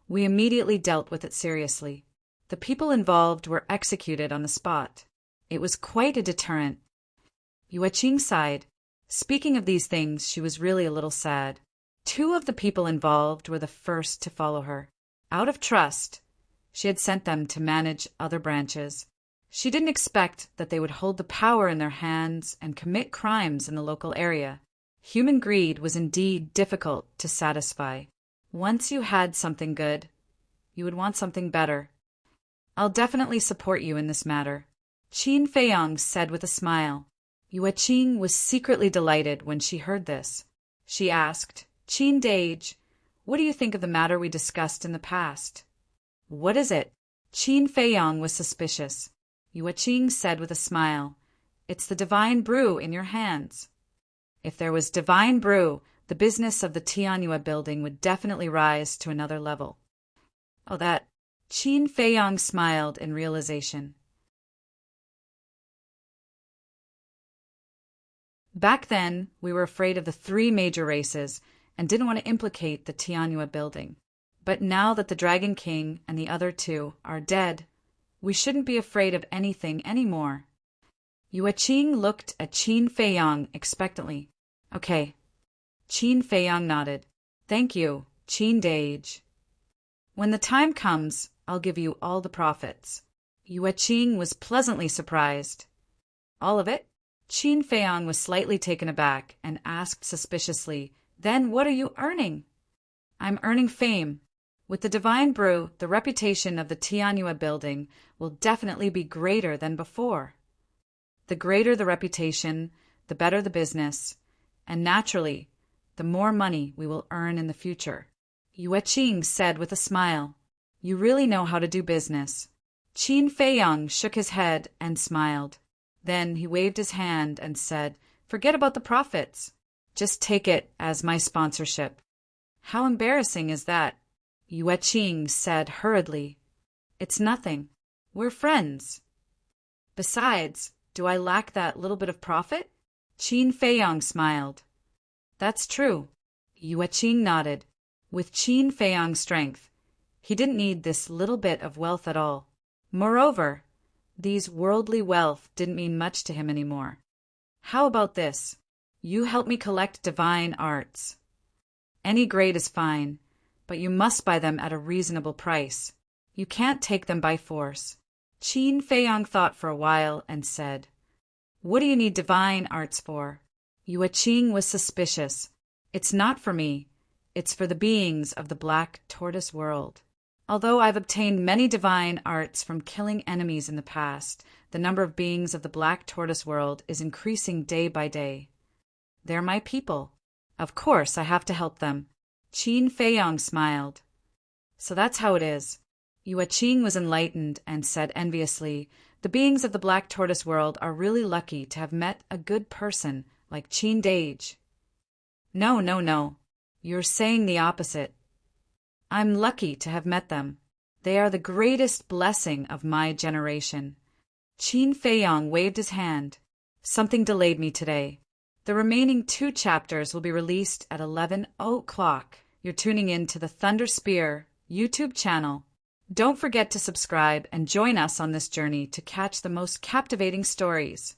we immediately dealt with it seriously. The people involved were executed on the spot. It was quite a deterrent. Yueqing sighed. Speaking of these things, she was really a little sad. Two of the people involved were the first to follow her. Out of trust, she had sent them to manage other branches. She didn't expect that they would hold the power in their hands and commit crimes in the local area. Human greed was indeed difficult to satisfy. Once you had something good, you would want something better. I'll definitely support you in this matter. Qin Feiyang said with a smile. Yueqing was secretly delighted when she heard this. She asked, Qin Dage, what do you think of the matter we discussed in the past? What is it? Qin Feiyang was suspicious. Yueqing said with a smile, It's the divine brew in your hands. If there was divine brew, the business of the Tianyue building would definitely rise to another level. Oh, that. Qin Feiyang smiled in realization. Back then, we were afraid of the 3 major races and didn't want to implicate the Tianyue building. But now that the Dragon King and the other 2 are dead, we shouldn't be afraid of anything anymore. Yueqing looked at Qin Feiyang expectantly. Okay. Qin Feiyang nodded. Thank you, Qin Dage. When the time comes, I'll give you all the profits. Yueqing was pleasantly surprised. All of it? Qin Feiyang was slightly taken aback and asked suspiciously, Then what are you earning? I'm earning fame. With the divine brew, the reputation of the Tianyue building will definitely be greater than before. The greater the reputation, the better the business, and naturally, the more money we will earn in the future. Yueqing said with a smile, You really know how to do business. Qin Feiyang shook his head and smiled. Then he waved his hand and said, Forget about the profits. Just take it as my sponsorship. How embarrassing is that? Yueqing said hurriedly. It's nothing. We're friends. Besides, do I lack that little bit of profit? Qin Feiyang smiled. That's true. Yueqing nodded. With Qin Feiyang's strength, he didn't need this little bit of wealth at all. Moreover, these worldly wealth didn't mean much to him anymore. How about this? You help me collect divine arts. Any grade is fine, but you must buy them at a reasonable price. You can't take them by force. Qin Feiyang thought for a while and said, What do you need divine arts for? Yueqing was suspicious. It's not for me. It's for the beings of the Black Tortoise world. Although I've obtained many divine arts from killing enemies in the past, the number of beings of the Black Tortoise world is increasing day by day. They're my people. Of course, I have to help them. Qin Feiyang smiled. So that's how it is. Yueqing was enlightened and said enviously, The beings of the Black Tortoise world are really lucky to have met a good person like Qin Dage. No. You're saying the opposite. I'm lucky to have met them. They are the greatest blessing of my generation. Qin Feiyang waved his hand. Something delayed me today. The remaining 2 chapters will be released at 11 o'clock. You're tuning in to the Thunder Spear YouTube channel. Don't forget to subscribe and join us on this journey to catch the most captivating stories.